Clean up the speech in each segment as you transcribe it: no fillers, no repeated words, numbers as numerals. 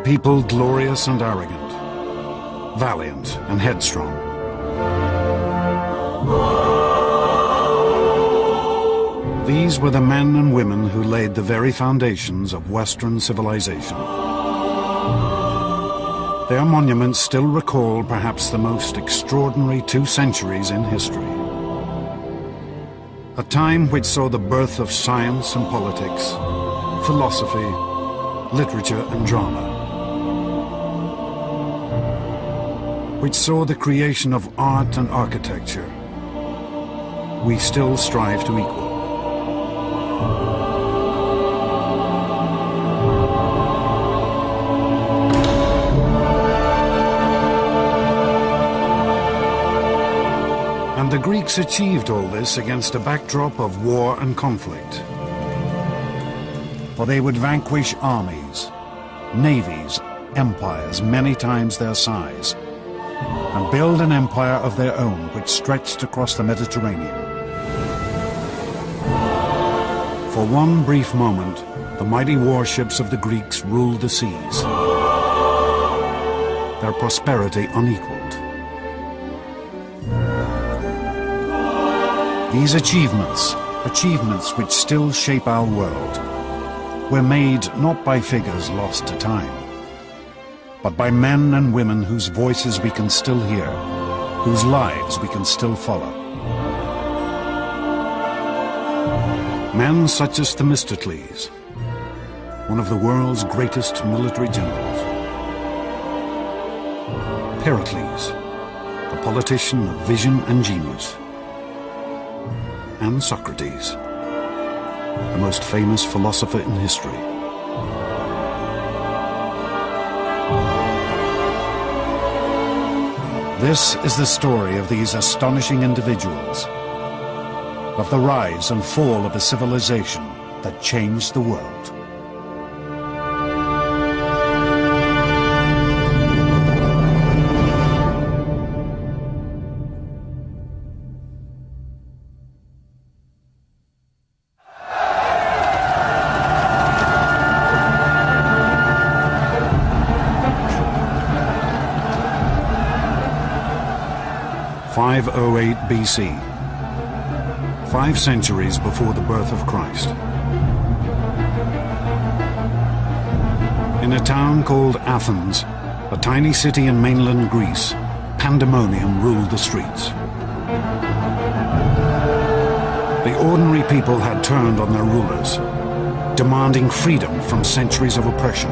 people glorious and arrogant, valiant and headstrong. These were the men and women who laid the very foundations of Western civilization. Their monuments still recall perhaps the most extraordinary 2 centuries in history. A time which saw the birth of science and politics, philosophy, literature and drama. Which saw the creation of art and architecture we still strive to equal. And the Greeks achieved all this against a backdrop of war and conflict. For they would vanquish armies, navies, empires many times their size, and build an empire of their own which stretched across the Mediterranean. For one brief moment, the mighty warships of the Greeks ruled the seas, their prosperity unequaled. These achievements which still shape our world, were made not by figures lost to time, but by men and women whose voices we can still hear, whose lives we can still follow. Men such as Themistocles, one of the world's greatest military generals. Pericles, the politician of vision and genius. And Socrates, the most famous philosopher in history. This is the story of these astonishing individuals, of the rise and fall of a civilization that changed the world. (508 BC), 5 centuries before the birth of Christ. In a town called Athens, a tiny city in mainland Greece, pandemonium ruled the streets. The ordinary people had turned on their rulers, demanding freedom from centuries of oppression.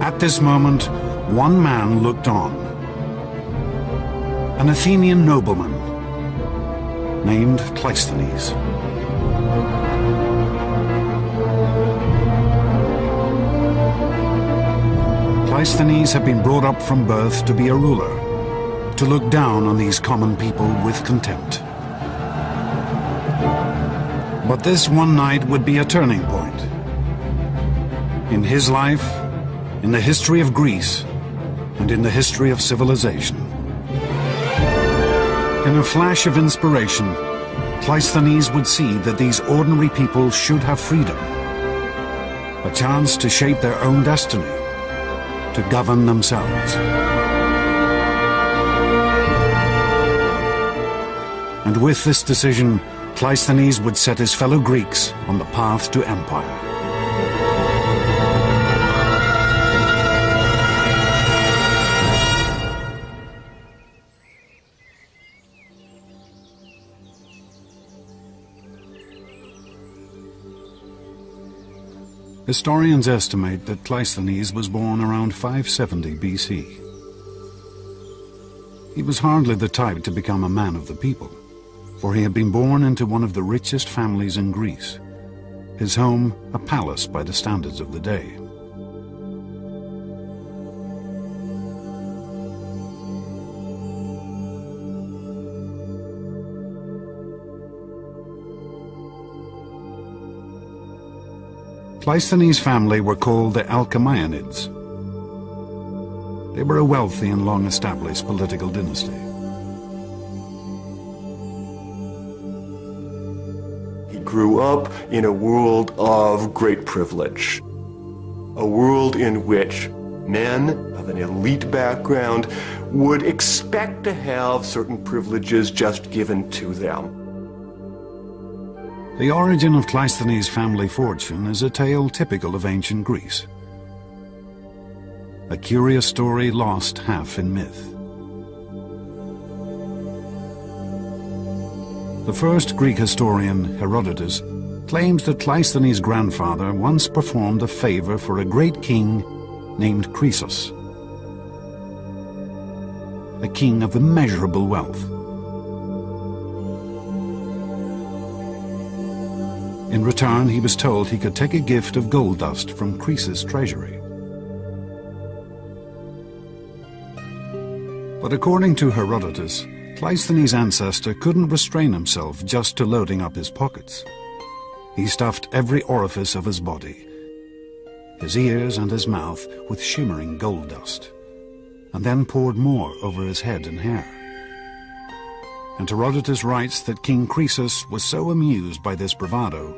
At this moment, one man looked on. An Athenian nobleman named Cleisthenes. Cleisthenes had been brought up from birth to be a ruler, to look down on these common people with contempt. But this one night would be a turning point. In his life, in the history of Greece, and in the history of civilization. In a flash of inspiration, Cleisthenes would see that these ordinary people should have freedom, a chance to shape their own destiny, to govern themselves. And with this decision, Cleisthenes would set his fellow Greeks on the path to empire. Historians estimate that Cleisthenes was born around 570 BC. He was hardly the type to become a man of the people, for he had been born into one of the richest families in Greece, his home a palace by the standards of the day. Cleisthenes' family were called the Alcmaeonids. They were a wealthy and long-established political dynasty. He grew up in a world of great privilege, a world in which men of an elite background would expect to have certain privileges just given to them. The origin of Cleisthenes' family fortune is a tale typical of ancient Greece. A curious story lost half in myth. The first Greek historian, Herodotus, claims that Cleisthenes' grandfather once performed a favor for a great king named Croesus, a king of immeasurable wealth. In return, he was told he could take a gift of gold dust from Croesus' treasury. But according to Herodotus, Cleisthenes' ancestor couldn't restrain himself just to loading up his pockets. He stuffed every orifice of his body, his ears and his mouth, with shimmering gold dust, and then poured more over his head and hair. And Herodotus writes that King Croesus was so amused by this bravado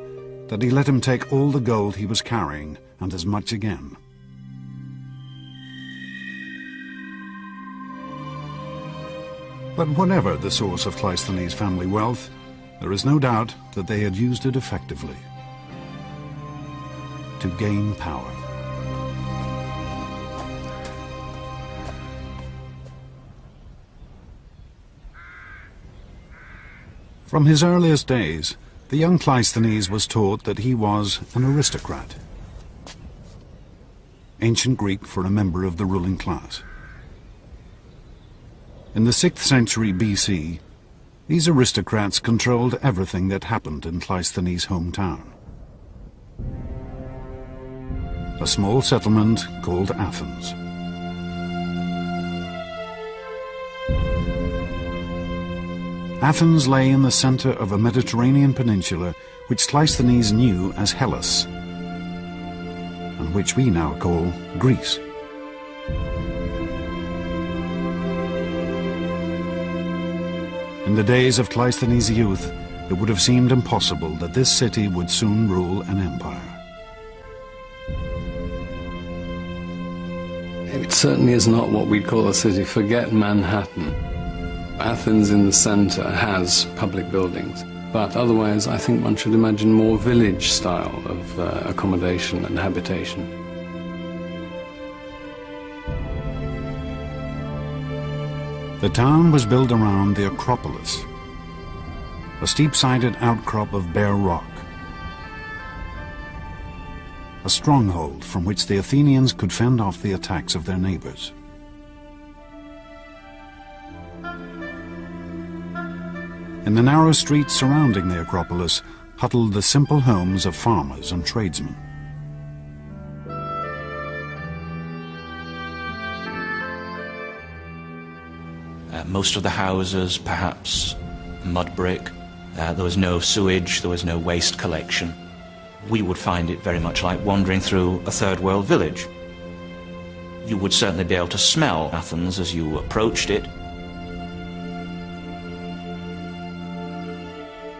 that he let him take all the gold he was carrying and as much again. But whatever the source of Cleisthenes' family wealth, there is no doubt that they had used it effectively to gain power. From his earliest days, the young Cleisthenes was taught that he was an aristocrat, ancient Greek for a member of the ruling class. In the 6th century BC, these aristocrats controlled everything that happened in Cleisthenes' hometown, a small settlement called Athens. Athens lay in the center of a Mediterranean peninsula which Cleisthenes knew as Hellas, and which we now call Greece. In the days of Cleisthenes' youth, it would have seemed impossible that this city would soon rule an empire. It certainly is not what we'd call a city. Forget Manhattan. Athens in the center has public buildings, but otherwise I think one should imagine more village style of accommodation and habitation. The town was built around the Acropolis, a steep-sided outcrop of bare rock, a stronghold from which the Athenians could fend off the attacks of their neighbors. In the narrow streets surrounding the Acropolis huddled the simple homes of farmers and tradesmen. Most of the houses, perhaps mud brick. There was no sewage, there was no waste collection. We would find it very much like wandering through a third world village. You would certainly be able to smell Athens as you approached it.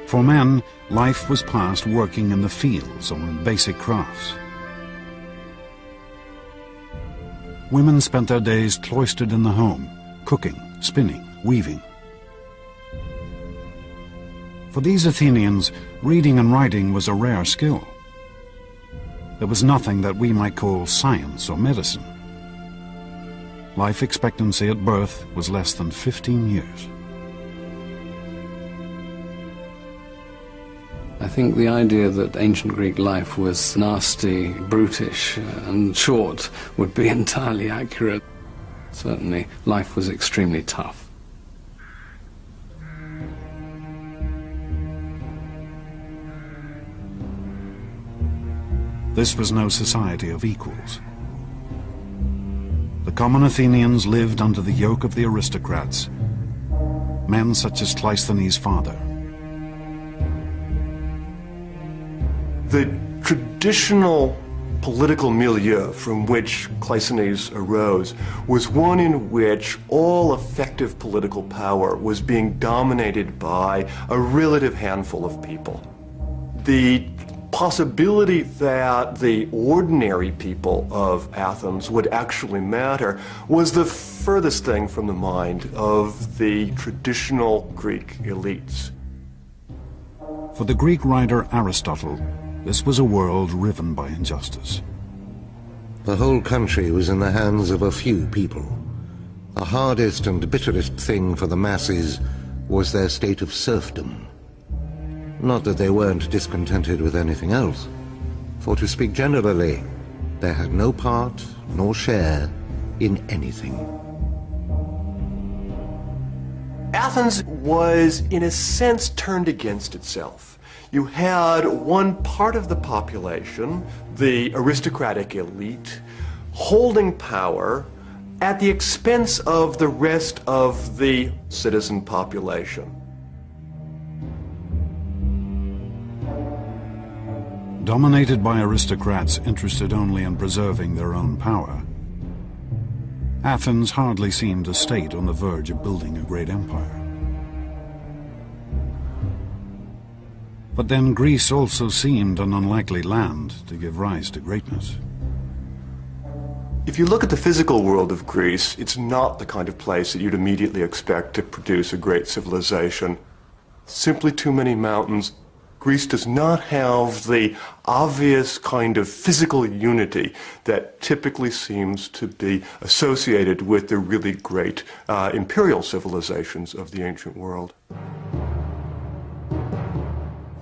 For men, life was passed working in the fields or in basic crafts. Women spent their days cloistered in the home, cooking, spinning, weaving. For these Athenians, reading and writing was a rare skill. There was nothing that we might call science or medicine. Life expectancy at birth was less than 15 years. I think the idea that ancient Greek life was nasty, brutish, and short would be entirely accurate. Certainly, life was extremely tough. This was no society of equals. The common Athenians lived under the yoke of the aristocrats, men such as Cleisthenes' father. The tradition traditional political milieu from which Cleisthenes arose was one in which all effective political power was being dominated by a relative handful of people. The possibility that the ordinary people of Athens would actually matter was the furthest thing from the mind of the traditional Greek elites. For the Greek writer Aristotle, this was a world riven by injustice. The whole country was in the hands of a few people. The hardest and bitterest thing for the masses was their state of serfdom. Not that they weren't discontented with anything else, for to speak generally, they had no part nor share in anything. Athens was, in a sense, turned against itself. You had one part of the population, the aristocratic elite, holding power at the expense of the rest of the citizen population. Dominated by aristocrats interested only in preserving their own power, Athens hardly seemed a state on the verge of building a great empire. But then Greece also seemed an unlikely land to give rise to greatness. If you look at the physical world of Greece, it's not the kind of place that you'd immediately expect to produce a great civilization. Simply too many mountains. Greece does not have the obvious kind of physical unity that typically seems to be associated with the really great imperial civilizations of the ancient world.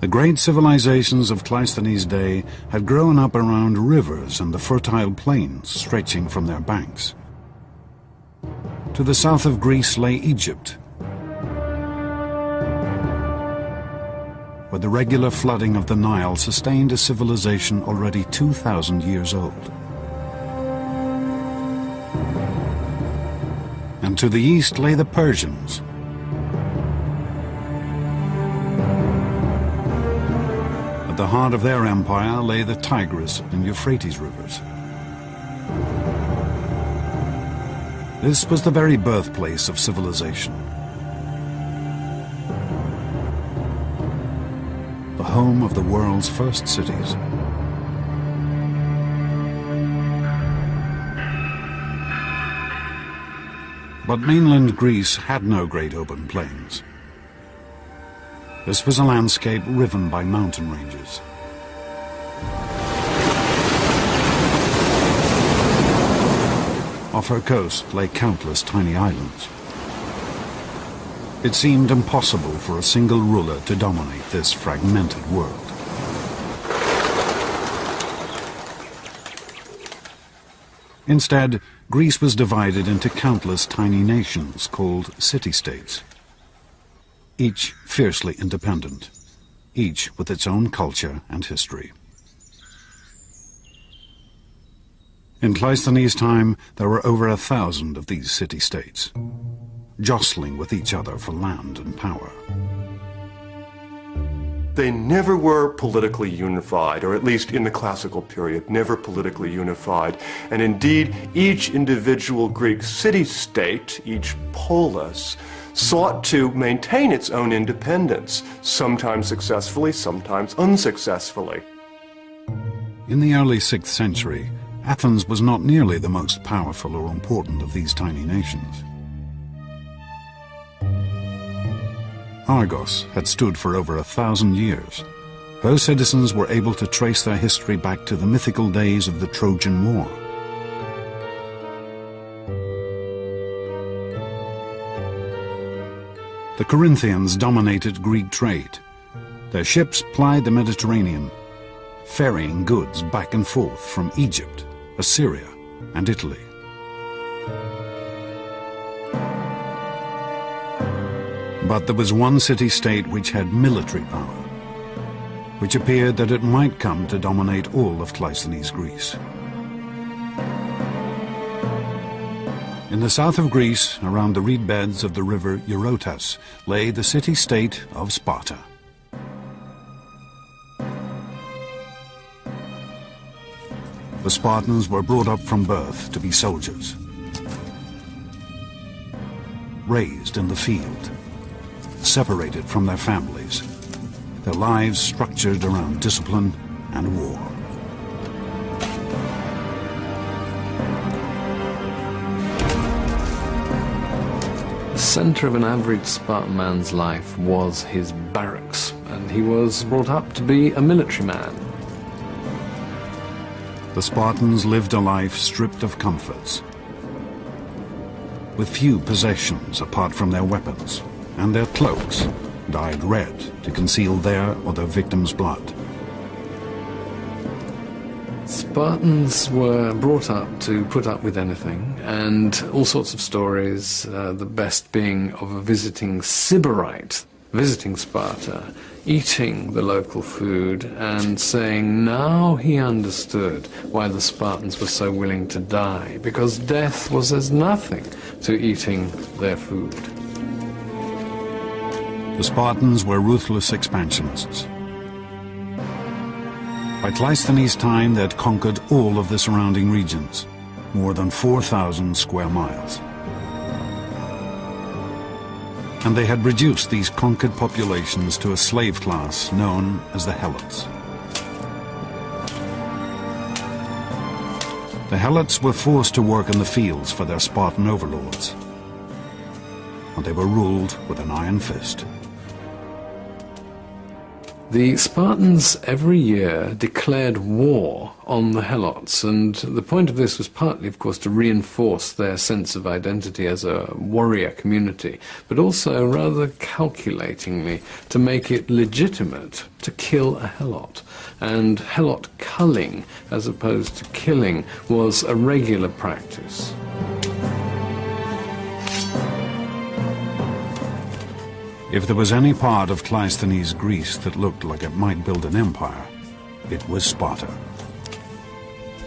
The great civilizations of Cleisthenes' day had grown up around rivers and the fertile plains stretching from their banks. To the south of Greece lay Egypt, where the regular flooding of the Nile sustained a civilization already 2,000 years old. And to the east lay the Persians, at the heart of their empire lay the Tigris and Euphrates rivers. This was the very birthplace of civilization, the home of the world's first cities. But mainland Greece had no great open plains. This was a landscape riven by mountain ranges. Off her coast lay countless tiny islands. It seemed impossible for a single ruler to dominate this fragmented world. Instead, Greece was divided into countless tiny nations called city-states, each fiercely independent, each with its own culture and history. In Cleisthenes' time, there were over 1,000 of these city-states, jostling with each other for land and power. They never were politically unified, or at least in the classical period, never politically unified. And indeed, each individual Greek city-state, each polis, sought to maintain its own independence, sometimes successfully, sometimes unsuccessfully. In the early 6th century, Athens was not nearly the most powerful or important of these tiny nations. Argos had stood for over 1,000 years. Her citizens were able to trace their history back to the mythical days of the Trojan War. The Corinthians dominated Greek trade. Their ships plied the Mediterranean, ferrying goods back and forth from Egypt, Assyria, and Italy. But there was one city-state which had military power, which appeared that it might come to dominate all of Cleisthenes' Greece. In the south of Greece, around the reed beds of the river Eurotas, lay the city-state of Sparta. The Spartans were brought up from birth to be soldiers, raised in the field, separated from their families, their lives structured around discipline and war. The center of an average Spartan man's life was his barracks, and he was brought up to be a military man. The Spartans lived a life stripped of comforts, with few possessions apart from their weapons, and their cloaks dyed red to conceal their or their victims' blood. Spartans were brought up to put up with anything, and all sorts of stories, the best being of a visiting Sybarite visiting Sparta, eating the local food and saying now he understood why the Spartans were so willing to die, because death was as nothing to eating their food. The Spartans were ruthless expansionists. By Cleisthenes' time, they had conquered all of the surrounding regions, more than 4,000 square miles. And they had reduced these conquered populations to a slave class known as the Helots. The Helots were forced to work in the fields for their Spartan overlords, and they were ruled with an iron fist. The Spartans every year declared war on the Helots, and the point of this was partly, of course, to reinforce their sense of identity as a warrior community, but also, rather calculatingly, to make it legitimate to kill a Helot. And Helot culling, as opposed to killing, was a regular practice. If there was any part of Cleisthenes' Greece that looked like it might build an empire, it was Sparta.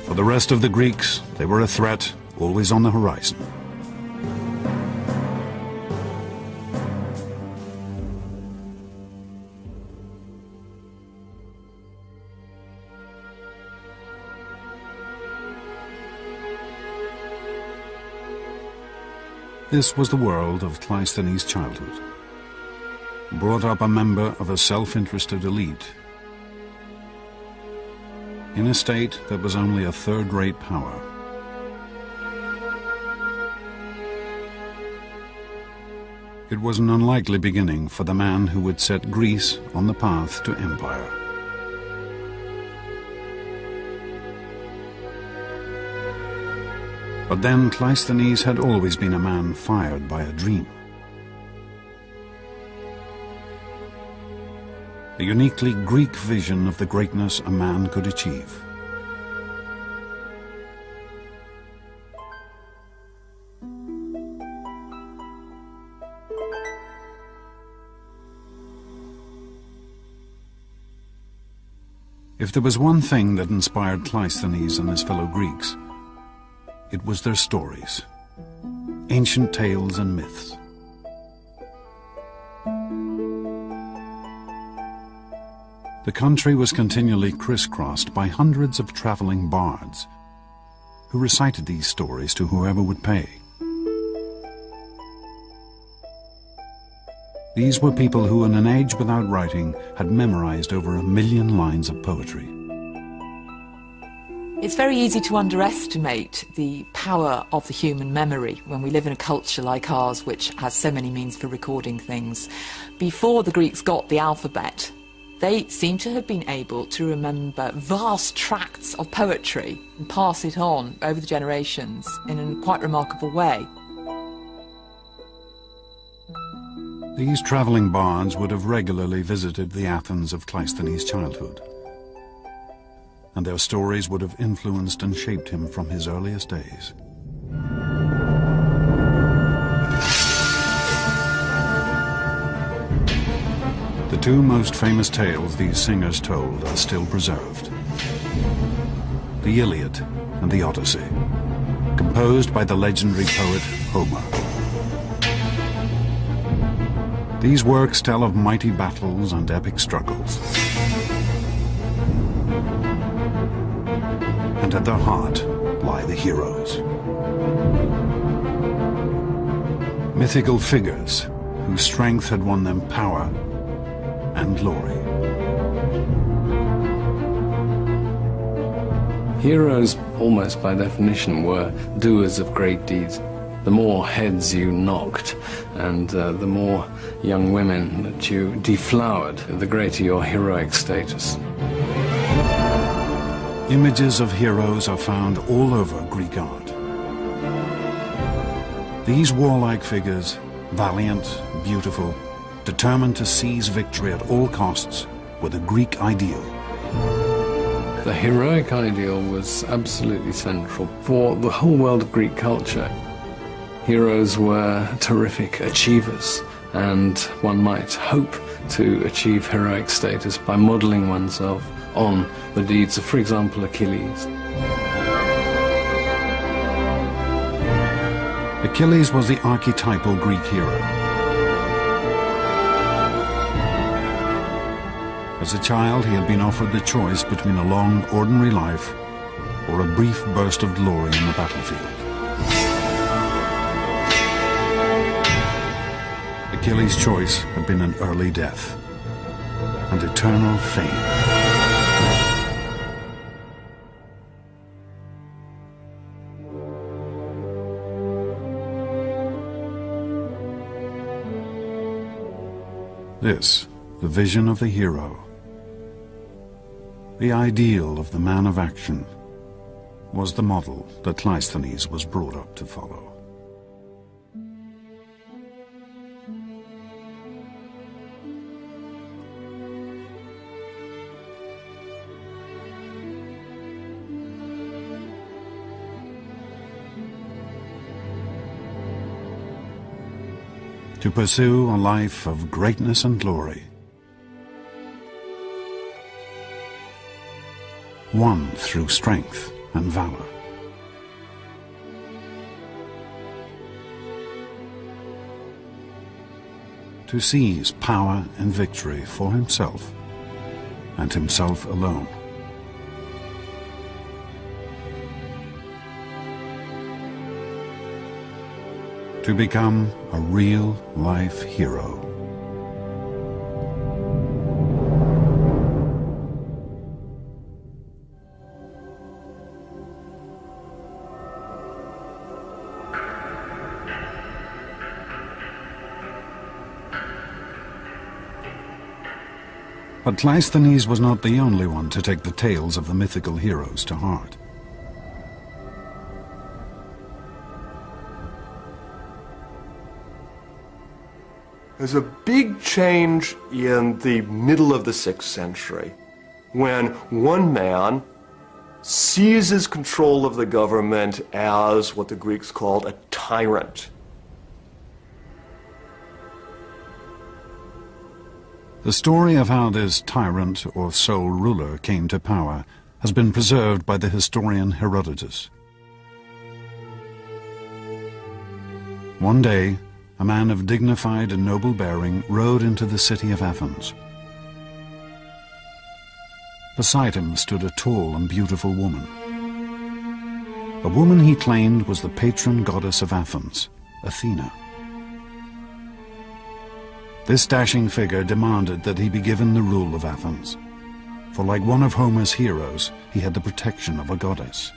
For the rest of the Greeks, they were a threat, always on the horizon. This was the world of Cleisthenes' childhood. Brought up a member of a self-interested elite in a state that was only a third-rate power. It was an unlikely beginning for the man who would set Greece on the path to empire. But then Cleisthenes had always been a man fired by a dream. A uniquely Greek vision of the greatness a man could achieve. If there was one thing that inspired Cleisthenes and his fellow Greeks, it was their stories, ancient tales and myths. The country was continually crisscrossed by hundreds of traveling bards who recited these stories to whoever would pay. These were people who, in an age without writing, had memorized over 1 million lines of poetry. It's very easy to underestimate the power of the human memory when we live in a culture like ours, which has so many means for recording things. Before the Greeks got the alphabet, they seem to have been able to remember vast tracts of poetry and pass it on over the generations in a quite remarkable way. These traveling bards would have regularly visited the Athens of Cleisthenes' childhood, and their stories would have influenced and shaped him from his earliest days. The two most famous tales these singers told are still preserved. The Iliad and the Odyssey, composed by the legendary poet Homer. These works tell of mighty battles and epic struggles. and at their heart lie the heroes. Mythical figures whose strength had won them power and glory. Heroes, almost by definition, were doers of great deeds. The more heads you knocked and the more young women that you deflowered, the greater your heroic status. Images of heroes are found all over Greek art. These warlike figures, valiant, beautiful, determined to seize victory at all costs, were the Greek ideal. The heroic ideal was absolutely central for the whole world of Greek culture. Heroes were terrific achievers, and one might hope to achieve heroic status by modeling oneself on the deeds of, for example, Achilles. Achilles was the archetypal Greek hero. As a child, he had been offered the choice between a long, ordinary life or a brief burst of glory in the battlefield. Achilles' choice had been an early death and eternal fame. This, the vision of the hero, the ideal of the man of action, was the model that Cleisthenes was brought up to follow. To pursue a life of greatness and glory, won through strength and valor. To seize power and victory for himself and himself alone. To become a real-life hero. But Cleisthenes was not the only one to take the tales of the mythical heroes to heart. There's a big change in the middle of the 6th century when one man seizes control of the government as what the Greeks called a tyrant. The story of how this tyrant or sole ruler came to power has been preserved by the historian Herodotus. One day, a man of dignified and noble bearing rode into the city of Athens. Beside him stood a tall and beautiful woman. A woman he claimed was the patron goddess of Athens, Athena. This dashing figure demanded that he be given the rule of Athens, for like one of Homer's heroes, he had the protection of a goddess.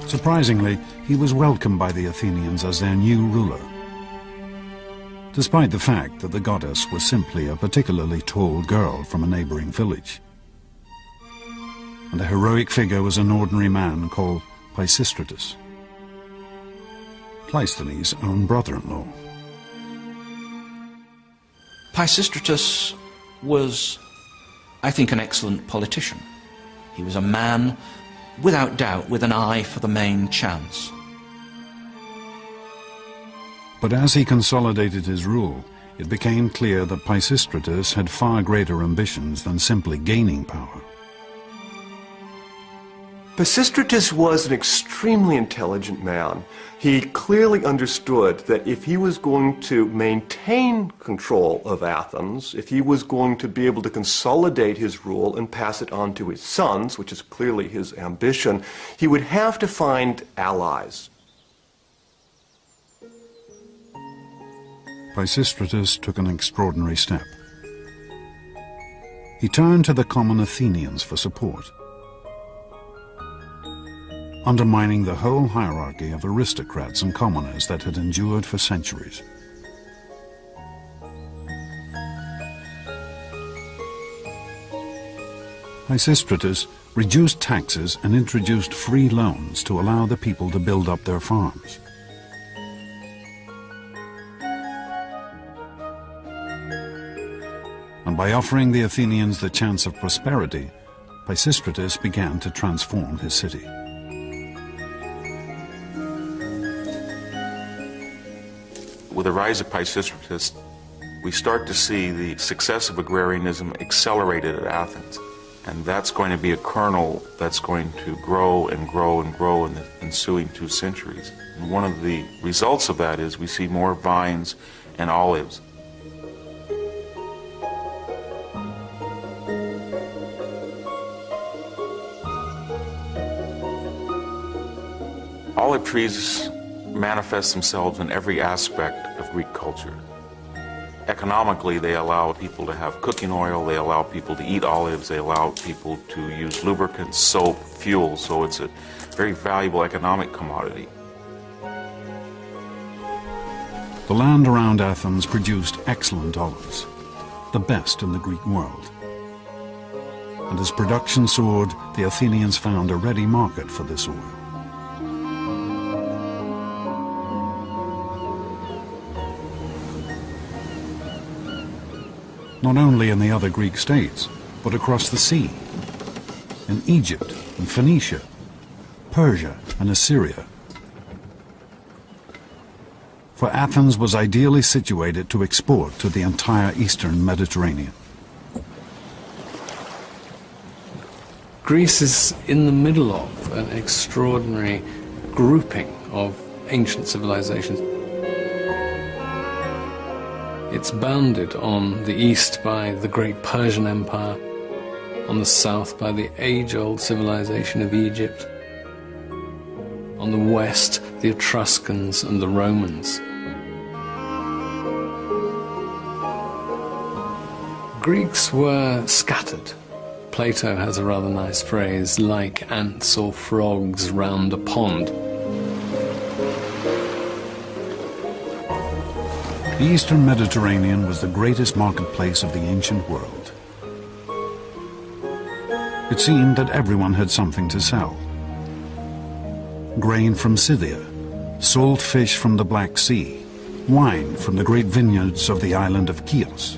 Surprisingly, he was welcomed by the Athenians as their new ruler, despite the fact that the goddess was simply a particularly tall girl from a neighboring village. And the heroic figure was an ordinary man called Pisistratus, Cleisthenes' own brother-in-law. Pisistratus was, I think, an excellent politician. He was a man, without doubt, with an eye for the main chance. But as he consolidated his rule, it became clear that Pisistratus had far greater ambitions than simply gaining power. Pisistratus was an extremely intelligent man. He clearly understood that if he was going to maintain control of Athens, if he was going to be able to consolidate his rule and pass it on to his sons, which is clearly his ambition, he would have to find allies. Pisistratus took an extraordinary step. He turned to the common Athenians for support, undermining the whole hierarchy of aristocrats and commoners that had endured for centuries. Pisistratus reduced taxes and introduced free loans to allow the people to build up their farms. And by offering the Athenians the chance of prosperity, Pisistratus began to transform his city. With the rise of Pisistratus, we start to see the success of agrarianism accelerated at Athens. And that's going to be a kernel that's going to grow and grow and grow in the ensuing 2 centuries. And one of the results of that is we see more vines and olives. Olive trees manifest themselves in every aspect of Greek culture. Economically, they allow people to have cooking oil, they allow people to eat olives, they allow people to use lubricants, soap, fuel, so it's a very valuable economic commodity. The land around Athens produced excellent olives, the best in the Greek world. And as production soared, the Athenians found a ready market for this oil. Not only in the other Greek states, but across the sea, in Egypt and Phoenicia, Persia and Assyria. For Athens was ideally situated to export to the entire eastern Mediterranean. Greece is in the middle of an extraordinary grouping of ancient civilizations. It's bounded on the east by the great Persian Empire, on the south by the age-old civilization of Egypt, on the west the Etruscans and the Romans. Greeks were scattered. Plato has a rather nice phrase, like ants or frogs round a pond. The eastern Mediterranean was the greatest marketplace of the ancient world. It seemed that everyone had something to sell. Grain from Scythia, salt fish from the Black Sea, wine from the great vineyards of the island of Chios,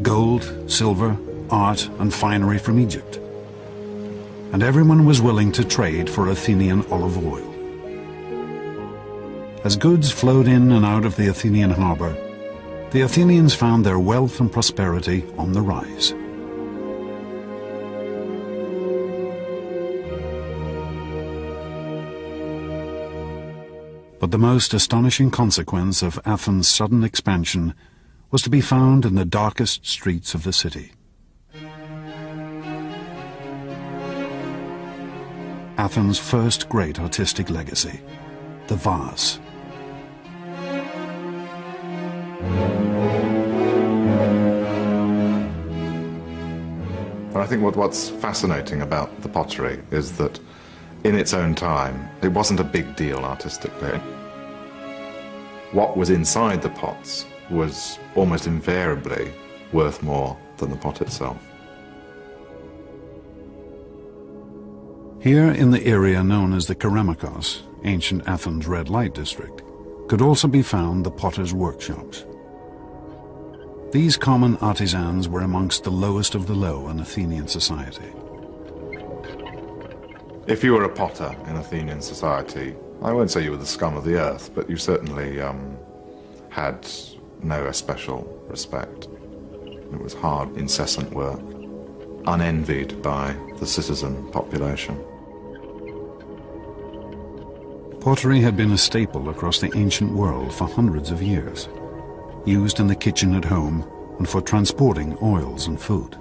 gold, silver, art and finery from Egypt. And everyone was willing to trade for Athenian olive oil. As goods flowed in and out of the Athenian harbor, the Athenians found their wealth and prosperity on the rise. But the most astonishing consequence of Athens' sudden expansion was to be found in the darkest streets of the city. Athens' first great artistic legacy, the vase. I think what's fascinating about the pottery is that in its own time, it wasn't a big deal artistically. What was inside the pots was almost invariably worth more than the pot itself. Here in the area known as the Keramakos, ancient Athens' red light district, could also be found the potters' workshops. These common artisans were amongst the lowest of the low in Athenian society. If you were a potter in Athenian society, I won't say you were the scum of the earth, but you certainly had no especial respect. It was hard, incessant work, unenvied by the citizen population. Pottery had been a staple across the ancient world for hundreds of years, used in the kitchen at home and for transporting oils and food.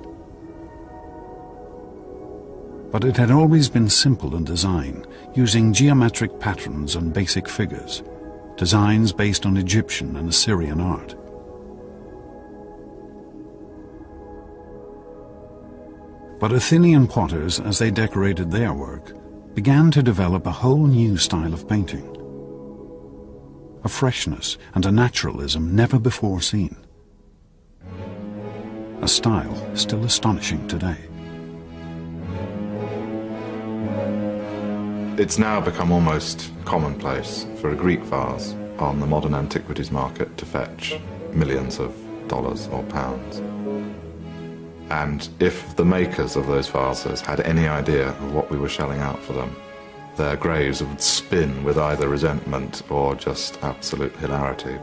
But it had always been simple in design, using geometric patterns and basic figures, designs based on Egyptian and Assyrian art. But Athenian potters, as they decorated their work, began to develop a whole new style of painting. A freshness and a naturalism never before seen. A style still astonishing today. It's now become almost commonplace for a Greek vase on the modern antiquities market to fetch millions of dollars or pounds. And if the makers of those vases had any idea of what we were shelling out for them, their graves would spin with either resentment or just absolute hilarity.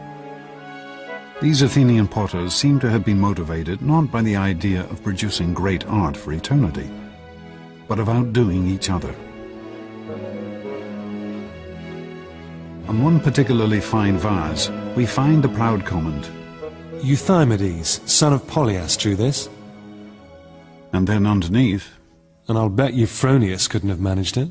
These Athenian potters seem to have been motivated not by the idea of producing great art for eternity, but of outdoing each other. On one particularly fine vase, we find the proud comment, "Euthymides, son of Polias, drew this." and then underneath, "And I'll bet Euphronius couldn't have managed it."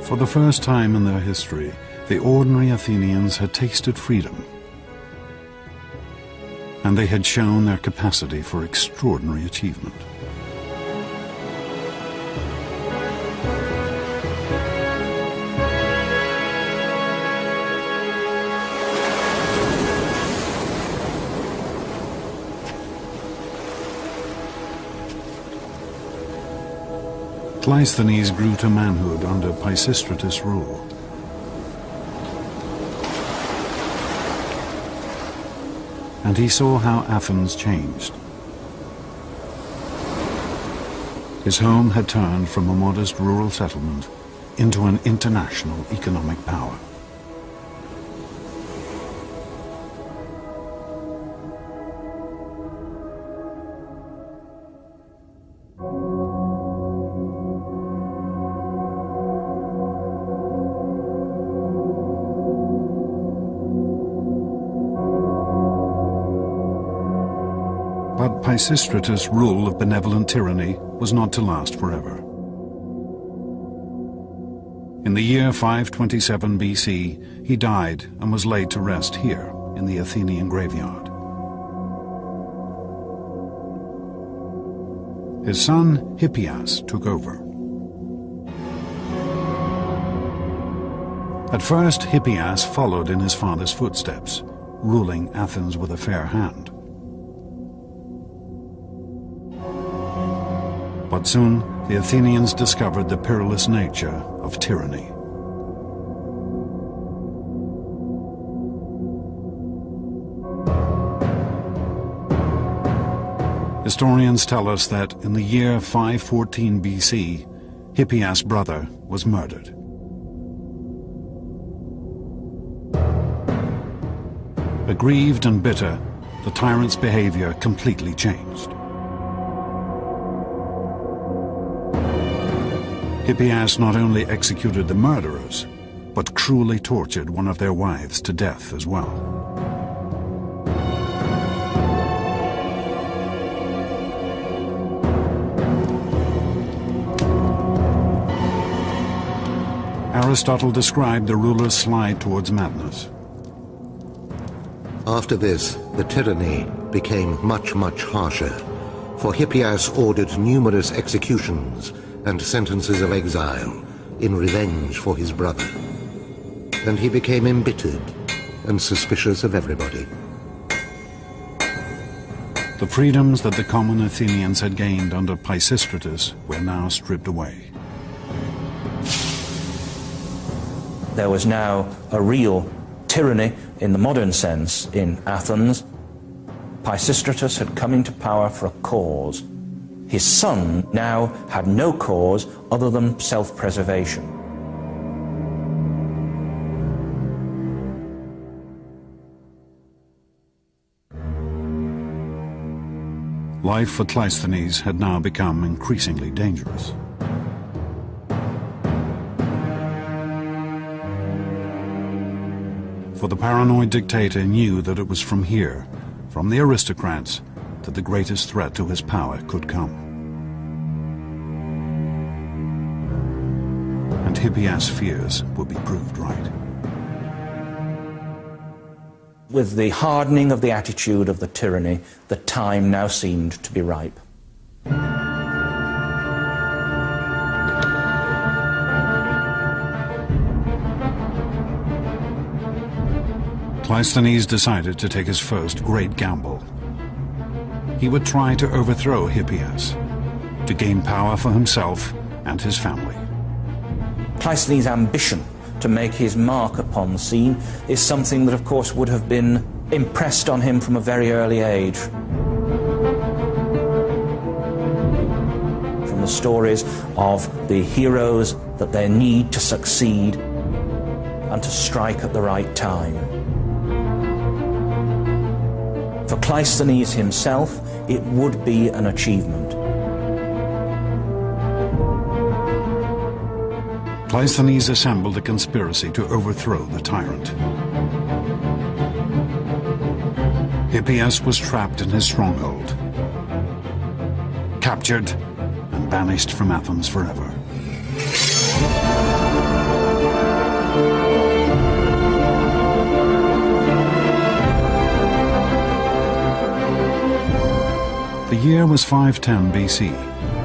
For the first time in their history, the ordinary Athenians had tasted freedom, and they had shown their capacity for extraordinary achievement. Cleisthenes grew to manhood under Pisistratus' rule. And he saw how Athens changed. His home had turned from a modest rural settlement into an international economic power. But Pisistratus' rule of benevolent tyranny was not to last forever. In the year 527 BC, he died and was laid to rest here in the Athenian graveyard. His son Hippias took over. At first, Hippias followed in his father's footsteps, ruling Athens with a fair hand. But soon, the Athenians discovered the perilous nature of tyranny. Historians tell us that in the year 514 BC, Hippias' brother was murdered. Aggrieved and bitter, the tyrant's behavior completely changed. Hippias not only executed the murderers, but cruelly tortured one of their wives to death as well. Aristotle described the ruler's slide towards madness. After this, the tyranny became much, much harsher, for Hippias ordered numerous executions and sentences of exile in revenge for his brother. And he became embittered and suspicious of everybody. The freedoms that the common Athenians had gained under Pisistratus were now stripped away. There was now a real tyranny in the modern sense in Athens. Pisistratus had come into power for a cause. His son now had no cause other than self-preservation. Life for Cleisthenes had now become increasingly dangerous. For the paranoid dictator knew that it was from here, from the aristocrats, that the greatest threat to his power could come. And Hippias' fears would be proved right. With the hardening of the attitude of the tyranny, the time now seemed to be ripe. Cleisthenes decided to take his first great gamble. He would try to overthrow Hippias, to gain power for himself and his family. Cleisthenes' ambition to make his mark upon the scene is something that, of course, would have been impressed on him from a very early age. From the stories of the heroes, that they need to succeed and to strike at the right time. For Cleisthenes himself, it would be an achievement. Cleisthenes assembled a conspiracy to overthrow the tyrant. Hippias was trapped in his stronghold, captured and banished from Athens forever. The year was 510 BC,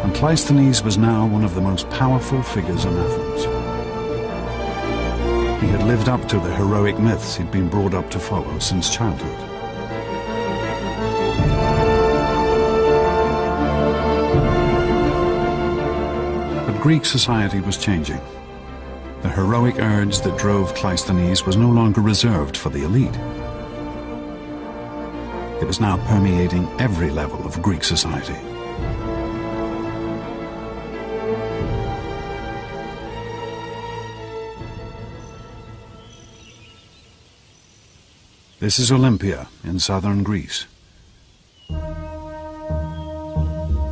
and Cleisthenes was now one of the most powerful figures in Athens. He had lived up to the heroic myths he'd been brought up to follow since childhood. But Greek society was changing. The heroic urge that drove Cleisthenes was no longer reserved for the elite. It was now permeating every level of Greek society. This is Olympia in southern Greece.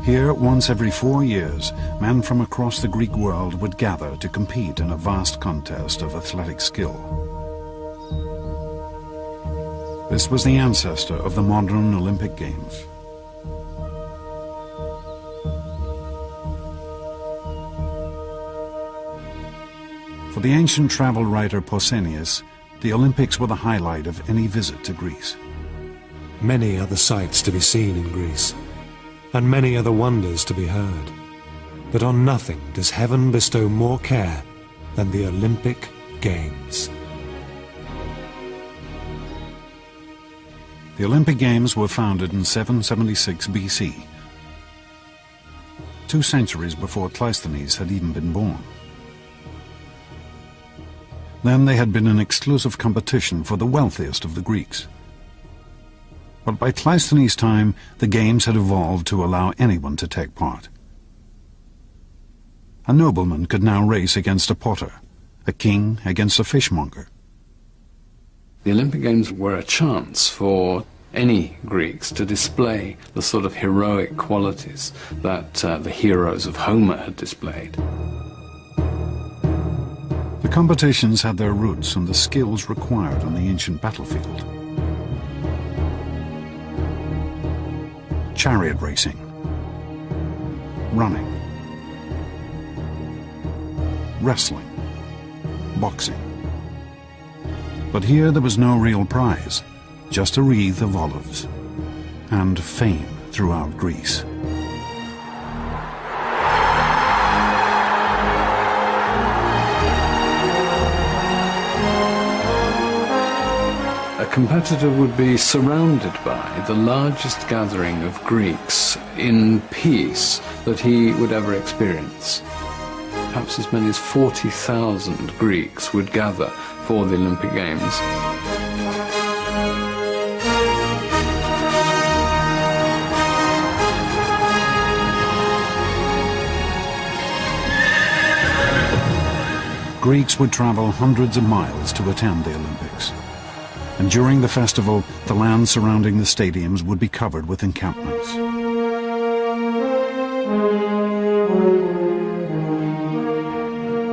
Here, once every 4 years, men from across the Greek world would gather to compete in a vast contest of athletic skill. This was the ancestor of the modern Olympic Games. For the ancient travel writer Pausanias, the Olympics were the highlight of any visit to Greece. Many are the sights to be seen in Greece, and many are the wonders to be heard. But on nothing does heaven bestow more care than the Olympic Games. The Olympic Games were founded in 776 BC, 2 centuries before Cleisthenes had even been born. Then they had been an exclusive competition for the wealthiest of the Greeks. But by Cleisthenes' time, the Games had evolved to allow anyone to take part. A nobleman could now race against a potter, a king against a fishmonger. The Olympic Games were a chance for any Greeks to display the sort of heroic qualities that the heroes of Homer had displayed. The competitions had their roots in the skills required on the ancient battlefield. Chariot racing, running, wrestling, boxing. But here there was no real prize, just a wreath of olives, and fame throughout Greece. A competitor would be surrounded by the largest gathering of Greeks in peace that he would ever experience. Perhaps as many as 40,000 Greeks would gather for the Olympic Games. Greeks would travel hundreds of miles to attend the Olympics. And during the festival, the land surrounding the stadiums would be covered with encampments.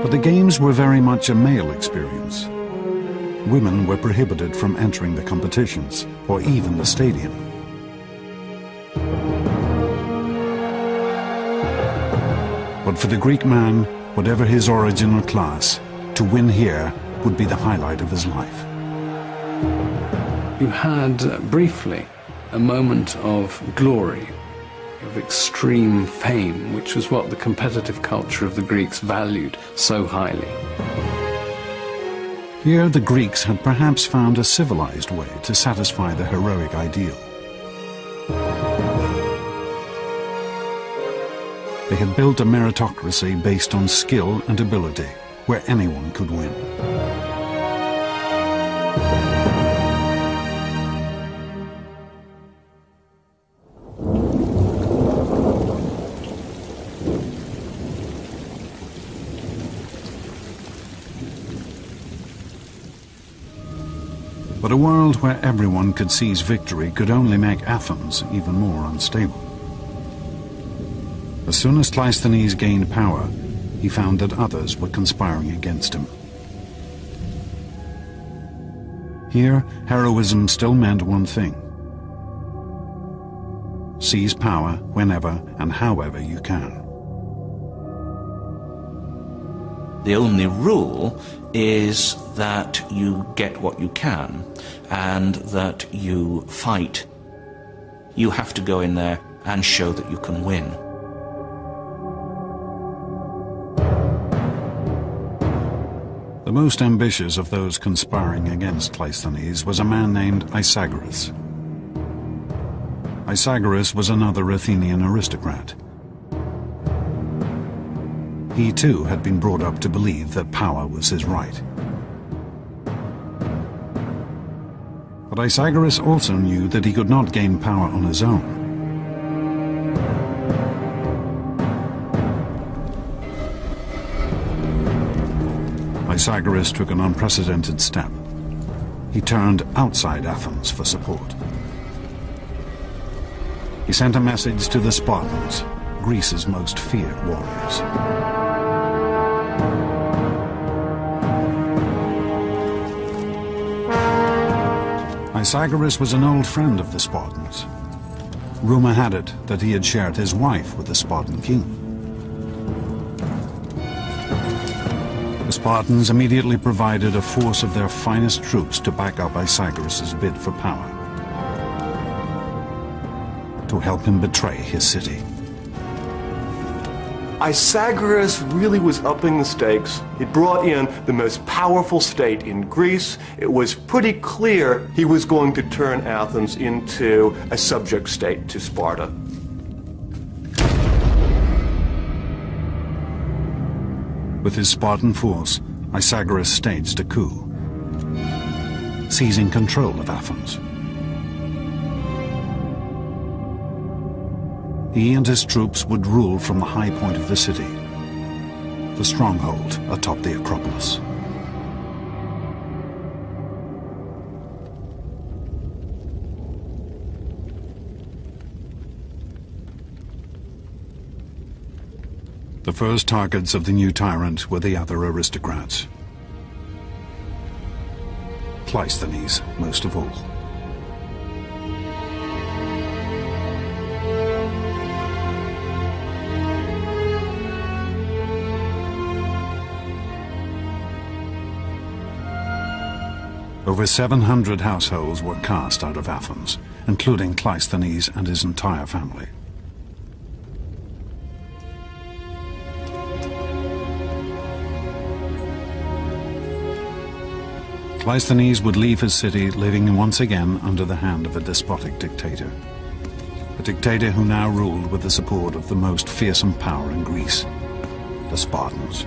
But the games were very much a male experience. Women were prohibited from entering the competitions, or even the stadium. But for the Greek man, whatever his origin or class, to win here would be the highlight of his life. You had, briefly, a moment of glory, of extreme fame, which was what the competitive culture of the Greeks valued so highly. Here the Greeks had perhaps found a civilized way to satisfy the heroic ideal. They had built a meritocracy based on skill and ability, where anyone could win. But a world where everyone could seize victory could only make Athens even more unstable. As soon as Cleisthenes gained power, he found that others were conspiring against him. Here, heroism still meant one thing: seize power whenever and however you can. The only rule is that you get what you can, and that you fight. You have to go in there and show that you can win. The most ambitious of those conspiring against Cleisthenes was a man named Isagoras. Isagoras was another Athenian aristocrat. He too had been brought up to believe that power was his right. But Isagoras also knew that he could not gain power on his own. Isagoras took an unprecedented step. He turned outside Athens for support. He sent a message to the Spartans, Greece's most feared warriors. Isagoras was an old friend of the Spartans. Rumor had it that he had shared his wife with the Spartan king. The Spartans immediately provided a force of their finest troops to back up Isagoras' bid for power, to help him betray his city. Isagoras really was upping the stakes. He brought in the most powerful state in Greece. It was pretty clear he was going to turn Athens into a subject state to Sparta. With his Spartan force, Isagoras staged a coup, seizing control of Athens. He and his troops would rule from the high point of the city, the stronghold atop the Acropolis. The first targets of the new tyrant were the other aristocrats. Cleisthenes, most of all. Over 700 households were cast out of Athens, including Cleisthenes and his entire family. Cleisthenes would leave his city living once again under the hand of a despotic dictator. A dictator who now ruled with the support of the most fearsome power in Greece, the Spartans.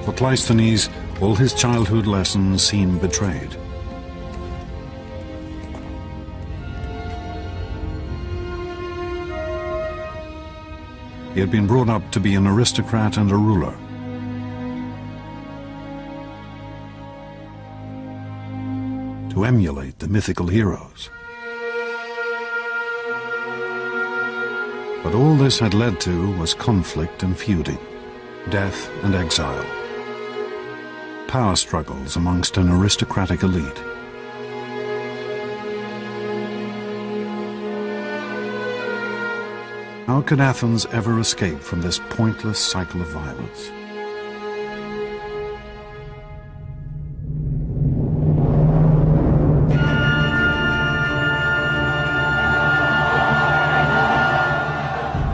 For Cleisthenes, all his childhood lessons seemed betrayed. He had been brought up to be an aristocrat and a ruler. To emulate the mythical heroes. But all this had led to was conflict and feuding, death and exile, power struggles amongst an aristocratic elite. How could Athens ever escape from this pointless cycle of violence?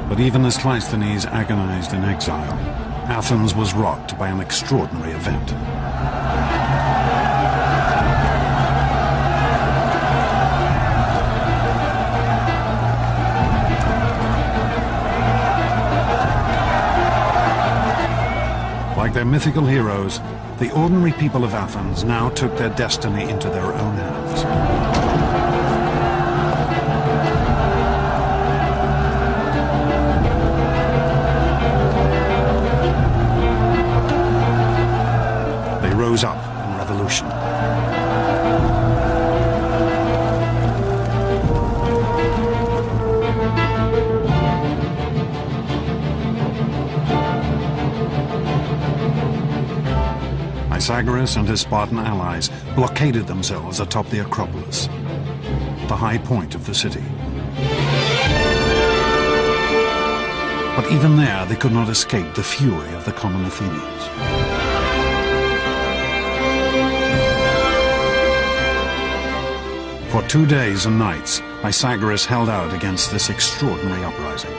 But even as Cleisthenes agonized in exile, Athens was rocked by an extraordinary event. Like their mythical heroes, the ordinary people of Athens now took their destiny into their own hands. They rose up in revolution. Pythagoras and his Spartan allies blockaded themselves atop the Acropolis, the high point of the city. But even there, they could not escape the fury of the common Athenians. For 2 days and nights, Pythagoras held out against this extraordinary uprising.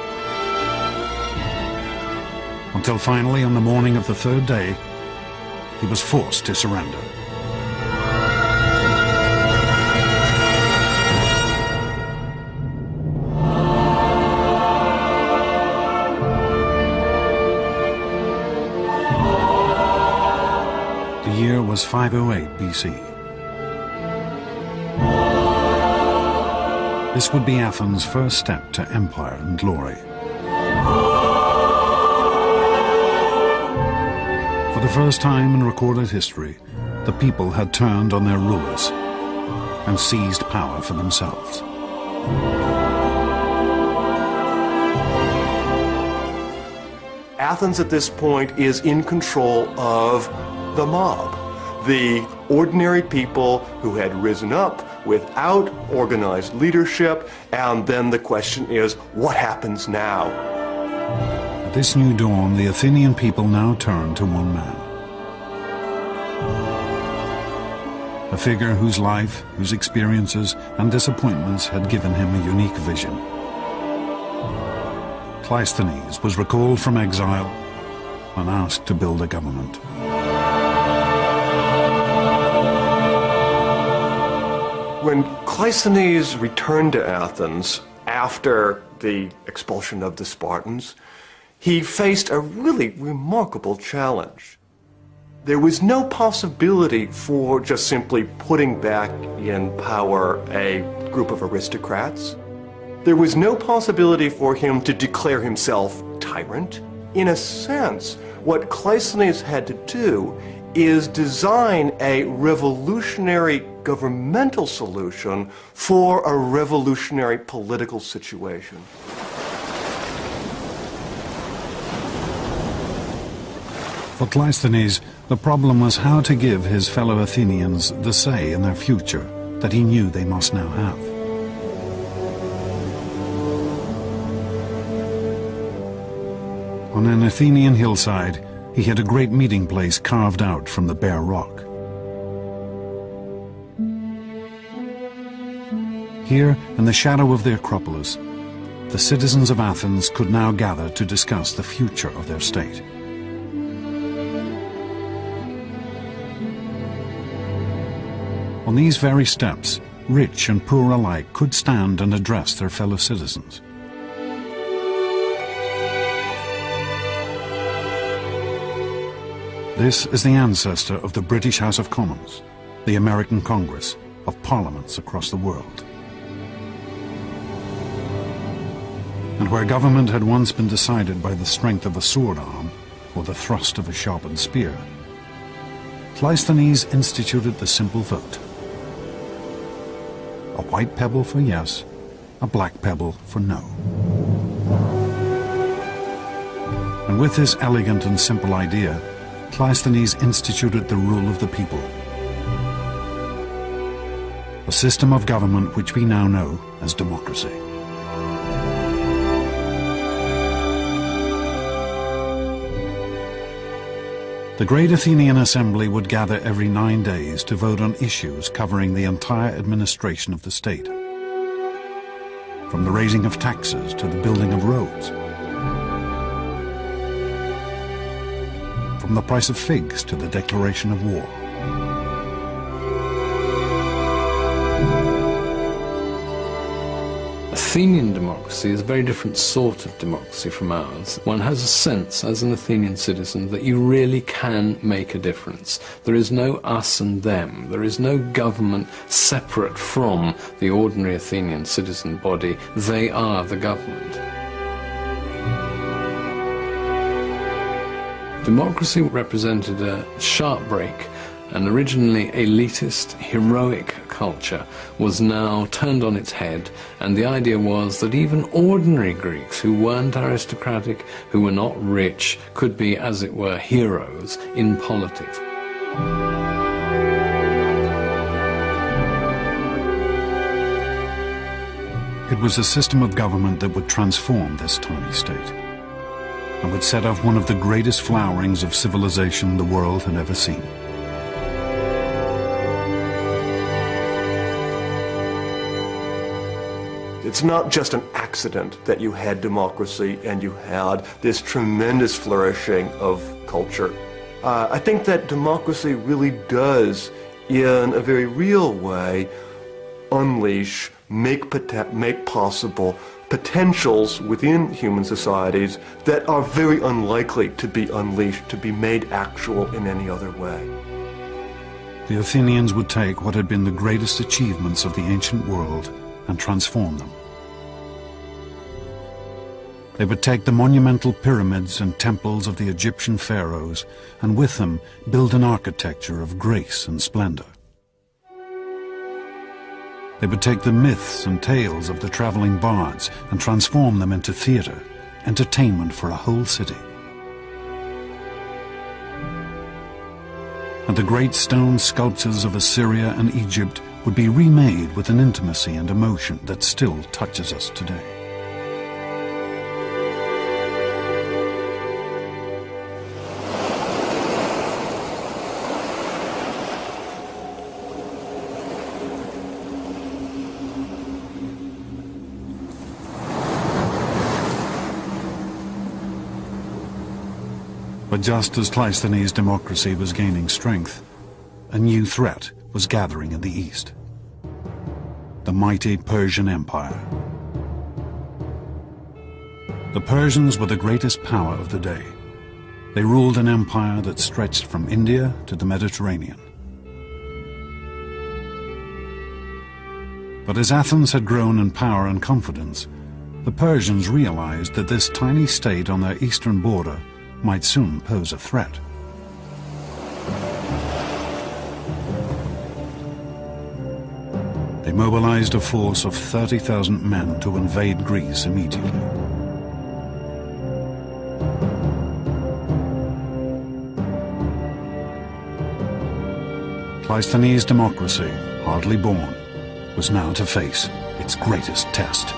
Until finally, on the morning of the 3rd day, he was forced to surrender. The year was 508 BC. This would be Athens' first step to empire and glory. For the first time in recorded history, the people had turned on their rulers and seized power for themselves. Athens at this point is in control of the mob, the ordinary people who had risen up without organized leadership, and then the question is, what happens now? At this new dawn, the Athenian people now turned to one man. A figure whose life, whose experiences and disappointments had given him a unique vision. Cleisthenes was recalled from exile and asked to build a government. When Cleisthenes returned to Athens after the expulsion of the Spartans, he faced a really remarkable challenge. There was no possibility for just simply putting back in power a group of aristocrats. There was no possibility for him to declare himself tyrant. In a sense, what Cleisthenes had to do is design a revolutionary governmental solution for a revolutionary political situation. For Cleisthenes, the problem was how to give his fellow Athenians the say in their future that he knew they must now have. On an Athenian hillside, he had a great meeting place carved out from the bare rock. Here, in the shadow of the Acropolis, the citizens of Athens could now gather to discuss the future of their state. On these very steps, rich and poor alike could stand and address their fellow citizens. This is the ancestor of the British House of Commons, the American Congress, of parliaments across the world. And where government had once been decided by the strength of a sword arm or the thrust of a sharpened spear, Cleisthenes instituted the simple vote. A white pebble for yes, a black pebble for no. And with this elegant and simple idea, Cleisthenes instituted the rule of the people. A system of government which we now know as democracy. The Great Athenian Assembly would gather every 9 days to vote on issues covering the entire administration of the state, from the raising of taxes to the building of roads, from the price of figs to the declaration of war. Athenian democracy is a very different sort of democracy from ours. One has a sense, as an Athenian citizen, that you really can make a difference. There is no us and them. There is no government separate from the ordinary Athenian citizen body. They are the government. Democracy represented a sharp break. An originally elitist, heroic culture was now turned on its head, and the idea was that even ordinary Greeks who weren't aristocratic, who were not rich, could be, as it were, heroes in politics. It was a system of government that would transform this tiny state, and would set off one of the greatest flowerings of civilization the world had ever seen. It's not just an accident that you had democracy and you had this tremendous flourishing of culture. I think that democracy really does, in a very real way, unleash, make possible potentials within human societies that are very unlikely to be unleashed, to be made actual in any other way. The Athenians would take what had been the greatest achievements of the ancient world and transform them. They would take the monumental pyramids and temples of the Egyptian pharaohs, and with them build an architecture of grace and splendor. They would take the myths and tales of the traveling bards and transform them into theater, entertainment for a whole city. And the great stone sculptures of Assyria and Egypt would be remade with an intimacy and emotion that still touches us today. But just as Cleisthenes' democracy was gaining strength, a new threat was gathering in the east. The mighty Persian Empire. The Persians were the greatest power of the day. They ruled an empire that stretched from India to the Mediterranean. But as Athens had grown in power and confidence, the Persians realized that this tiny state on their eastern border might soon pose a threat. They mobilized a force of 30,000 men to invade Greece immediately. Cleisthenes' democracy, hardly born, was now to face its greatest test.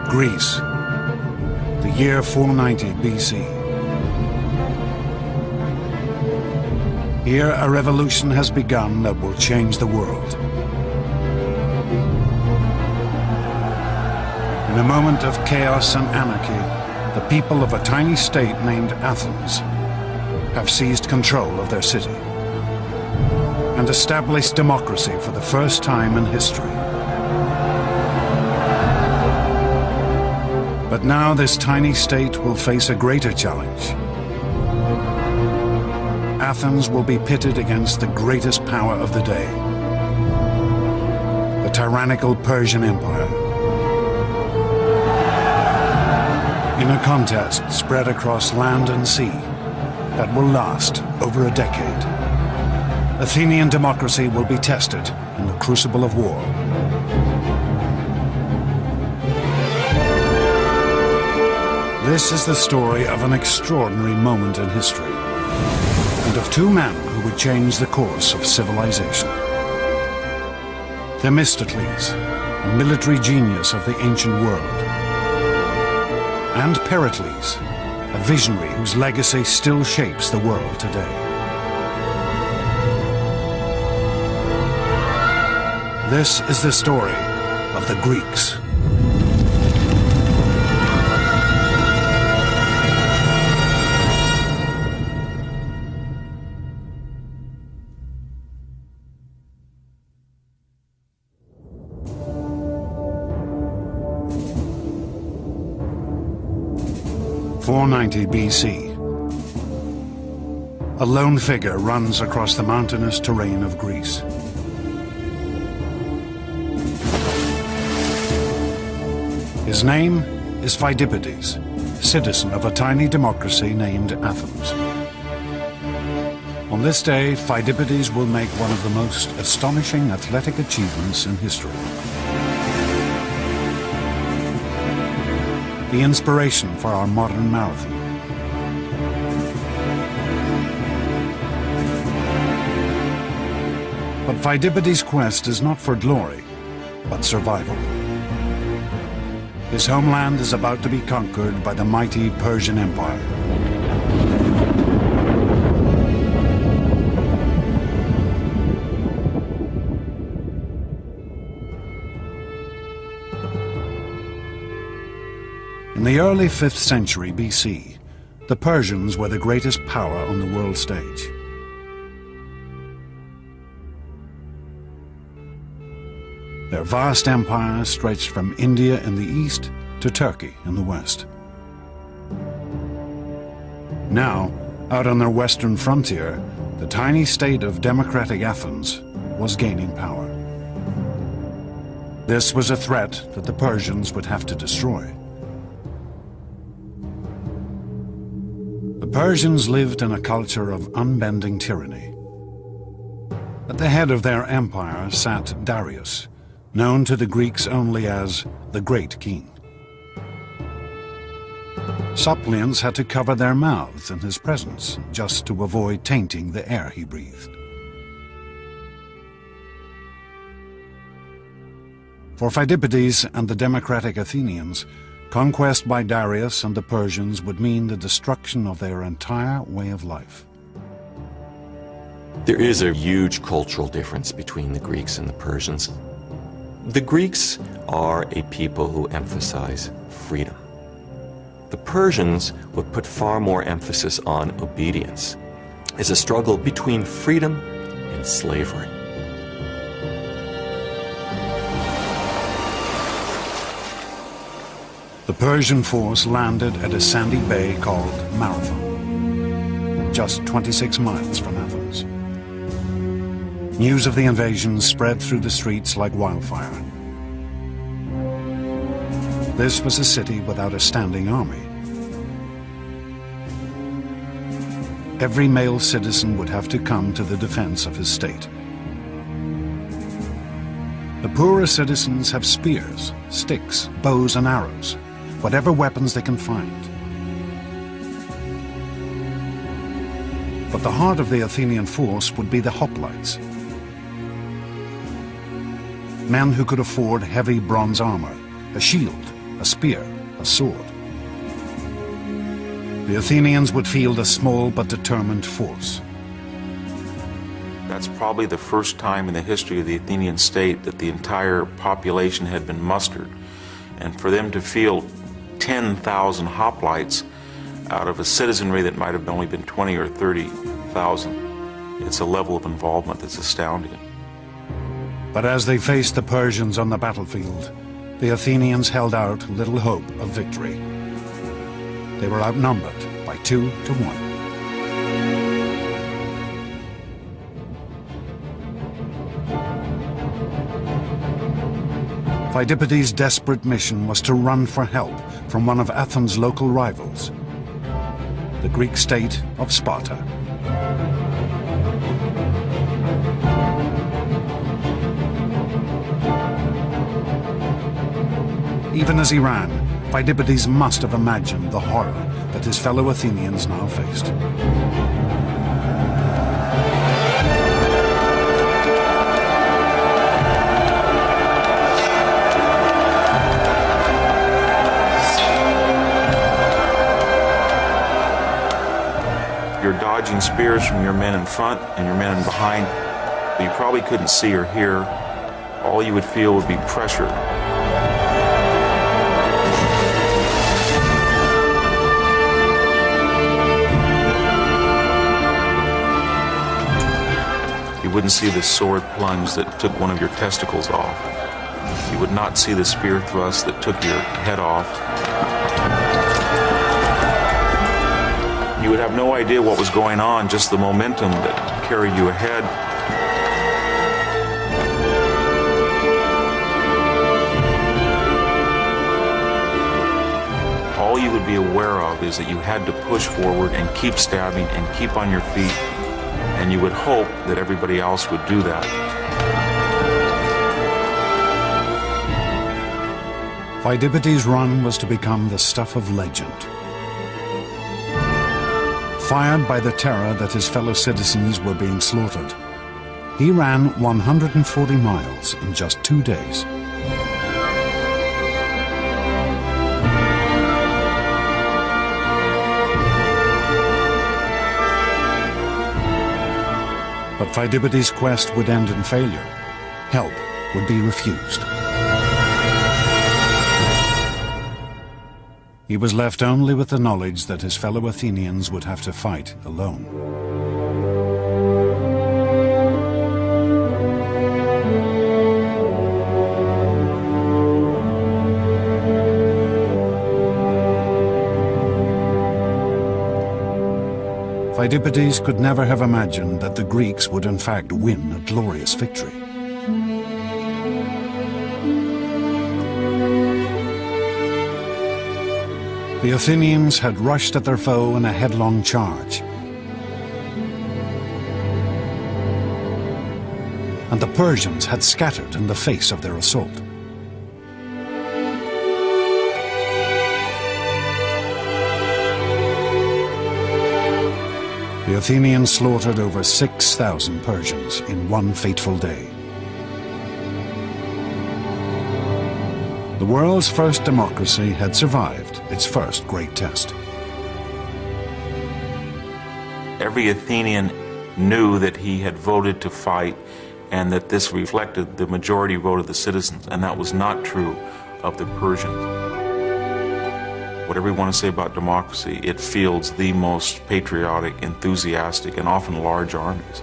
Greece, the year 490 BC. Here, a revolution has begun that will change the world. In a moment of chaos and anarchy, the people of a tiny state named Athens have seized control of their city and established democracy for the first time in history. But now this tiny state will face a greater challenge. Athens will be pitted against the greatest power of the day, the tyrannical Persian Empire. In a contest spread across land and sea that will last over a decade, Athenian democracy will be tested in the crucible of war. This is the story of an extraordinary moment in history, and of two men who would change the course of civilization. Themistocles, a military genius of the ancient world, and Pericles, a visionary whose legacy still shapes the world today. This is the story of the Greeks. (490 BC). A lone figure runs across the mountainous terrain of Greece. His name is Pheidippides, citizen of a tiny democracy named Athens. On this day, Pheidippides will make one of the most astonishing athletic achievements in history. The inspiration for our modern marathon. But Pheidippides' quest is not for glory, but survival. His homeland is about to be conquered by the mighty Persian Empire. In the early 5th century BC, the Persians were the greatest power on the world stage. Their vast empire stretched from India in the east to Turkey in the west. Now, out on their western frontier, the tiny state of democratic Athens was gaining power. This was a threat that the Persians would have to destroy. The Persians lived in a culture of unbending tyranny. At the head of their empire sat Darius, known to the Greeks only as the Great King. Suppliants had to cover their mouths in his presence just to avoid tainting the air he breathed. For Pheidippides and the democratic Athenians, conquest by Darius and the Persians would mean the destruction of their entire way of life. There is a huge cultural difference between the Greeks and the Persians. The Greeks are a people who emphasize freedom. The Persians would put far more emphasis on obedience. It's a struggle between freedom and slavery. The Persian force landed at a sandy bay called Marathon, just 26 miles from Athens. News of the invasion spread through the streets like wildfire. This was a city without a standing army. Every male citizen would have to come to the defense of his state. The poorer citizens have spears, sticks, bows and arrows, whatever weapons they can find. But the heart of the Athenian force would be the hoplites, men who could afford heavy bronze armor, a shield, a spear, a sword. The Athenians would field a small but determined force. That's probably the first time in the history of the Athenian state that the entire population had been mustered. And for them to field 10,000 hoplites out of a citizenry that might have only been 20 or 30,000, it's a level of involvement that's astounding. But as they faced the Persians on the battlefield, the Athenians held out little hope of victory. They were outnumbered by 2 to 1. Pheidippides' desperate mission was to run for help from one of Athens' local rivals, the Greek state of Sparta. Even as he ran, Pheidippides must have imagined the horror that his fellow Athenians now faced. You're dodging spears from your men in front and your men in behind, but you probably couldn't see or hear. All you would feel would be pressure. You wouldn't see the sword plunge that took one of your testicles off. You would not see the spear thrust that took your head off. You would have no idea what was going on, just the momentum that carried you ahead. All you would be aware of is that you had to push forward and keep stabbing and keep on your feet, and you would hope that everybody else would do that. Pheidippides' run was to become the stuff of legend. Fired by the terror that his fellow citizens were being slaughtered, he ran 140 miles in just 2 days. But Pheidippides' quest would end in failure. Help would be refused. He was left only with the knowledge that his fellow Athenians would have to fight alone. Pheidippides could never have imagined that the Greeks would in fact win a glorious victory. The Athenians had rushed at their foe in a headlong charge. And the Persians had scattered in the face of their assault. The Athenians slaughtered over 6,000 Persians in one fateful day. The world's first democracy had survived its first great test. Every Athenian knew that he had voted to fight and that this reflected the majority vote of the citizens, and that was not true of the Persians. Whatever you want to say about democracy, it fields the most patriotic, enthusiastic, and often large armies.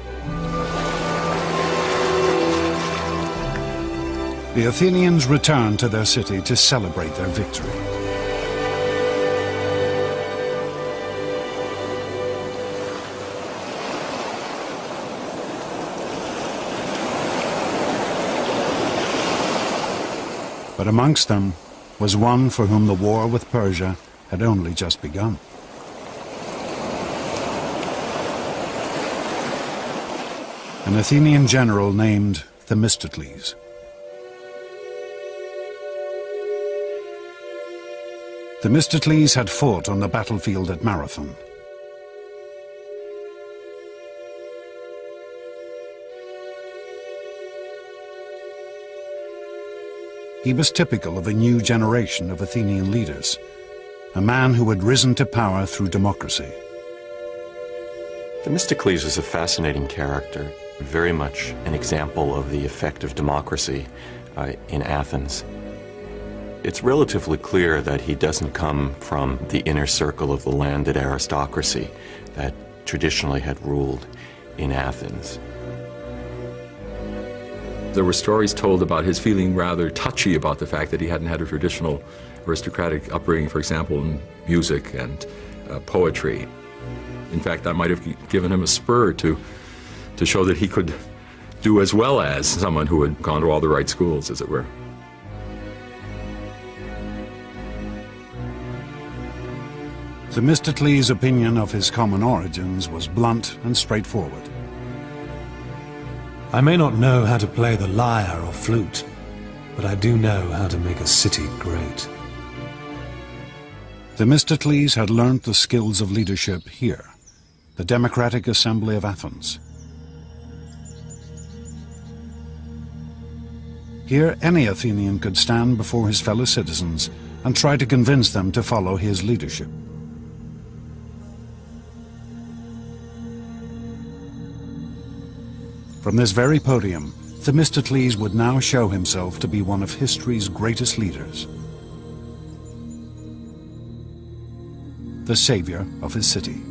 The Athenians returned to their city to celebrate their victory. But amongst them was one for whom the war with Persia had only just begun. An Athenian general named Themistocles. Themistocles had fought on the battlefield at Marathon. He was typical of a new generation of Athenian leaders, a man who had risen to power through democracy. Themistocles is a fascinating character, very much an example of the effect of democracy in Athens. It's relatively clear that he doesn't come from the inner circle of the landed aristocracy that traditionally had ruled in Athens. There were stories told about his feeling rather touchy about the fact that he hadn't had a traditional aristocratic upbringing, for example, in music and poetry. In fact, that might have given him a spur to show that he could do as well as someone who had gone to all the right schools, as it were. Themistocles' opinion of his common origins was blunt and straightforward. I may not know how to play the lyre or flute, but I do know how to make a city great. Themistocles had learnt the skills of leadership here, the Democratic Assembly of Athens. Here, any Athenian could stand before his fellow citizens and try to convince them to follow his leadership. From this very podium, Themistocles would now show himself to be one of history's greatest leaders, the savior of his city.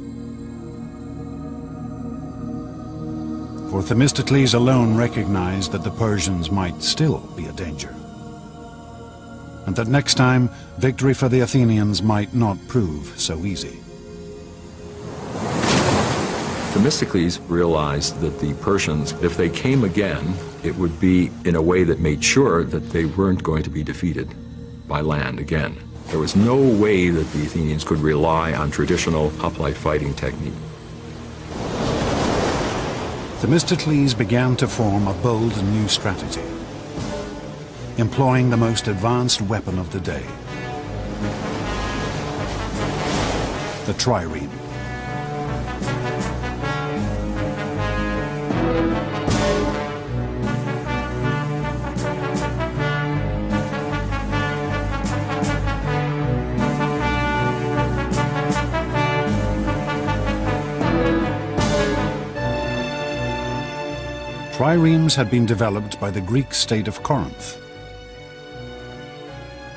For Themistocles alone recognized that the Persians might still be a danger, and that next time victory for the Athenians might not prove so easy. Themistocles realized that the Persians, if they came again, it would be in a way that made sure that they weren't going to be defeated by land again. There was no way that the Athenians could rely on traditional hoplite fighting technique. Themistocles began to form a bold and new strategy, employing the most advanced weapon of the day, the trireme. Triremes had been developed by the Greek state of Corinth,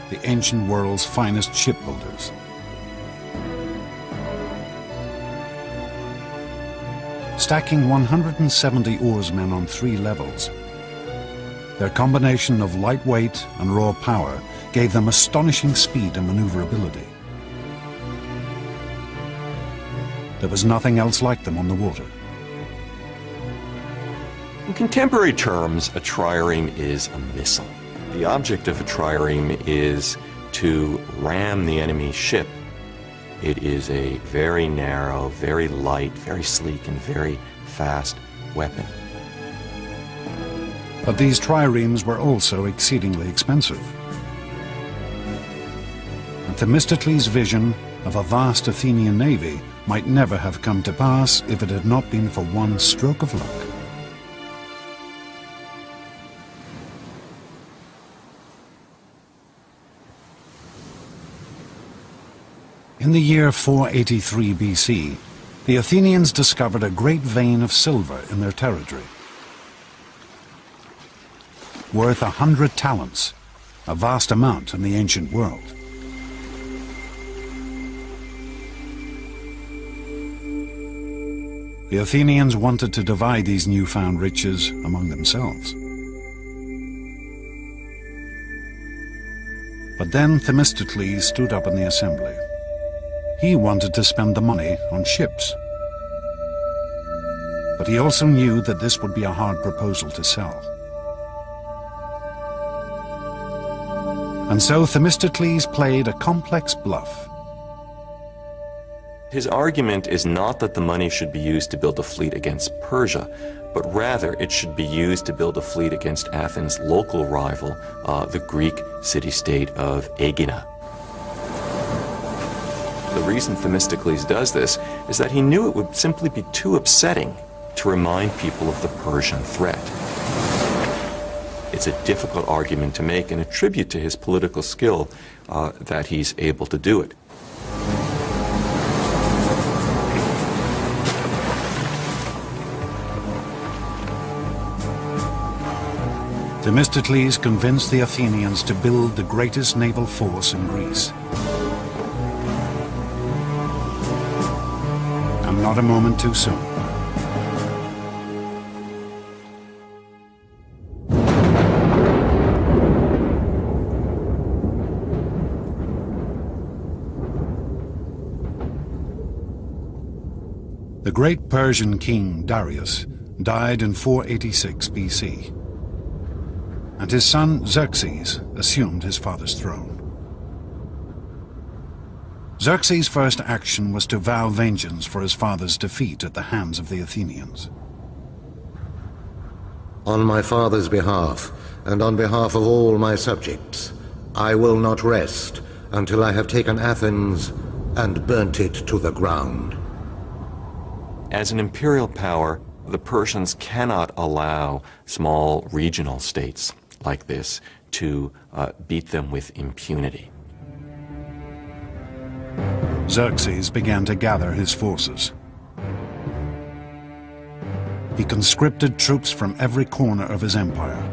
the ancient world's finest shipbuilders. Stacking 170 oarsmen on 3 levels, their combination of lightweight and raw power gave them astonishing speed and maneuverability. There was nothing else like them on the water. In contemporary terms, a trireme is a missile. The object of a trireme is to ram the enemy ship. It is a very narrow, very light, very sleek, and very fast weapon. But these triremes were also exceedingly expensive. And Themistocles' vision of a vast Athenian navy might never have come to pass if it had not been for one stroke of luck. In the year 483 BC, the Athenians discovered a great vein of silver in their territory, worth 100 talents, a vast amount in the ancient world. The Athenians wanted to divide these newfound riches among themselves. But then Themistocles stood up in the assembly. He wanted to spend the money on ships. But he also knew that this would be a hard proposal to sell. And so Themistocles played a complex bluff. His argument is not that the money should be used to build a fleet against Persia, but rather it should be used to build a fleet against Athens' local rival, the Greek city-state of Aegina. The reason Themistocles does this is that he knew it would simply be too upsetting to remind people of the Persian threat. It's a difficult argument to make and a tribute to his political skill that he's able to do it. Themistocles convinced the Athenians to build the greatest naval force in Greece. And not a moment too soon. The great Persian king Darius died in 486 BC. And his son Xerxes assumed his father's throne. Xerxes' first action was to vow vengeance for his father's defeat at the hands of the Athenians. On my father's behalf, and on behalf of all my subjects, I will not rest until I have taken Athens and burnt it to the ground. As an imperial power, the Persians cannot allow small regional states like this to beat them with impunity. Xerxes began to gather his forces. He conscripted troops from every corner of his empire.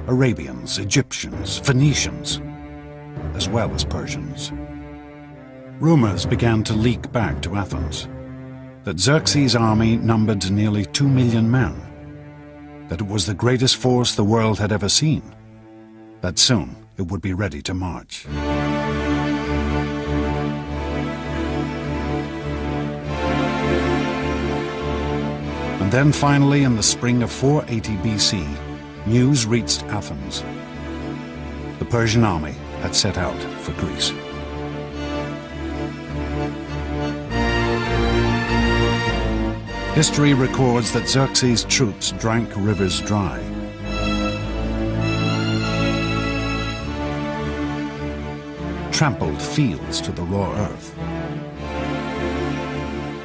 Arabians, Egyptians, Phoenicians, as well as Persians. Rumors began to leak back to Athens that Xerxes' army numbered nearly 2 million men, that it was the greatest force the world had ever seen, that soon it would be ready to march. And then finally, in the spring of 480 BC, news reached Athens. The Persian army had set out for Greece. History records that Xerxes' troops drank rivers dry. Trampled fields to the raw earth,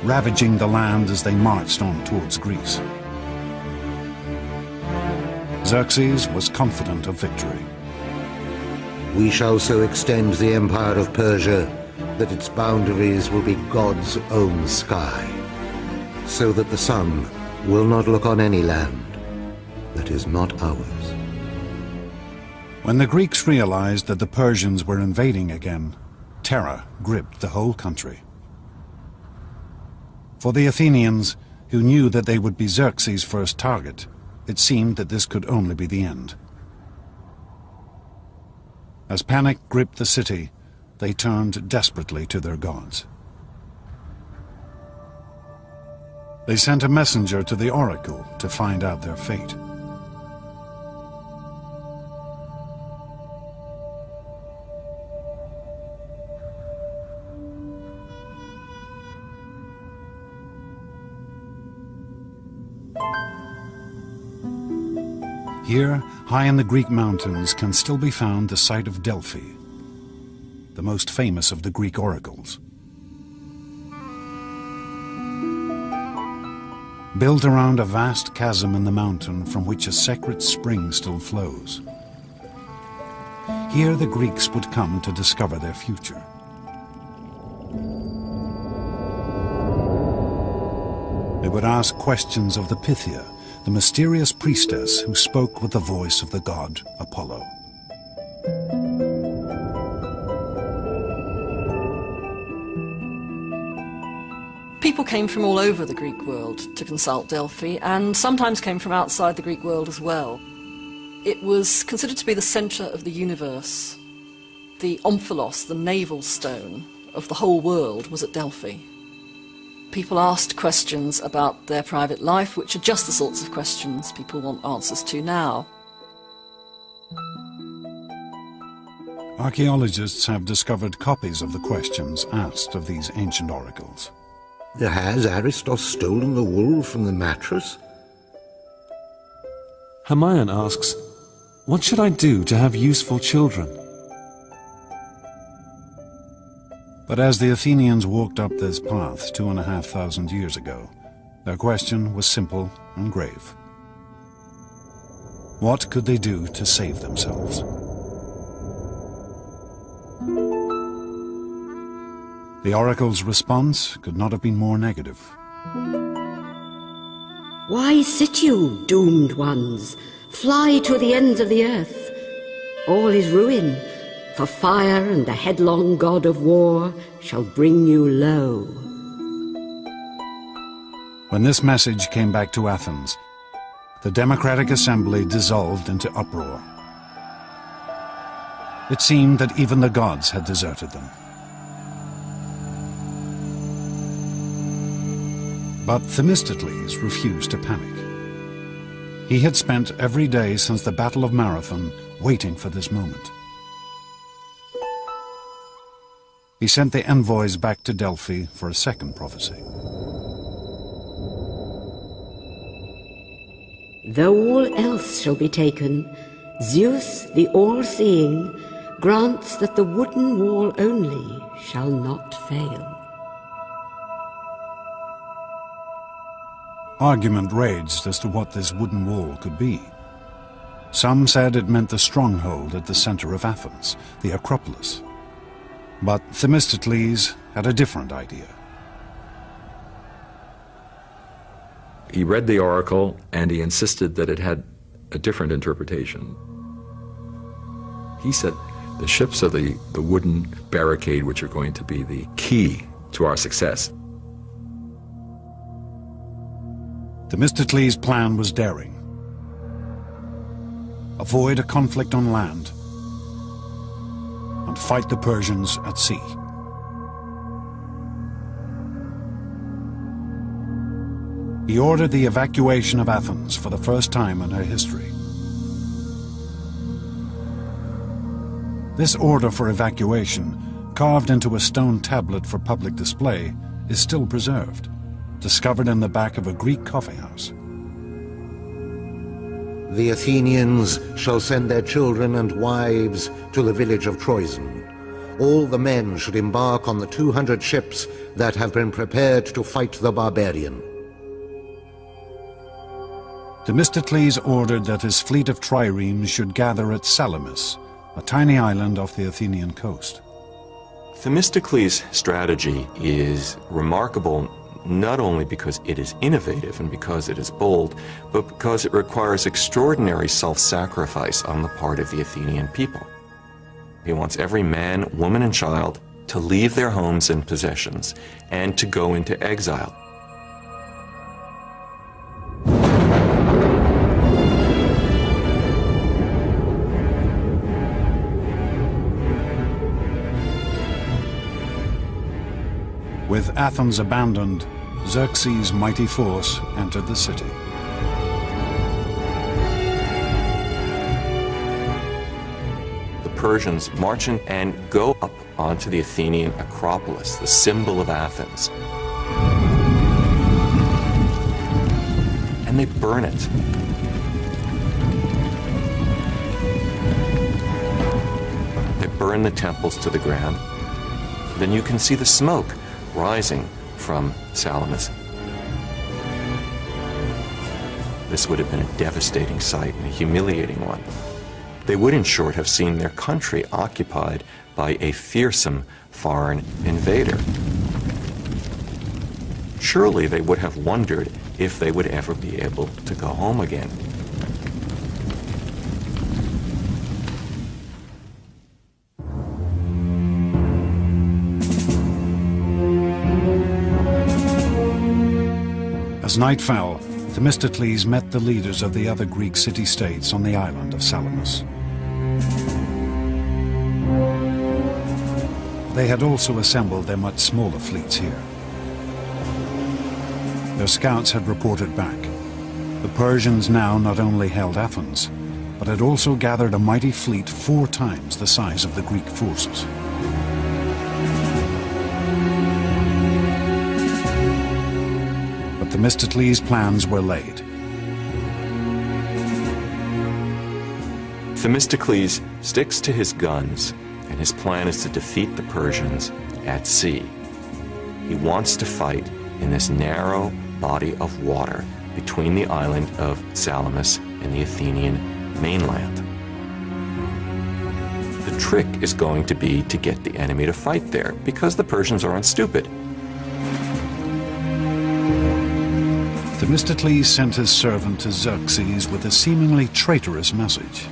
ravaging the land as they marched on towards Greece. Xerxes was confident of victory. We shall so extend the empire of Persia that its boundaries will be God's own sky, so that the sun will not look on any land that is not ours. When the Greeks realized that the Persians were invading again, terror gripped the whole country. For the Athenians, who knew that they would be Xerxes' first target, it seemed that this could only be the end. As panic gripped the city, they turned desperately to their gods. They sent a messenger to the oracle to find out their fate. Here, high in the Greek mountains, can still be found the site of Delphi, the most famous of the Greek oracles. Built around a vast chasm in the mountain from which a sacred spring still flows. Here the Greeks would come to discover their future. They would ask questions of the Pythia, the mysterious priestess who spoke with the voice of the god Apollo. People came from all over the Greek world to consult Delphi, and sometimes came from outside the Greek world as well. It was considered to be the centre of the universe. The omphalos, the navel stone of the whole world, was at Delphi. People asked questions about their private life, which are just the sorts of questions people want answers to now. Archaeologists have discovered copies of the questions asked of these ancient oracles. Has Aristos stolen the wool from the mattress? Hermione asks, "What should I do to have useful children?" But as the Athenians walked up this path 2,500 years ago, their question was simple and grave. What could they do to save themselves? The oracle's response could not have been more negative. Why sit you, doomed ones? Fly to the ends of the earth. All is ruin, for fire and the headlong god of war shall bring you low. When this message came back to Athens, the Democratic Assembly dissolved into uproar. It seemed that even the gods had deserted them. But Themistocles refused to panic. He had spent every day since the Battle of Marathon waiting for this moment. He sent the envoys back to Delphi for a second prophecy. Though all else shall be taken, Zeus, the all-seeing, grants that the wooden wall only shall not fail. Argument raged as to what this wooden wall could be. Some said it meant the stronghold at the center of Athens, the Acropolis. But Themistocles had a different idea. He read the oracle and he insisted that it had a different interpretation. He said the ships are the wooden barricade which are going to be the key to our success. Themistocles' plan was daring. Avoid a conflict on land and fight the Persians at sea. He ordered the evacuation of Athens for the first time in her history. This order for evacuation, carved into a stone tablet for public display, is still preserved, discovered in the back of a Greek coffeehouse. The Athenians shall send their children and wives to the village of Troezen. All the men should embark on the 200 ships that have been prepared to fight the barbarian. Themistocles ordered that his fleet of triremes should gather at Salamis, a tiny island off the Athenian coast. Themistocles' strategy is remarkable not only because it is innovative and because it is bold, but because it requires extraordinary self-sacrifice on the part of the Athenian people. He wants every man, woman, and child to leave their homes and possessions and to go into exile. With Athens abandoned, Xerxes' mighty force entered the city. The Persians march in and go up onto the Athenian Acropolis, the symbol of Athens. And they burn it. They burn the temples to the ground. Then you can see the smoke rising from Salamis. This would have been a devastating sight and a humiliating one. They would, in short, have seen their country occupied by a fearsome foreign invader. Surely they would have wondered if they would ever be able to go home again. As night fell, Themistocles met the leaders of the other Greek city-states on the island of Salamis. They had also assembled their much smaller fleets here. Their scouts had reported back. The Persians now not only held Athens, but had also gathered a mighty fleet 4 times the size of the Greek forces. Themistocles' plans were laid. Themistocles sticks to his guns, and his plan is to defeat the Persians at sea. He wants to fight in this narrow body of water between the island of Salamis and the Athenian mainland. The trick is going to be to get the enemy to fight there, because the Persians aren't stupid. Themistocles sent his servant to Xerxes with a seemingly traitorous message.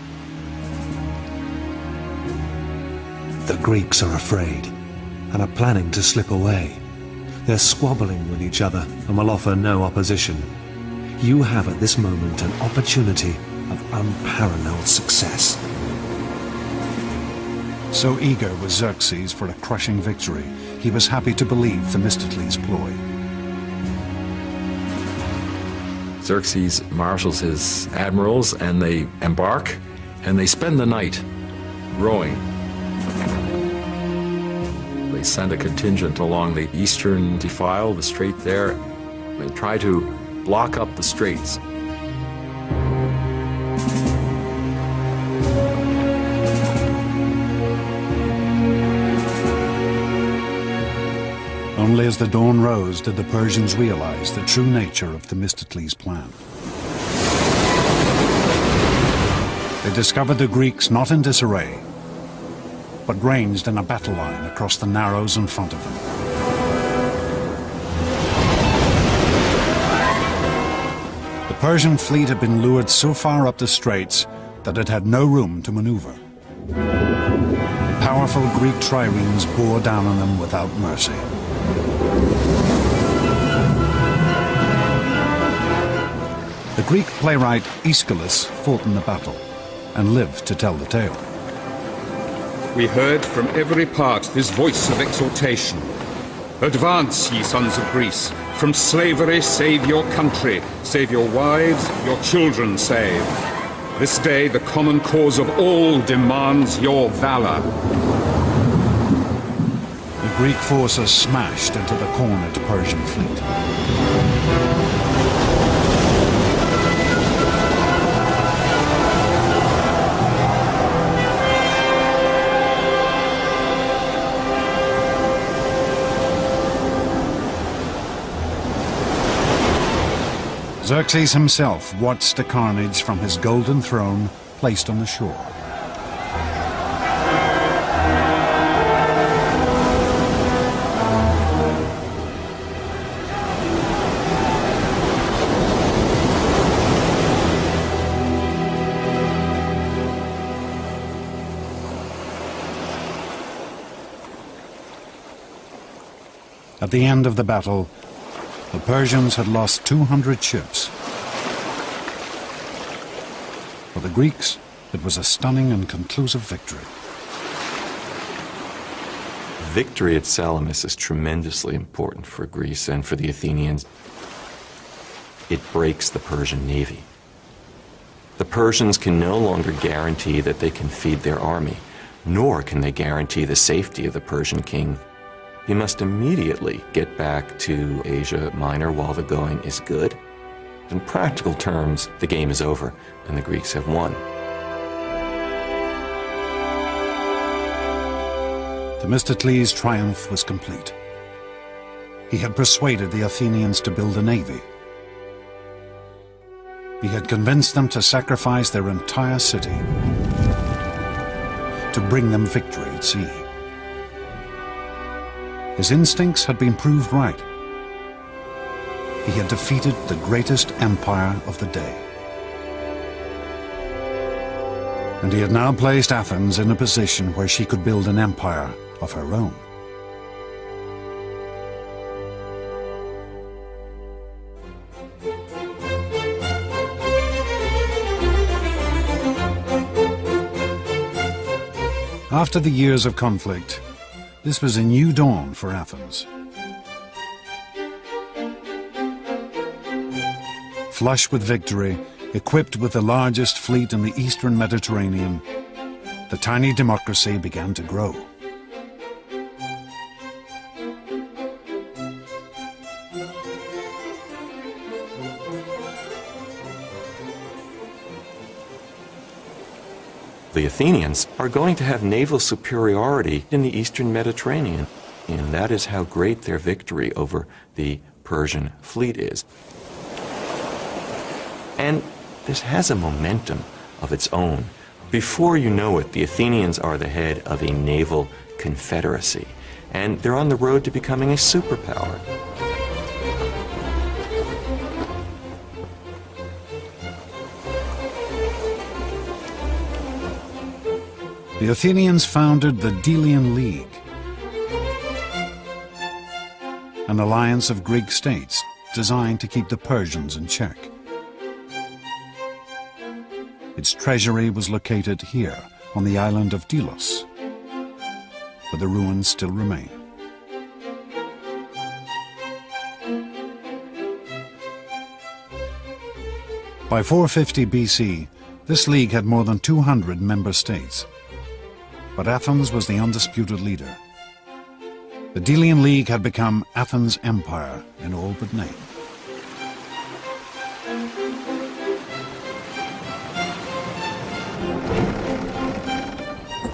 The Greeks are afraid and are planning to slip away. They're squabbling with each other and will offer no opposition. You have at this moment an opportunity of unparalleled success. So eager was Xerxes for a crushing victory, he was happy to believe Themistocles' ploy. Xerxes marshals his admirals, and they embark, and they spend the night rowing. They send a contingent along the eastern defile, the strait there. They try to block up the straits. Only as the dawn rose did the Persians realize the true nature of Themistocles' plan. They discovered the Greeks not in disarray, but ranged in a battle line across the narrows in front of them. The Persian fleet had been lured so far up the straits that it had no room to maneuver. The powerful Greek triremes bore down on them without mercy. The Greek playwright Aeschylus fought in the battle and lived to tell the tale. We heard from every part this voice of exhortation. Advance, ye sons of Greece. From slavery save your country. Save your wives, your children save. This day the common cause of all demands your valor. The Greek forces smashed into the cornered Persian fleet. Xerxes himself watched the carnage from his golden throne placed on the shore. At the end of the battle, the Persians had lost 200 ships. For the Greeks, it was a stunning and conclusive victory. Victory at Salamis is tremendously important for Greece and for the Athenians. It breaks the Persian navy. The Persians can no longer guarantee that they can feed their army, nor can they guarantee the safety of the Persian king. He must immediately get back to Asia Minor while the going is good. In practical terms, the game is over, and the Greeks have won. Themistocles' triumph was complete. He had persuaded the Athenians to build a navy. He had convinced them to sacrifice their entire city to bring them victory at sea. His instincts had been proved right. He had defeated the greatest empire of the day. And he had now placed Athens in a position where she could build an empire of her own. After the years of conflict, this was a new dawn for Athens. Flush with victory, equipped with the largest fleet in the eastern Mediterranean, the tiny democracy began to grow. The Athenians are going to have naval superiority in the eastern Mediterranean, and that is how great their victory over the Persian fleet is. And this has a momentum of its own. Before you know it, the Athenians are the head of a naval confederacy, and they're on the road to becoming a superpower. The Athenians founded the Delian League, an alliance of Greek states designed to keep the Persians in check. Its treasury was located here on the island of Delos, but the ruins still remain. By 450 BC, this league had more than 200 member states, but Athens was the undisputed leader. The Delian League had become Athens' empire in all but name.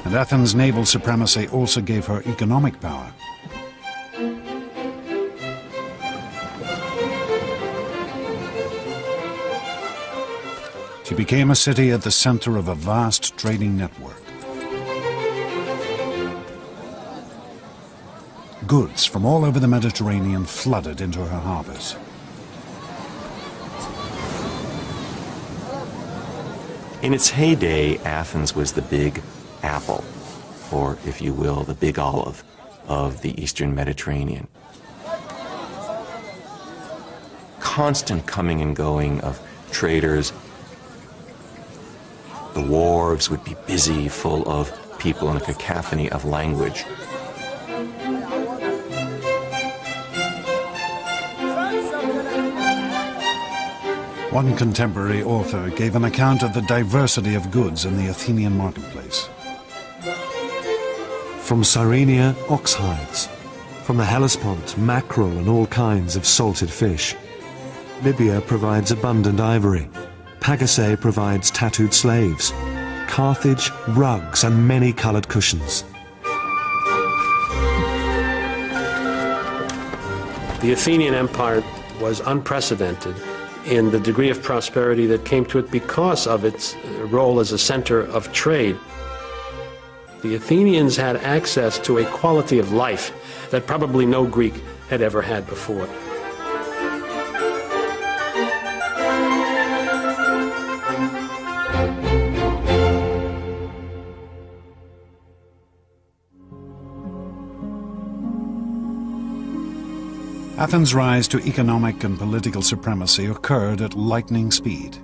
And Athens' naval supremacy also gave her economic power. She became a city at the center of a vast trading network. Goods from all over the Mediterranean flooded into her harbors. In its heyday, Athens was the big apple, or if you will, the big olive of the Eastern Mediterranean. Constant coming and going of traders. The wharves would be busy, full of people in a cacophony of language. One contemporary author gave an account of the diversity of goods in the Athenian marketplace. From Cyrenia, ox hides. From the Hellespont, mackerel and all kinds of salted fish. Libya provides abundant ivory. Pagasae provides tattooed slaves. Carthage, rugs and many colored cushions. The Athenian Empire was unprecedented in the degree of prosperity that came to it because of its role as a center of trade. The Athenians had access to a quality of life that probably no Greek had ever had before. Athens' rise to economic and political supremacy occurred at lightning speed.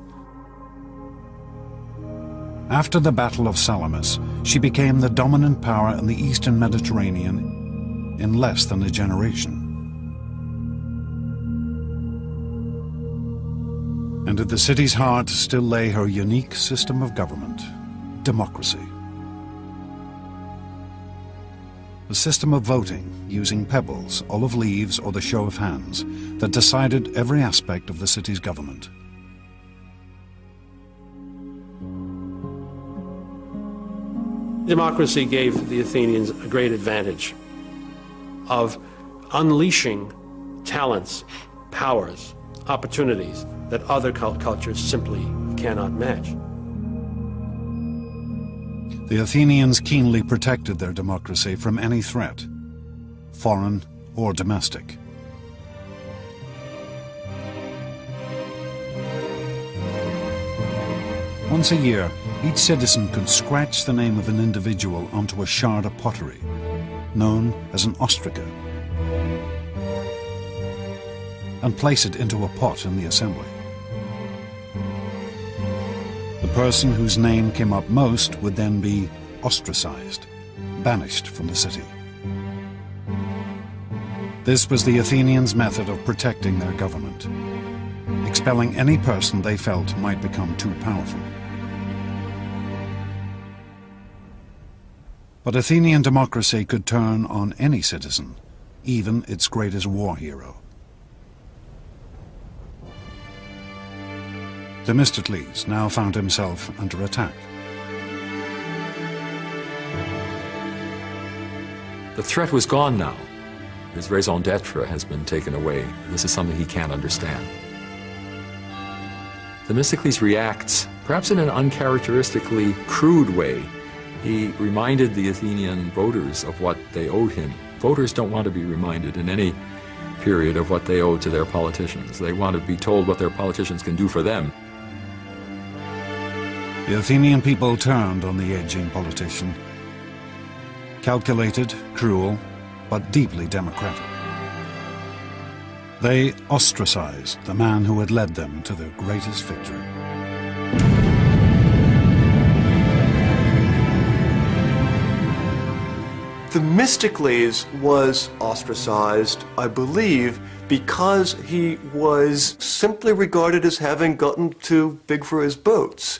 After the Battle of Salamis, she became the dominant power in the Eastern Mediterranean in less than a generation. And at the city's heart still lay her unique system of government, democracy. A system of voting using pebbles, olive leaves, or the show of hands that decided every aspect of the city's government. Democracy gave the Athenians a great advantage of unleashing talents, powers, opportunities that other cultures simply cannot match. The Athenians keenly protected their democracy from any threat, foreign or domestic. Once a year, each citizen could scratch the name of an individual onto a shard of pottery, known as an ostraca, and place it into a pot in the assembly. The person whose name came up most would then be ostracized, banished from the city. This was the Athenians' method of protecting their government, expelling any person they felt might become too powerful. But Athenian democracy could turn on any citizen, even its greatest war hero. Themistocles now found himself under attack. The threat was gone now. His raison d'etre has been taken away. This is something he can't understand. Themistocles reacts perhaps in an uncharacteristically crude way, he reminded the Athenian voters of what they owed him. Voters don't want to be reminded in any period of what they owe to their politicians. They want to be told what their politicians can do for them. The Athenian people turned on the aging politician. Calculated, cruel, but deeply democratic. They ostracized the man who had led them to their greatest victory. Themistocles was ostracized, I believe, because he was simply regarded as having gotten too big for his boots.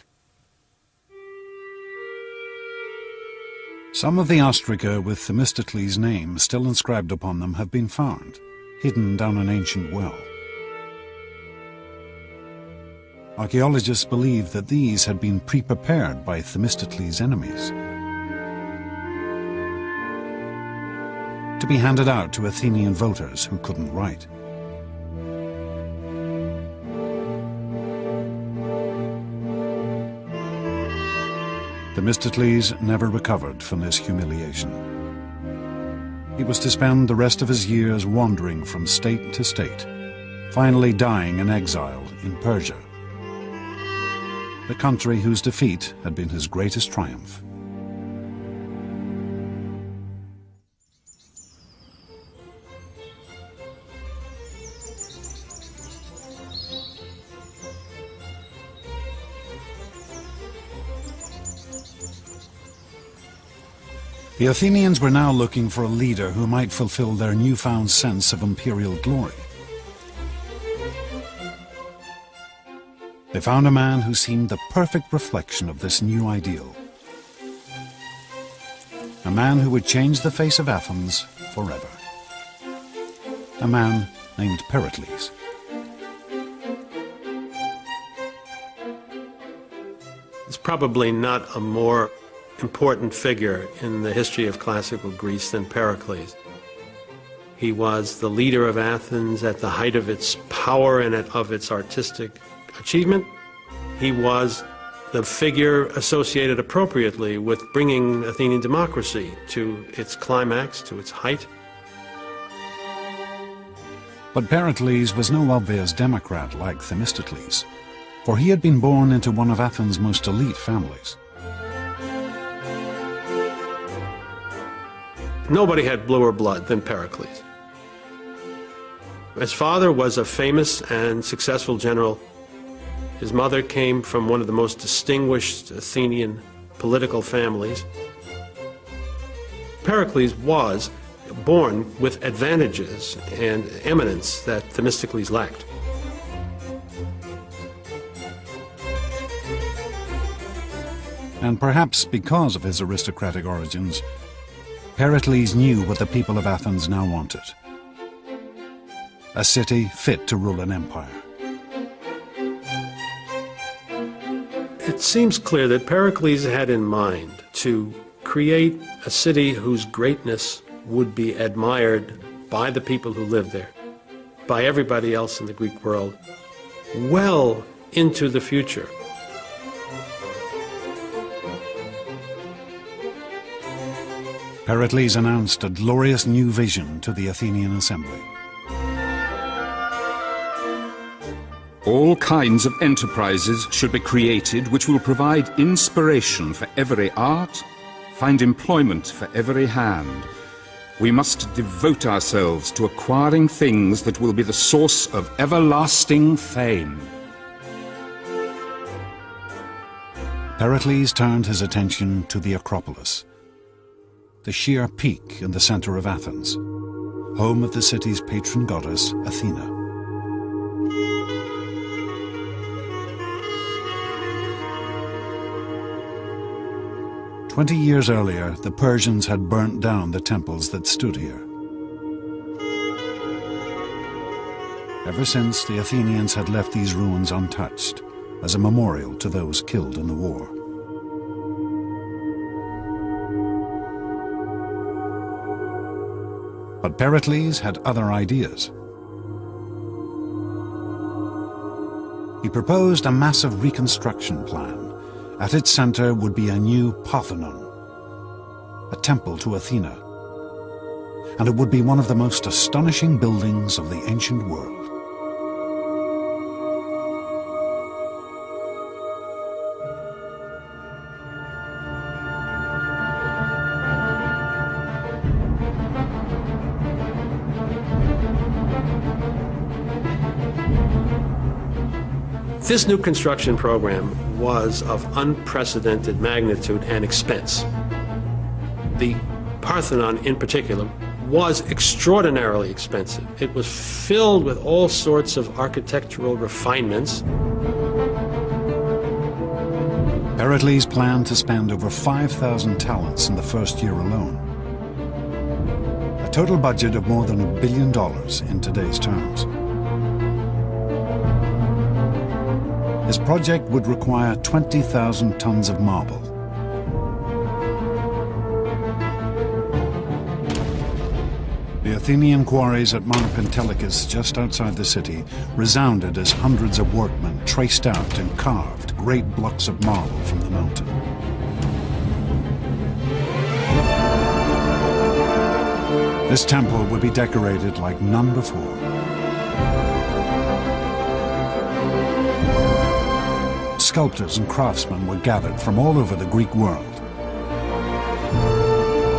Some of the ostraca with Themistocles' name still inscribed upon them have been found, hidden down an ancient well. Archaeologists believe that these had been pre-prepared by Themistocles' enemies, to be handed out to Athenian voters who couldn't write. Themistocles never recovered from this humiliation. He was to spend the rest of his years wandering from state to state, finally dying in exile in Persia, the country whose defeat had been his greatest triumph. The Athenians were now looking for a leader who might fulfill their newfound sense of imperial glory. They found a man who seemed the perfect reflection of this new ideal. A man who would change the face of Athens forever. A man named Pericles. It's probably not a more important figure in the history of classical Greece than Pericles. He was the leader of Athens at the height of its power and of its artistic achievement. He was the figure associated appropriately with bringing Athenian democracy to its climax, to its height. But Pericles was no obvious democrat like Themistocles, for he had been born into one of Athens' most elite families. Nobody had bluer blood than Pericles. His father was a famous and successful general. His mother came from one of the most distinguished Athenian political families. Pericles was born with advantages and eminence that Themistocles lacked. And perhaps because of his aristocratic origins, Pericles knew what the people of Athens now wanted. A city fit to rule an empire. It seems clear that Pericles had in mind to create a city whose greatness would be admired by the people who lived there, by everybody else in the Greek world, well into the future. Pericles announced a glorious new vision to the Athenian assembly. All kinds of enterprises should be created which will provide inspiration for every art, find employment for every hand. We must devote ourselves to acquiring things that will be the source of everlasting fame. Pericles turned his attention to the Acropolis, the sheer peak in the center of Athens, home of the city's patron goddess, Athena. "20 years earlier, the Persians had burnt down the temples that stood here. Ever since, the Athenians had left these ruins untouched, as a memorial to those killed in the war. But Pericles had other ideas. He proposed a massive reconstruction plan. At its center would be a new Parthenon, a temple to Athena, and it would be one of the most astonishing buildings of the ancient world. This new construction program was of unprecedented magnitude and expense. The Parthenon in particular was extraordinarily expensive. It was filled with all sorts of architectural refinements. Pericles planned to spend over 5,000 talents in the first year alone. A total budget of more than $1 billion in today's terms. His project would require 20,000 tons of marble. The Athenian quarries at Mount Pentelicus, just outside the city, resounded as hundreds of workmen traced out and carved great blocks of marble from the mountain. This temple would be decorated like none before. Sculptors and craftsmen were gathered from all over the Greek world.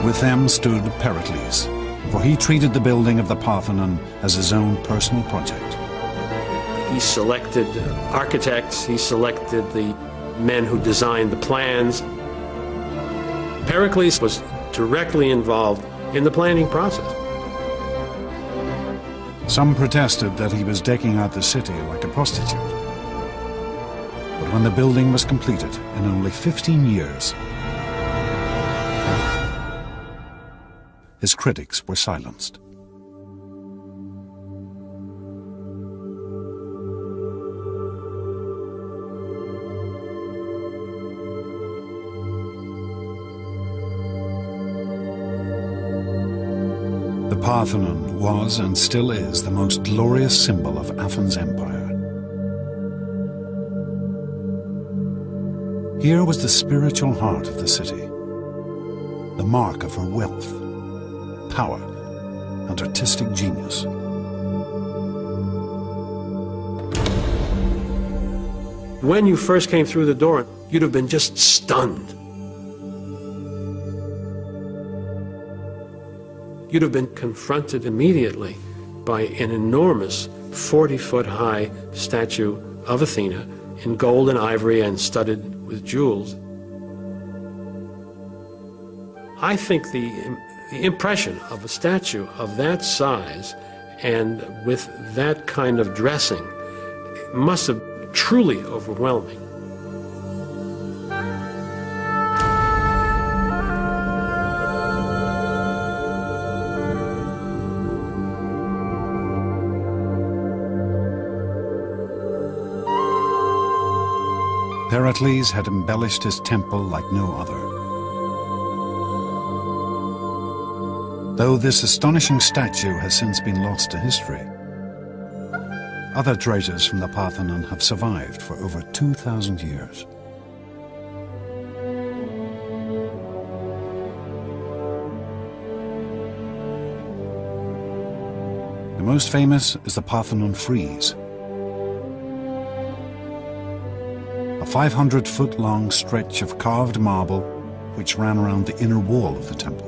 With them stood Pericles, for he treated the building of the Parthenon as his own personal project. He selected architects, he selected the men who designed the plans. Pericles was directly involved in the planning process. Some protested that he was decking out the city like a prostitute. But when the building was completed in only 15 years, his critics were silenced. The Parthenon was and still is the most glorious symbol of Athens' empire. Here was the spiritual heart of the city, the mark of her wealth, power, and artistic genius. When you first came through the door, you'd have been just stunned. You'd have been confronted immediately by an enormous 40-foot-high statue of Athena in gold and ivory and studded with jewels. I think the impression of a statue of that size and with that kind of dressing must have been truly overwhelming. Pericles had embellished his temple like no other. Though this astonishing statue has since been lost to history, other treasures from the Parthenon have survived for over 2,000 years. The most famous is the Parthenon frieze, a 500-foot-long stretch of carved marble which ran around the inner wall of the temple.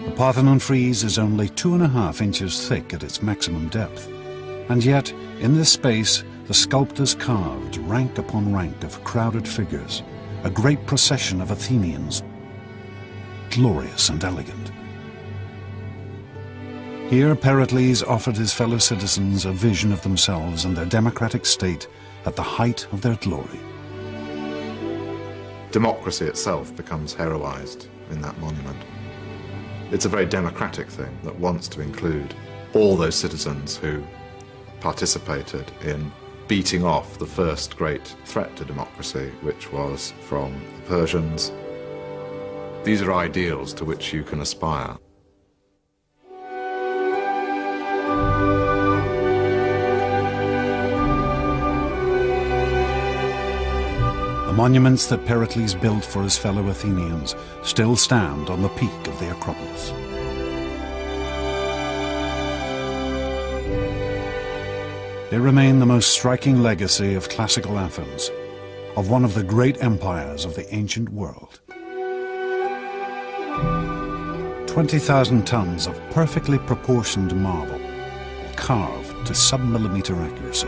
The Parthenon frieze is only 2.5 inches thick at its maximum depth, and yet in this space the sculptors carved rank upon rank of crowded figures, a great procession of Athenians, glorious and elegant. Here Pericles offered his fellow citizens a vision of themselves and their democratic state at the height of their glory. Democracy itself becomes heroized in that monument. It's a very democratic thing that wants to include all those citizens who participated in beating off the first great threat to democracy, which was from the Persians. These are ideals to which you can aspire. The monuments that Pericles built for his fellow Athenians still stand on the peak of the Acropolis. They remain the most striking legacy of classical Athens, of one of the great empires of the ancient world. 20,000 tons of perfectly proportioned marble, carved to sub-millimeter accuracy.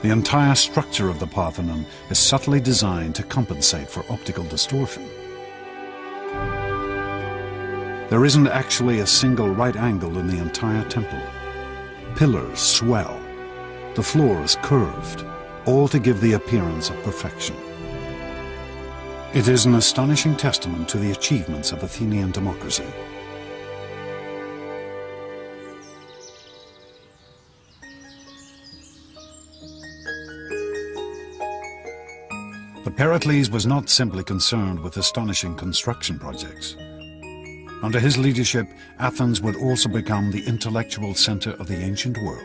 The entire structure of the Parthenon is subtly designed to compensate for optical distortion. There isn't actually a single right angle in the entire temple. Pillars swell. The floor is curved, all to give the appearance of perfection. It is an astonishing testament to the achievements of Athenian democracy. But Pericles was not simply concerned with astonishing construction projects. Under his leadership, Athens would also become the intellectual center of the ancient world.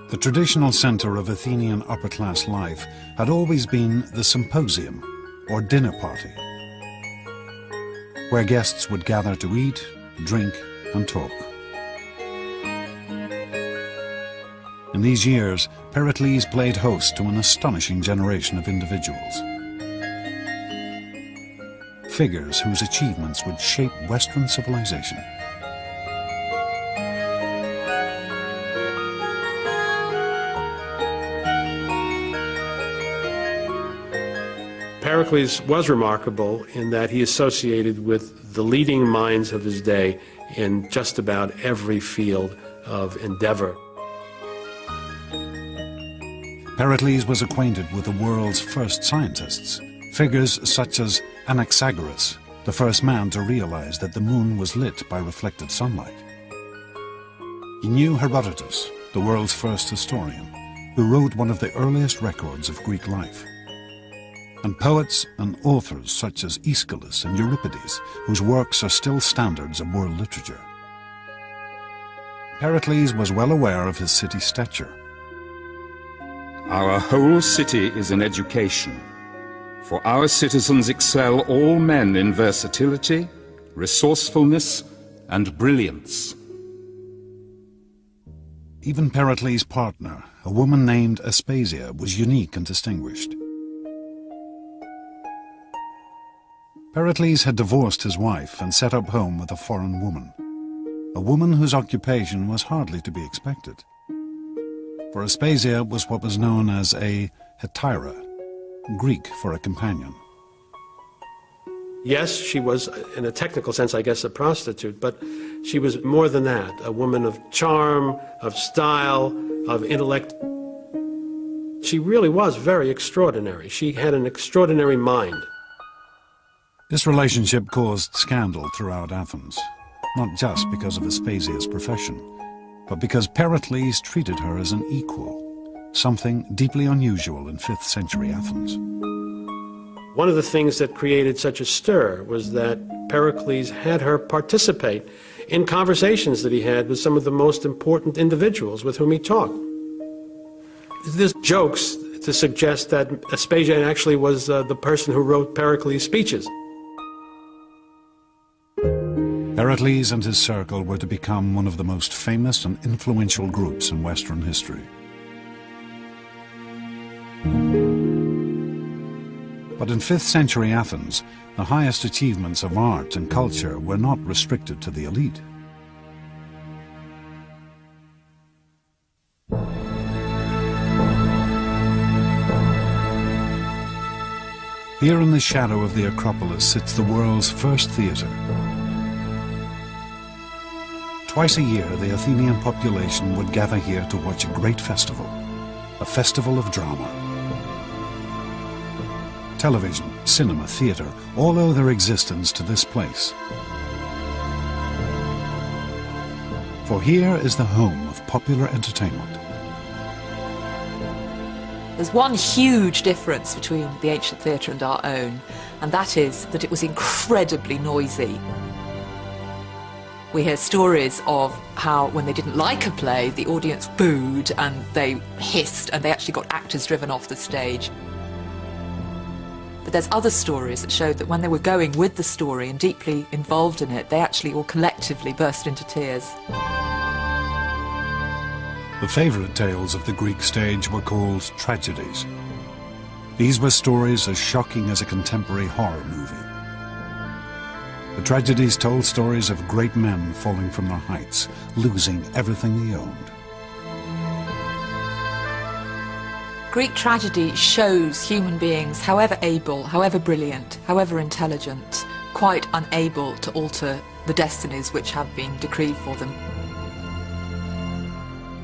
The traditional center of Athenian upper-class life had always been the symposium, or dinner party, where guests would gather to eat, drink, and talk. In these years, Pericles played host to an astonishing generation of individuals. Figures whose achievements would shape Western civilization. Pericles was remarkable in that he associated with the leading minds of his day in just about every field of endeavor. Pericles was acquainted with the world's first scientists, figures such as Anaxagoras, the first man to realize that the moon was lit by reflected sunlight. He knew Herodotus, the world's first historian, who wrote one of the earliest records of Greek life. And poets and authors such as Aeschylus and Euripides, whose works are still standards of world literature. Pericles was well aware of his city's stature. Our whole city is an education, for our citizens excel all men in versatility, resourcefulness, and brilliance. Even Pericles' partner, a woman named Aspasia, was unique and distinguished. Pericles had divorced his wife and set up home with a foreign woman, a woman whose occupation was hardly to be expected. For Aspasia was what was known as a hetaira, Greek for a companion. Yes, she was, in a technical sense, I guess, a prostitute, but she was more than that, a woman of charm, of style, of intellect. She really was very extraordinary. She had an extraordinary mind. This relationship caused scandal throughout Athens, not just because of Aspasia's profession, but because Pericles treated her as an equal, something deeply unusual in 5th century Athens. One of the things that created such a stir was that Pericles had her participate in conversations that he had with some of the most important individuals with whom he talked. There's jokes to suggest that Aspasia actually was the person who wrote Pericles' speeches. Pericles and his circle were to become one of the most famous and influential groups in Western history. But in 5th century Athens, the highest achievements of art and culture were not restricted to the elite. Here in the shadow of the Acropolis sits the world's first theatre. Twice a year, the Athenian population would gather here to watch a great festival, a festival of drama. Television, cinema, theatre, all owe their existence to this place. For here is the home of popular entertainment. There's one huge difference between the ancient theatre and our own, and that is that it was incredibly noisy. We hear stories of how, when they didn't like a play, the audience booed and they hissed and they actually got actors driven off the stage. But there's other stories that showed that when they were going with the story and deeply involved in it, they actually all collectively burst into tears. The favourite tales of the Greek stage were called tragedies. These were stories as shocking as a contemporary horror movie. The tragedies told stories of great men falling from their heights, losing everything they owned. Greek tragedy shows human beings, however able, however brilliant, however intelligent, quite unable to alter the destinies which have been decreed for them.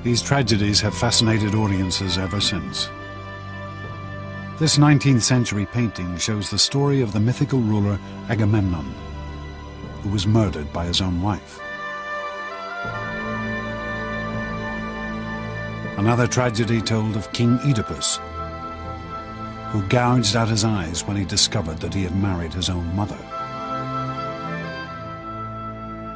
These tragedies have fascinated audiences ever since. This 19th century painting shows the story of the mythical ruler Agamemnon, who was murdered by his own wife. Another tragedy told of King Oedipus, who gouged out his eyes when he discovered that he had married his own mother.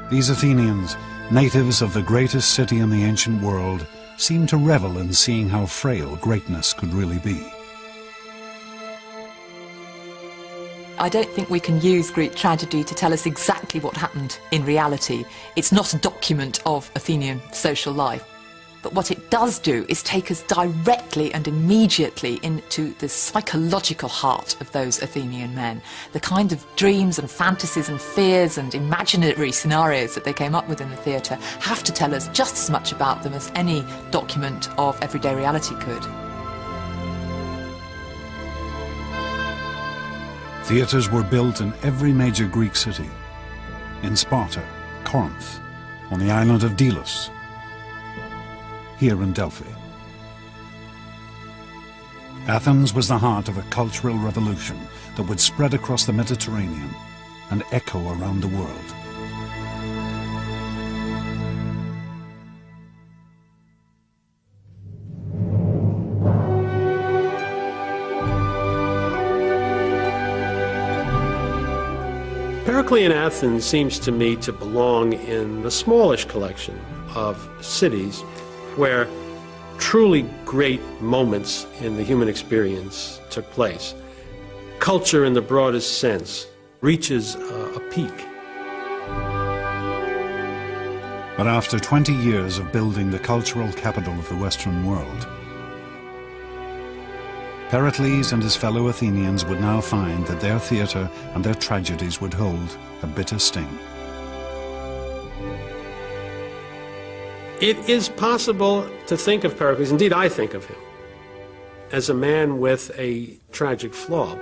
These Athenians, natives of the greatest city in the ancient world, seemed to revel in seeing how frail greatness could really be. I don't think we can use Greek tragedy to tell us exactly what happened in reality. It's not a document of Athenian social life. But what it does do is take us directly and immediately into the psychological heart of those Athenian men. The kind of dreams and fantasies and fears and imaginary scenarios that they came up with in the theatre have to tell us just as much about them as any document of everyday reality could. Theatres were built in every major Greek city, in Sparta, Corinth, on the island of Delos, here in Delphi. Athens was the heart of a cultural revolution that would spread across the Mediterranean and echo around the world. Periclean Athens seems to me to belong in the smallish collection of cities where truly great moments in the human experience took place. Culture in the broadest sense reaches a peak. But after 20 years of building the cultural capital of the Western world, Pericles and his fellow Athenians would now find that their theatre and their tragedies would hold a bitter sting. It is possible to think of Pericles, indeed I think of him, as a man with a tragic flaw,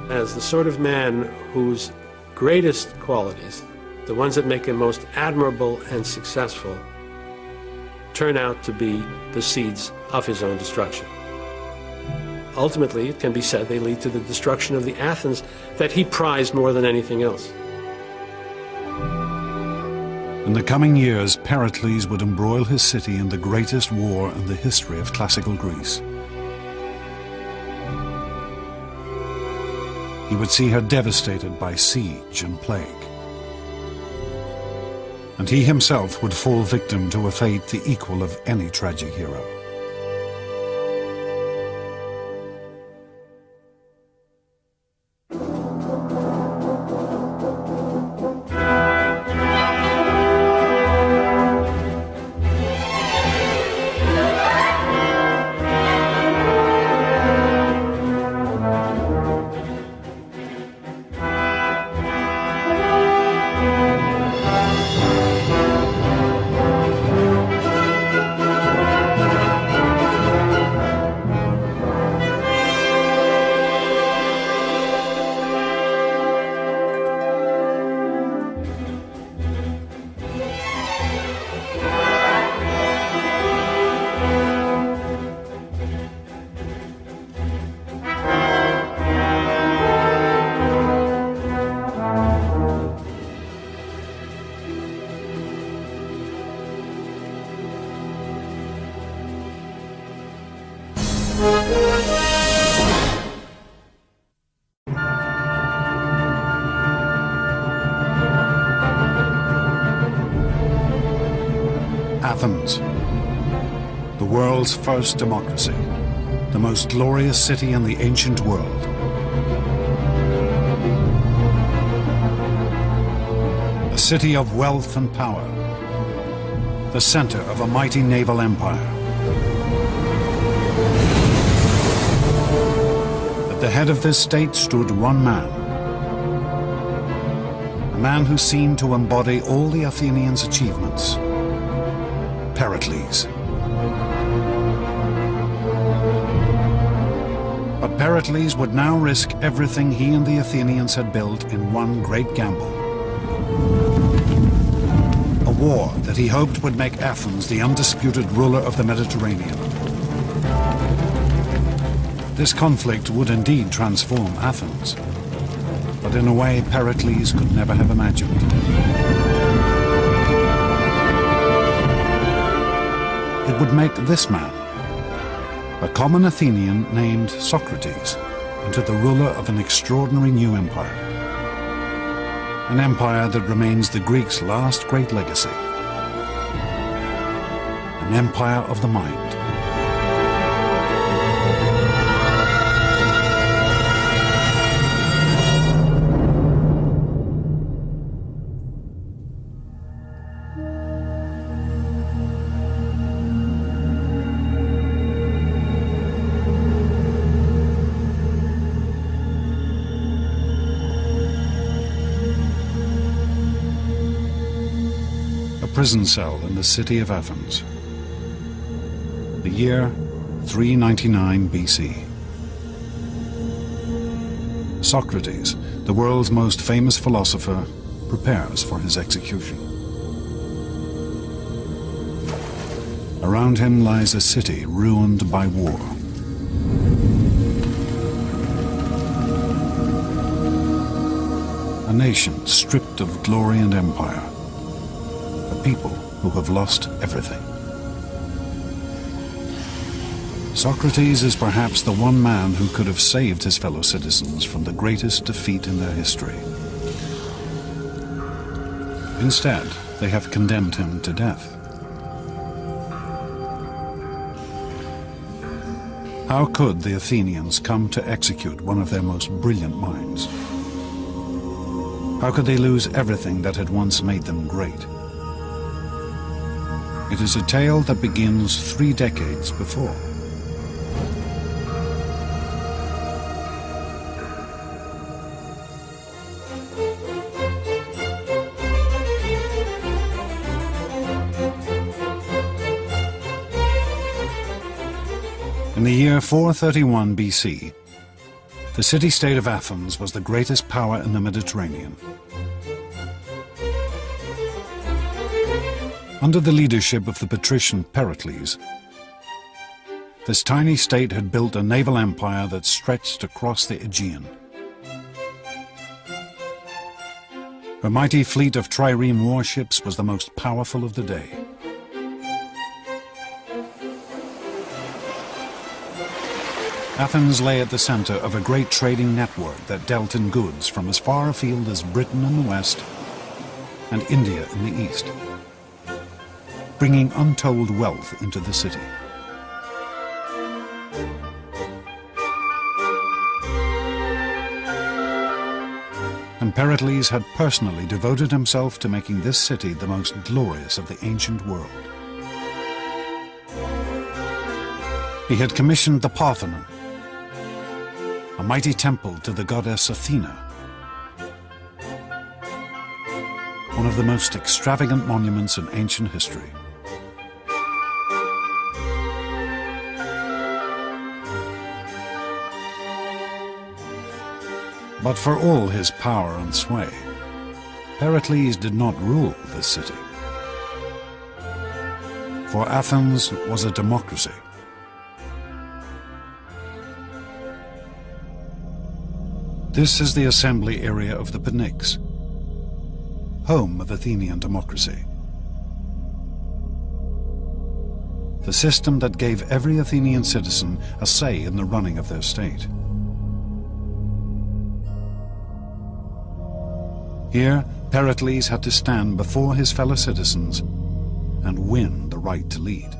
as the sort of man whose greatest qualities, the ones that make him most admirable and successful, turn out to be the seeds of his own destruction. Ultimately, it can be said they lead to the destruction of the Athens that he prized more than anything else. In the coming years, Pericles would embroil his city in the greatest war in the history of classical Greece. He would see her devastated by siege and plague. And he himself would fall victim to a fate the equal of any tragic hero. Athens, the world's first democracy, the most glorious city in the ancient world. A city of wealth and power, the center of a mighty naval empire. At the head of this state stood one man, a man who seemed to embody all the Athenians' achievements, Pericles. But Pericles would now risk everything he and the Athenians had built in one great gamble. A war that he hoped would make Athens the undisputed ruler of the Mediterranean. This conflict would indeed transform Athens, but in a way Pericles could never have imagined. It would make this man, a common Athenian named Socrates, into the ruler of an extraordinary new empire. An empire that remains the Greeks' last great legacy. An empire of the mind. Prison cell in the city of Athens. The year 399 BC. Socrates, the world's most famous philosopher, prepares for his execution. Around him lies a city ruined by war. A nation stripped of glory and empire. People who have lost everything. Socrates is perhaps the one man who could have saved his fellow citizens from the greatest defeat in their history. Instead, they have condemned him to death. How could the Athenians come to execute one of their most brilliant minds? How could they lose everything that had once made them great? It is a tale that begins 3 decades before. In the year 431 BC, the city-state of Athens was the greatest power in the Mediterranean. Under the leadership of the patrician Pericles, this tiny state had built a naval empire that stretched across the Aegean. Her mighty fleet of trireme warships was the most powerful of the day. Athens lay at the center of a great trading network that dealt in goods from as far afield as Britain in the west and India in the east, bringing untold wealth into the city. And Pericles had personally devoted himself to making this city the most glorious of the ancient world. He had commissioned the Parthenon, a mighty temple to the goddess Athena, one of the most extravagant monuments in ancient history. But for all his power and sway, Pericles did not rule this city. For Athens was a democracy. This is the assembly area of the Pnyx, home of Athenian democracy. The system that gave every Athenian citizen a say in the running of their state. Here, Pericles had to stand before his fellow citizens and win the right to lead.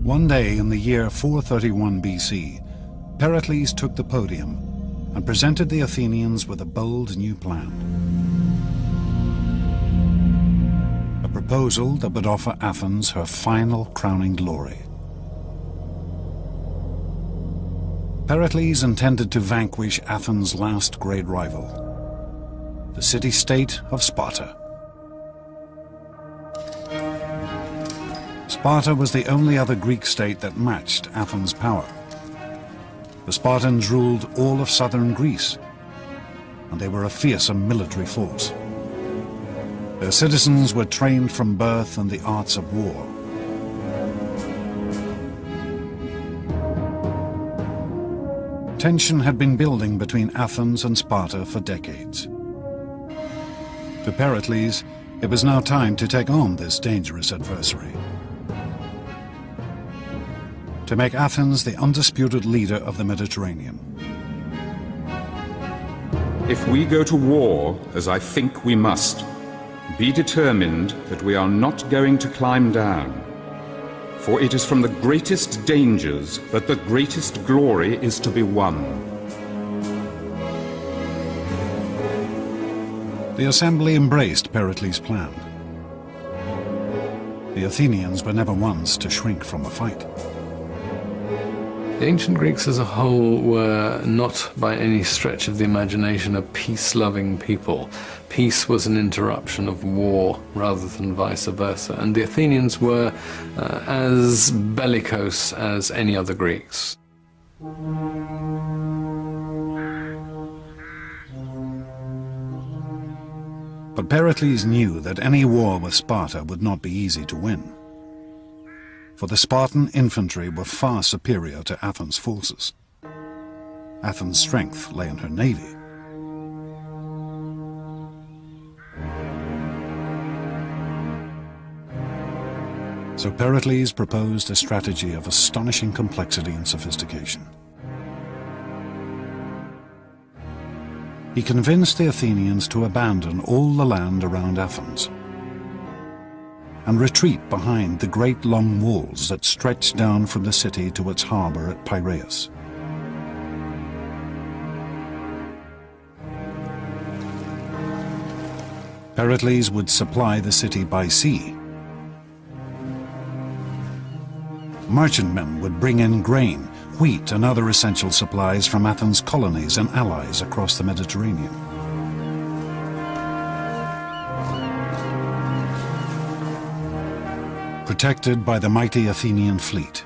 One day in the year 431 BC, Pericles took the podium and presented the Athenians with a bold new plan. A proposal that would offer Athens her final crowning glory. Pericles intended to vanquish Athens' last great rival, the city-state of Sparta. Sparta was the only other Greek state that matched Athens' power. The Spartans ruled all of southern Greece, and they were a fearsome military force. Their citizens were trained from birth in the arts of war. Tension had been building between Athens and Sparta for decades. To Pericles, it was now time to take on this dangerous adversary. To make Athens the undisputed leader of the Mediterranean. If we go to war, as I think we must, be determined that we are not going to climb down. For it is from the greatest dangers that the greatest glory is to be won. The assembly embraced Pericles' plan. The Athenians were never ones to shrink from a fight. The ancient Greeks as a whole were not by any stretch of the imagination a peace-loving people. Peace was an interruption of war rather than vice versa, and the Athenians were as bellicose as any other Greeks. But Pericles knew that any war with Sparta would not be easy to win. For the Spartan infantry were far superior to Athens' forces. Athens' strength lay in her navy. So Pericles proposed a strategy of astonishing complexity and sophistication. He convinced the Athenians to abandon all the land around Athens and retreat behind the great long walls that stretched down from the city to its harbor at Piraeus. Pericles would supply the city by sea. Merchantmen would bring in grain, wheat, and other essential supplies from Athens' colonies and allies across the Mediterranean. Protected by the mighty Athenian fleet.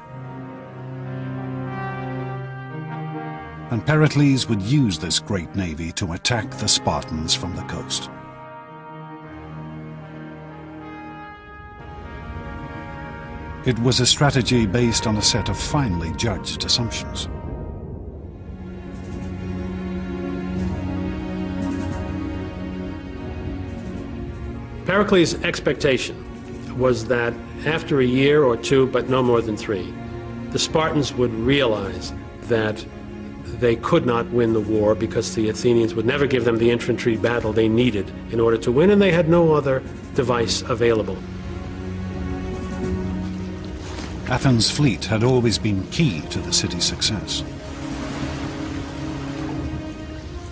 And Pericles would use this great navy to attack the Spartans from the coast. It was a strategy based on a set of finely judged assumptions. Pericles' expectation was that after a year or two, but no more than 3, the Spartans would realize that they could not win the war because the Athenians would never give them the infantry battle they needed in order to win, and they had no other device available. Athens' fleet had always been key to the city's success.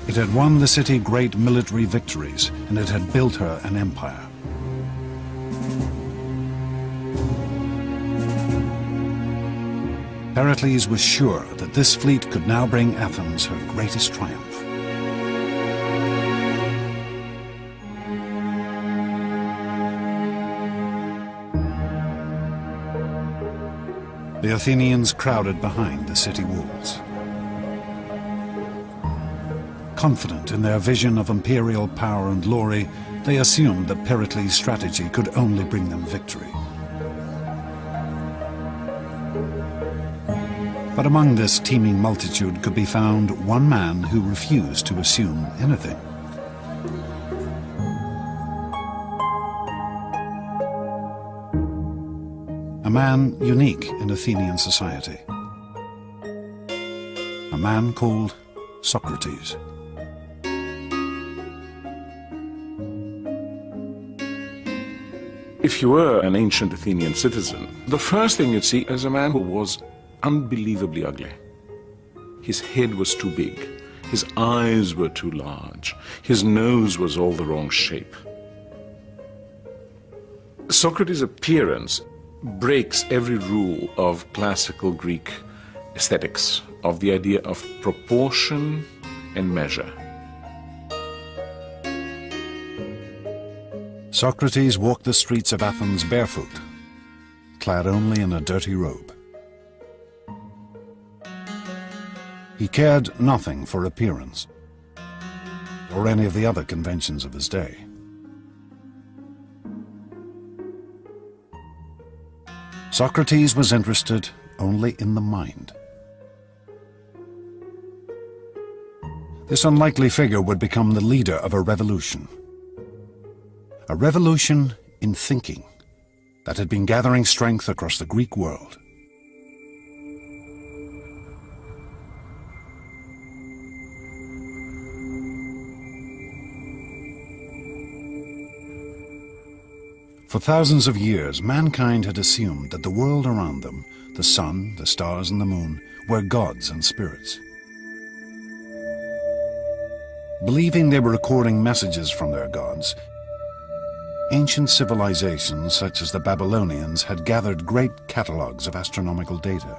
It had won the city great military victories, and it had built her an empire. Pericles was sure that this fleet could now bring Athens her greatest triumph. The Athenians crowded behind the city walls. Confident in their vision of imperial power and glory, they assumed that Pericles' strategy could only bring them victory. But among this teeming multitude could be found one man who refused to assume anything. A man unique in Athenian society. A man called Socrates. If you were an ancient Athenian citizen, the first thing you'd see is a man who was unbelievably ugly. His head was too big, his eyes were too large, his nose was all the wrong shape. Socrates' appearance breaks every rule of classical Greek aesthetics, of the idea of proportion and measure. Socrates walked the streets of Athens barefoot, clad only in a dirty robe. He cared nothing for appearance, or any of the other conventions of his day. Socrates was interested only in the mind. This unlikely figure would become the leader of a revolution. A revolution in thinking that had been gathering strength across the Greek world. For thousands of years, mankind had assumed that the world around them, the sun, the stars, and the moon, were gods and spirits. Believing they were recording messages from their gods, ancient civilizations such as the Babylonians had gathered great catalogues of astronomical data.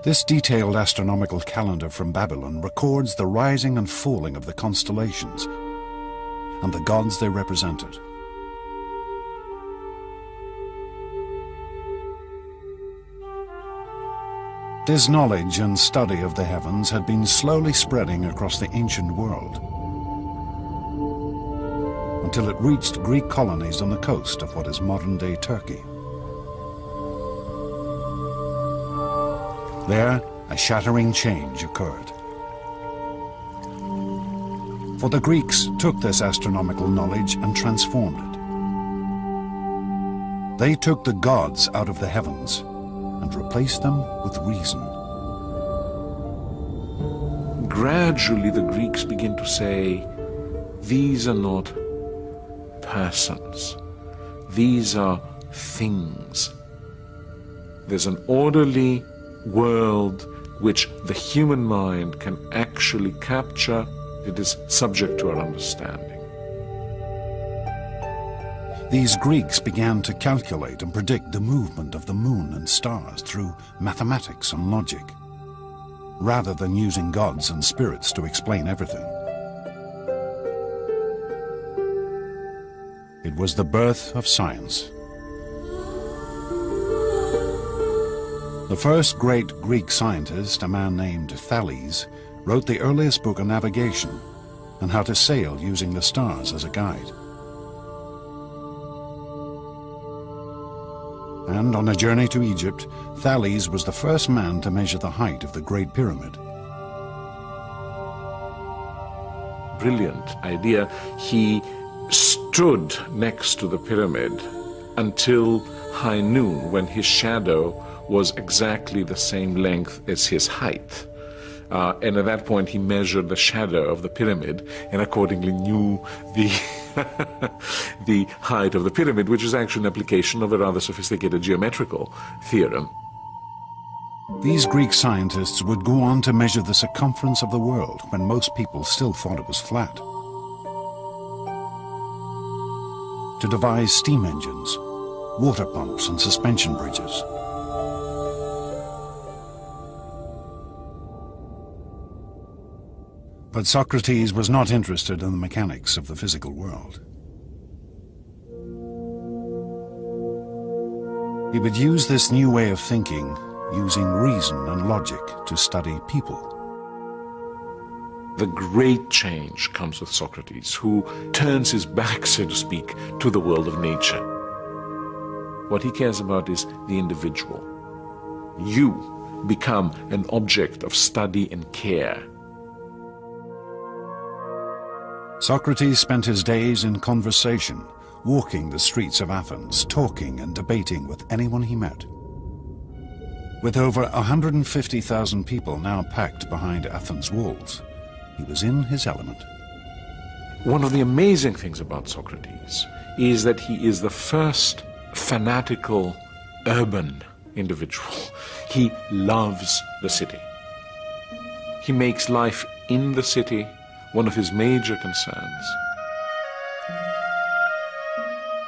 This detailed astronomical calendar from Babylon records the rising and falling of the constellations and the gods they represented. This knowledge and study of the heavens had been slowly spreading across the ancient world until it reached Greek colonies on the coast of what is modern-day Turkey. There, a shattering change occurred. For the Greeks took this astronomical knowledge and transformed it. They took the gods out of the heavens and replaced them with reason. Gradually the Greeks begin to say, these are not persons, these are things. There's an orderly world which the human mind can actually capture. It is subject to our understanding. These Greeks began to calculate and predict the movement of the moon and stars through mathematics and logic, rather than using gods and spirits to explain everything. It was the birth of science. The first great Greek scientist, a man named Thales, wrote the earliest book on navigation and how to sail using the stars as a guide. And on a journey to Egypt, Thales was the first man to measure the height of the Great Pyramid. Brilliant idea. He stood next to the pyramid until high noon, when his shadow was exactly the same length as his height. And at that point he measured the shadow of the pyramid and accordingly knew the the height of the pyramid, which is actually an application of a rather sophisticated geometrical theorem. These Greek scientists would go on to measure the circumference of the world when most people still thought it was flat. To devise steam engines, water pumps, and suspension bridges. But Socrates was not interested in the mechanics of the physical world. He would use this new way of thinking, using reason and logic, to study people. The great change comes with Socrates, who turns his back, so to speak, to the world of nature. What he cares about is the individual. You become an object of study and care. Socrates spent his days in conversation, walking the streets of Athens, talking and debating with anyone he met. With over 150,000 people now packed behind Athens' walls, he was in his element. One of the amazing things about Socrates is that he is the first fanatical urban individual. He loves the city. He makes life in the city one of his major concerns.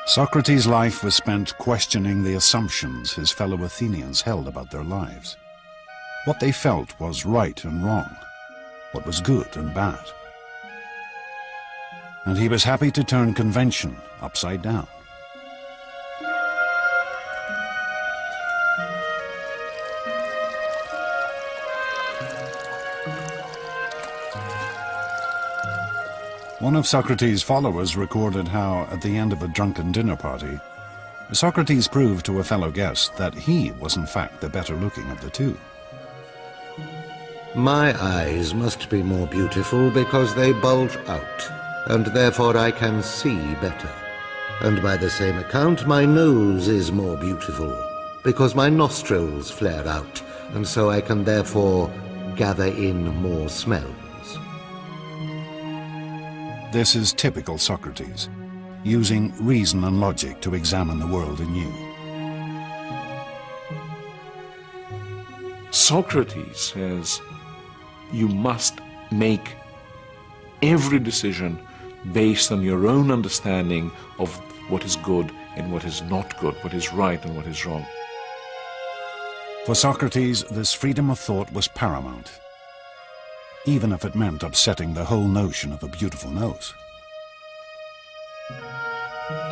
Socrates' life was spent questioning the assumptions his fellow Athenians held about their lives. What they felt was right and wrong, what was good and bad. And he was happy to turn convention upside down. One of Socrates' followers recorded how, at the end of a drunken dinner party, Socrates proved to a fellow guest that he was in fact the better looking of the two. My eyes must be more beautiful because they bulge out, and therefore I can see better. And by the same account, my nose is more beautiful because my nostrils flare out, and so I can therefore gather in more smells. This is typical Socrates, using reason and logic to examine the world anew. Socrates says you must make every decision based on your own understanding of what is good and what is not good, what is right and what is wrong. For Socrates, this freedom of thought was paramount, even if it meant upsetting the whole notion of a beautiful nose.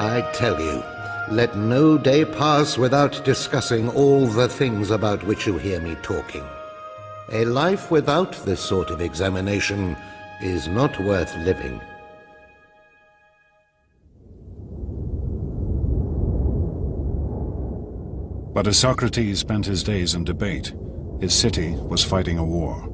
I tell you, let no day pass without discussing all the things about which you hear me talking. A life without this sort of examination is not worth living. But as Socrates spent his days in debate, his city was fighting a war.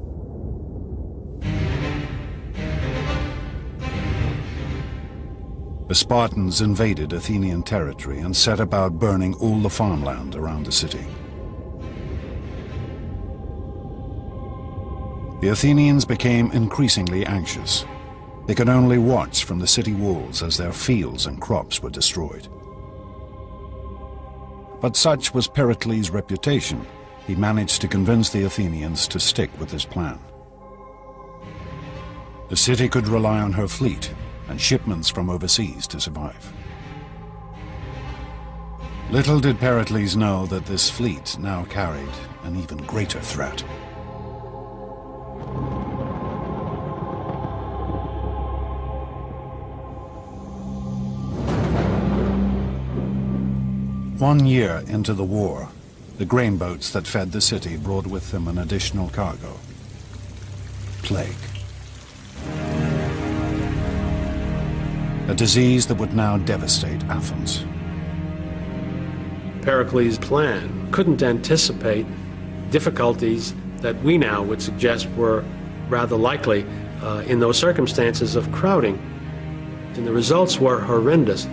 The Spartans invaded Athenian territory and set about burning all the farmland around the city. The Athenians became increasingly anxious. They could only watch from the city walls as their fields and crops were destroyed. But such was Pericles' reputation, he managed to convince the Athenians to stick with his plan. The city could rely on her fleet and shipments from overseas to survive. Little did Pericles know that this fleet now carried an even greater threat. One year into the war, the grain boats that fed the city brought with them an additional cargo: plague. A disease that would now devastate Athens. Pericles' plan couldn't anticipate difficulties that we now would suggest were rather likely in those circumstances of crowding. And the results were horrendous.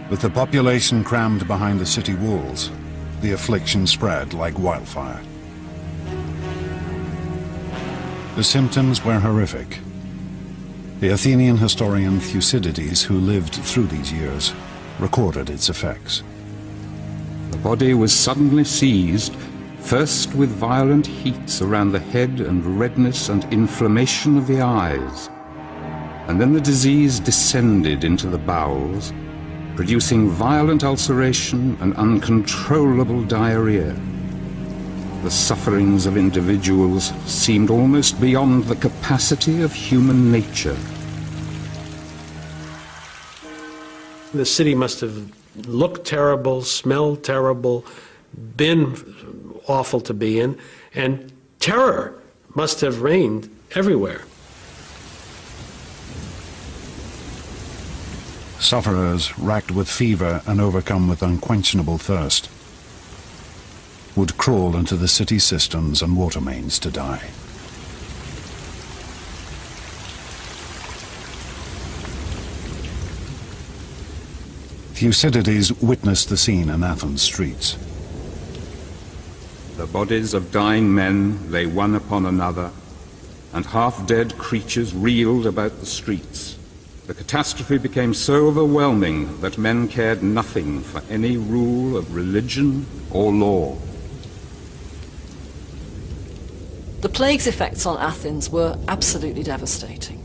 With the population crammed behind the city walls, the affliction spread like wildfire. The symptoms were horrific. The Athenian historian Thucydides, who lived through these years, recorded its effects. The body was suddenly seized, first with violent heats around the head and redness and inflammation of the eyes, and then the disease descended into the bowels, producing violent ulceration and uncontrollable diarrhea. The sufferings of individuals seemed almost beyond the capacity of human nature. The city must have looked terrible, smelled terrible, been awful to be in, and terror must have reigned everywhere. Sufferers, racked with fever and overcome with unquenchable thirst, would crawl into the city cisterns and water mains to die. Thucydides witnessed the scene in Athens streets. The bodies of dying men lay one upon another, and half-dead creatures reeled about the streets. The catastrophe became so overwhelming that men cared nothing for any rule of religion or law. The plague's effects on Athens were absolutely devastating.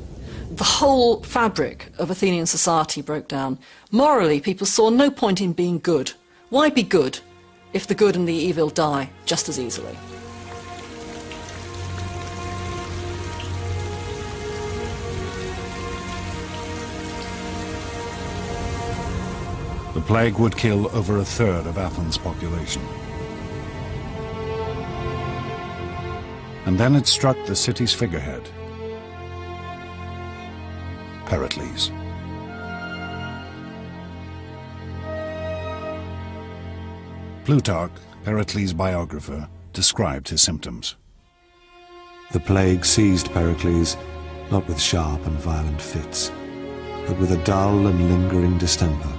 The whole fabric of Athenian society broke down. Morally, people saw no point in being good. Why be good if the good and the evil die just as easily? The plague would kill over a third of Athens' population. And then it struck the city's figurehead, Pericles. Plutarch, Pericles' biographer, described his symptoms. The plague seized Pericles, not with sharp and violent fits, but with a dull and lingering distemper,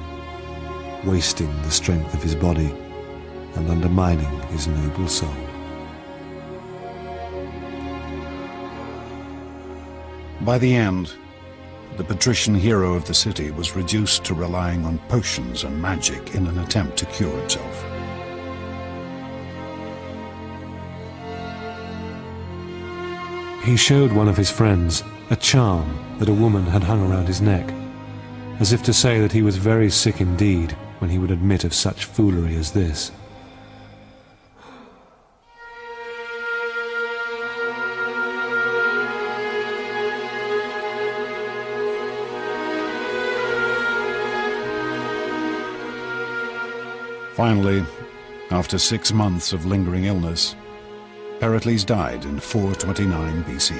wasting the strength of his body and undermining his noble soul. By the end, the patrician hero of the city was reduced to relying on potions and magic in an attempt to cure himself. He showed one of his friends a charm that a woman had hung around his neck, as if to say that he was very sick indeed when he would admit of such foolery as this. Finally, after 6 months of lingering illness, Pericles died in 429 BC.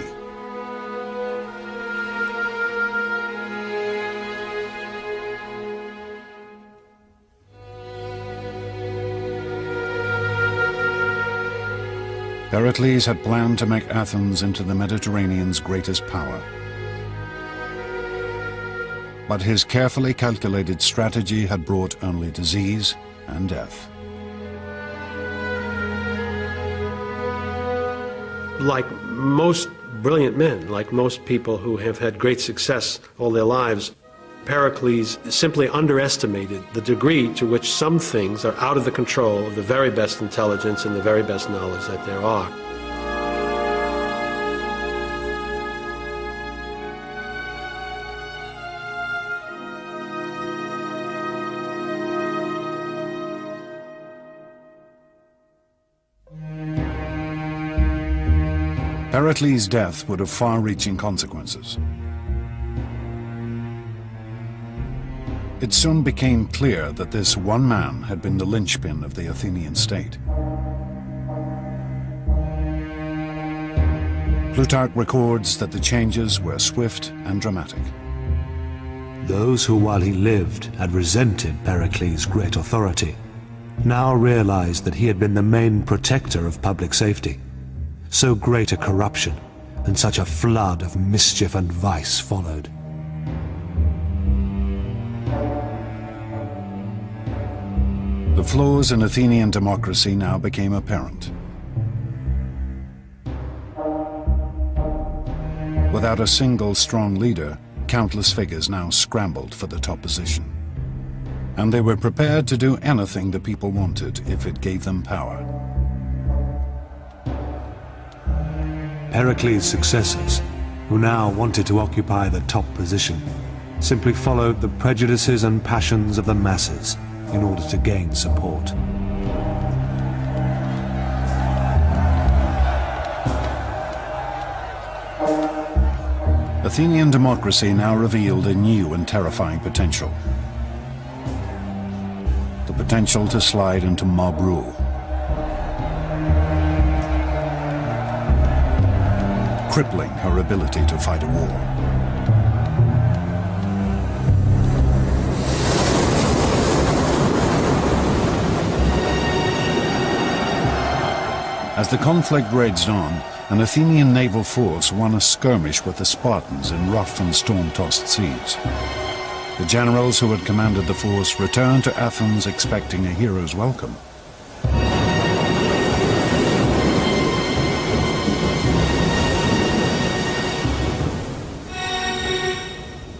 Pericles had planned to make Athens into the Mediterranean's greatest power. But his carefully calculated strategy had brought only disease and death. Like most brilliant men, like most people who have had great success all their lives, Pericles simply underestimated the degree to which some things are out of the control of the very best intelligence and the very best knowledge that there are. Pericles' death would have far-reaching consequences. It soon became clear that this one man had been the linchpin of the Athenian state. Plutarch records that the changes were swift and dramatic. Those who while he lived had resented Pericles' great authority now realized that he had been the main protector of public safety. So great a corruption and such a flood of mischief and vice followed. The flaws in Athenian democracy now became apparent. Without a single strong leader, countless figures now scrambled for the top position. And they were prepared to do anything the people wanted if it gave them power. Pericles' successors, who now wanted to occupy the top position, simply followed the prejudices and passions of the masses in order to gain support. Athenian democracy now revealed a new and terrifying potential. The potential to slide into mob rule. Crippling her ability to fight a war. As the conflict raged on, an Athenian naval force won a skirmish with the Spartans in rough and storm-tossed seas. The generals who had commanded the force returned to Athens expecting a hero's welcome.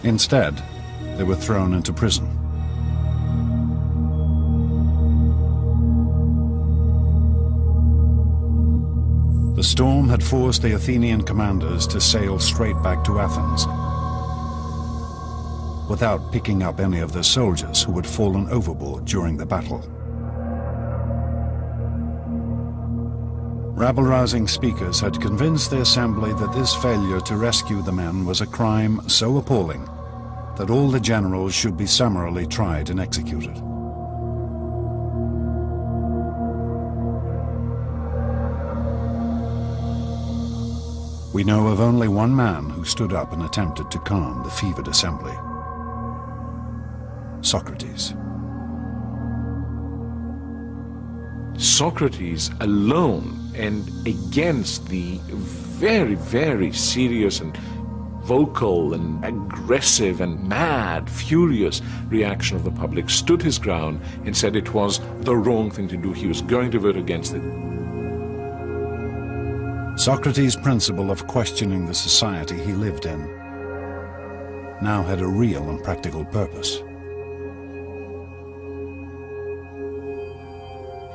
Instead, they were thrown into prison. The storm had forced the Athenian commanders to sail straight back to Athens, without picking up any of their soldiers who had fallen overboard during the battle. Rabble-rousing speakers had convinced the assembly that this failure to rescue the men was a crime so appalling that all the generals should be summarily tried and executed. We know of only one man who stood up and attempted to calm the fevered assembly: Socrates. Socrates alone, and against the very, very serious and vocal and aggressive and mad, furious reaction of the public, stood his ground and said it was the wrong thing to do. He was going to vote against it. Socrates' principle of questioning the society he lived in now had a real and practical purpose.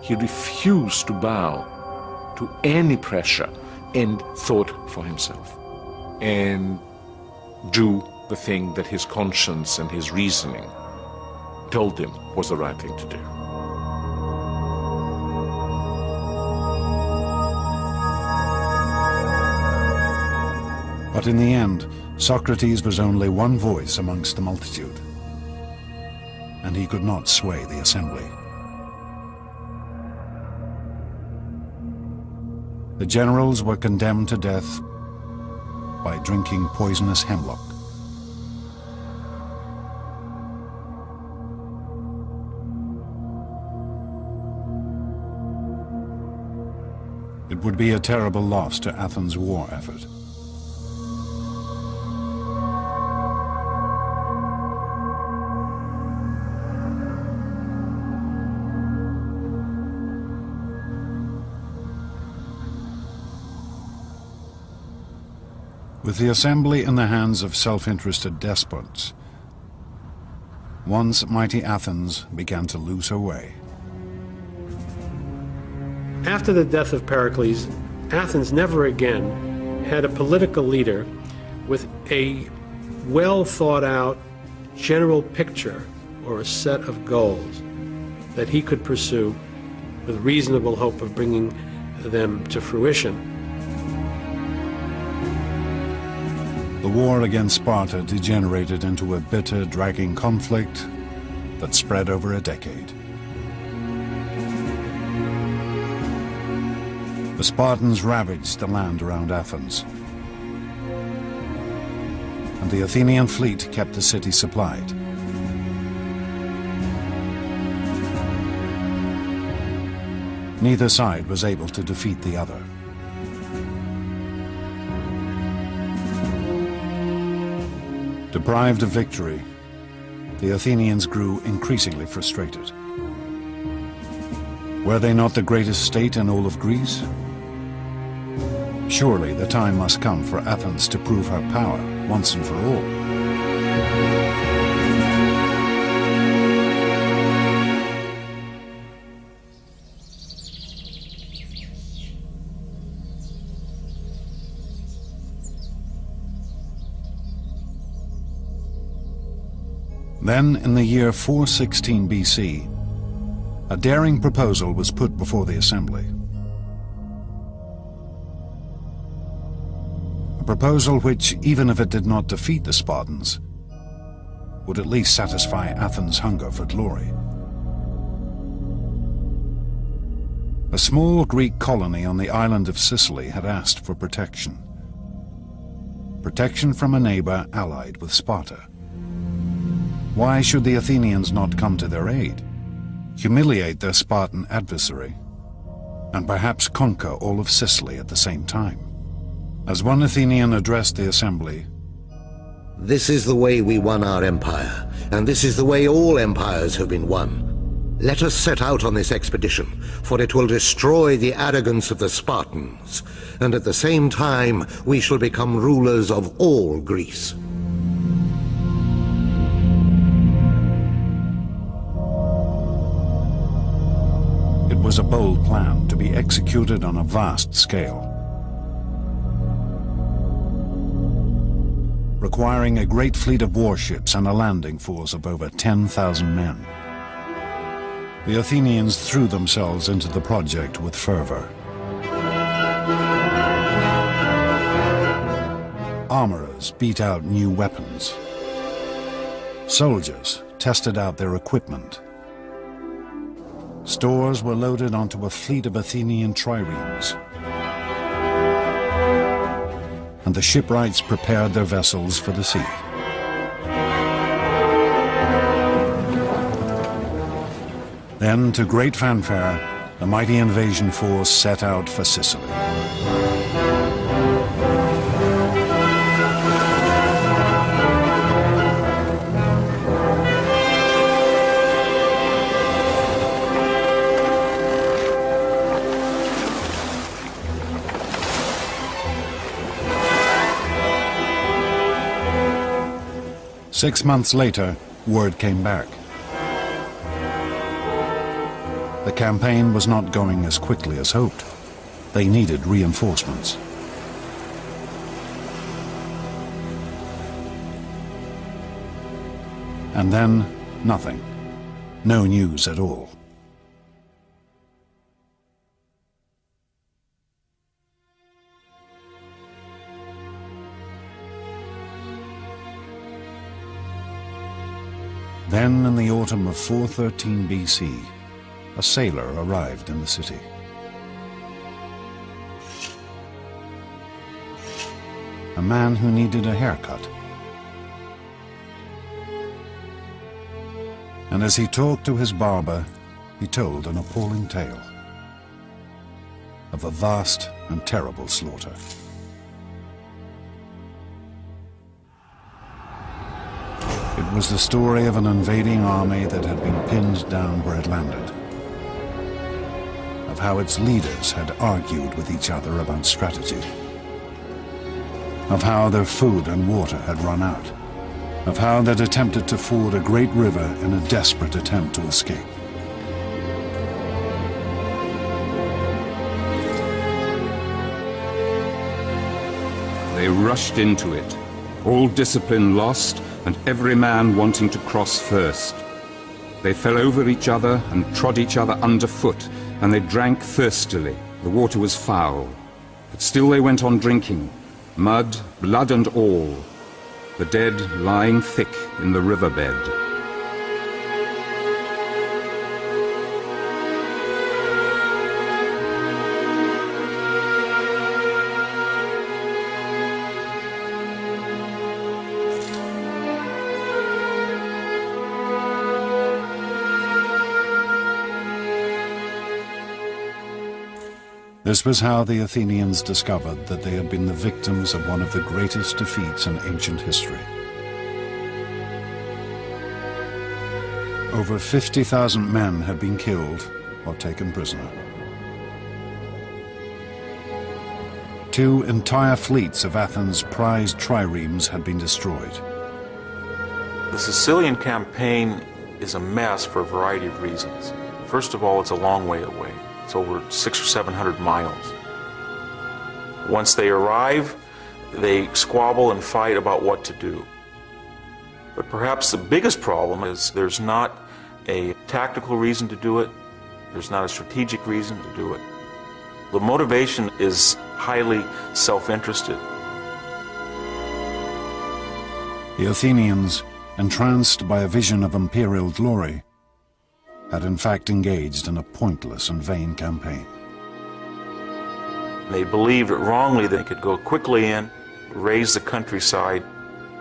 He refused to bow to any pressure and thought for himself and do the thing that his conscience and his reasoning told him was the right thing to do. But in the end, Socrates was only one voice amongst the multitude, and he could not sway the assembly. The generals were condemned to death by drinking poisonous hemlock. It would be a terrible loss to Athens' war effort. With the assembly in the hands of self-interested despots, once mighty Athens began to lose her way. After the death of Pericles, Athens never again had a political leader with a well-thought-out general picture or a set of goals that he could pursue with reasonable hope of bringing them to fruition. The war against Sparta degenerated into a bitter, dragging conflict that spread over a decade. The Spartans ravaged the land around Athens, and the Athenian fleet kept the city supplied. Neither side was able to defeat the other. Deprived of victory, the Athenians grew increasingly frustrated. Were they not the greatest state in all of Greece? Surely the time must come for Athens to prove her power once and for all. Then, in the year 416 BC, a daring proposal was put before the assembly. A proposal which, even if it did not defeat the Spartans, would at least satisfy Athens' hunger for glory. A small Greek colony on the island of Sicily had asked for protection. Protection from a neighbor allied with Sparta. Why should the Athenians not come to their aid, humiliate their Spartan adversary, and perhaps conquer all of Sicily at the same time? As one Athenian addressed the assembly, "This is the way we won our empire, and this is the way all empires have been won. Let us set out on this expedition, for it will destroy the arrogance of the Spartans, and at the same time we shall become rulers of all Greece." was a bold plan to be executed on a vast scale, requiring a great fleet of warships and a landing force of over 10,000 men. The Athenians threw themselves into the project with fervor. Armorers beat out new weapons. Soldiers tested out their equipment. Stores were loaded onto a fleet of Athenian triremes. And the shipwrights prepared their vessels for the sea. Then, to great fanfare, the mighty invasion force set out for Sicily. Six months later, word came back. The campaign was not going as quickly as hoped. They needed reinforcements. And then, nothing. No news at all. Then, in the autumn of 413 BC, a sailor arrived in the city. A man who needed a haircut. And as he talked to his barber, he told an appalling tale of a vast and terrible slaughter. It was the story of an invading army that had been pinned down where it landed. Of how its leaders had argued with each other about strategy. Of how their food and water had run out. Of how they'd attempted to ford a great river in a desperate attempt to escape. They rushed into it, all discipline lost, and every man wanting to cross first. They fell over each other and trod each other underfoot, and they drank thirstily. The water was foul, but still they went on drinking, mud, blood and all, the dead lying thick in the riverbed. This was how the Athenians discovered that they had been the victims of one of the greatest defeats in ancient history. Over 50,000 men had been killed or taken prisoner. 2 entire fleets of Athens' prized triremes had been destroyed. The Sicilian campaign is a mess for a variety of reasons. First of all, it's a long way away. It's over 600 or 700 miles. Once they arrive, they squabble and fight about what to do. But perhaps the biggest problem is there's not a tactical reason to do it. There's not a strategic reason to do it. The motivation is highly self-interested. The Athenians, entranced by a vision of imperial glory, had in fact engaged in a pointless and vain campaign. They believed wrongly they could go quickly in, raise the countryside,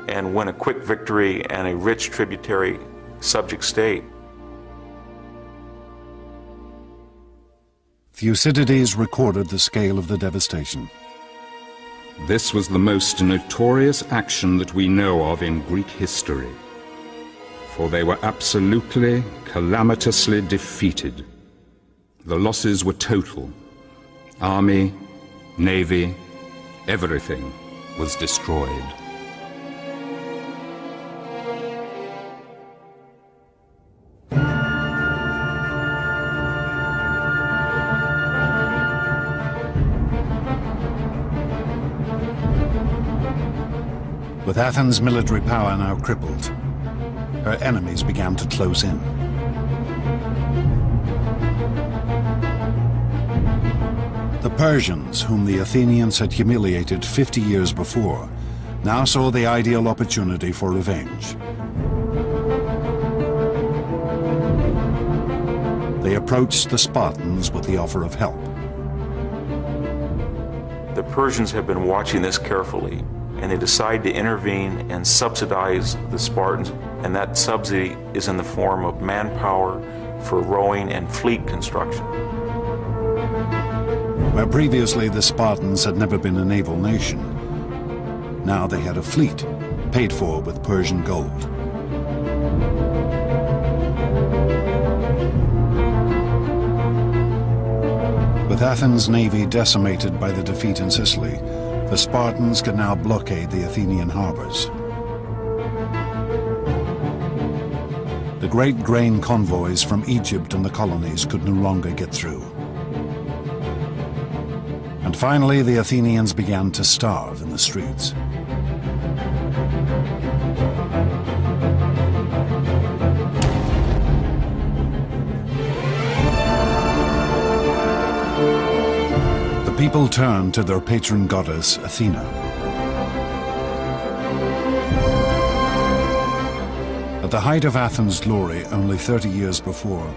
and win a quick victory and a rich tributary subject state. Thucydides recorded the scale of the devastation. This was the most notorious action that we know of in Greek history. For they were absolutely, calamitously defeated. The losses were total. Army, navy, everything was destroyed. With Athens' military power now crippled, her enemies began to close in. The Persians, whom the Athenians had humiliated 50 years before, now saw the ideal opportunity for revenge. They approached the Spartans with the offer of help. The Persians have been watching this carefully, and they decide to intervene and subsidize the Spartans, and that subsidy is in the form of manpower for rowing and fleet construction. Where previously the Spartans had never been a naval nation, now they had a fleet paid for with Persian gold. With Athens' navy decimated by the defeat in Sicily, the Spartans could now blockade the Athenian harbors. The great grain convoys from Egypt and the colonies could no longer get through. And finally, the Athenians began to starve in the streets. People turned to their patron goddess, Athena. At the height of Athens' glory, only 30 years before,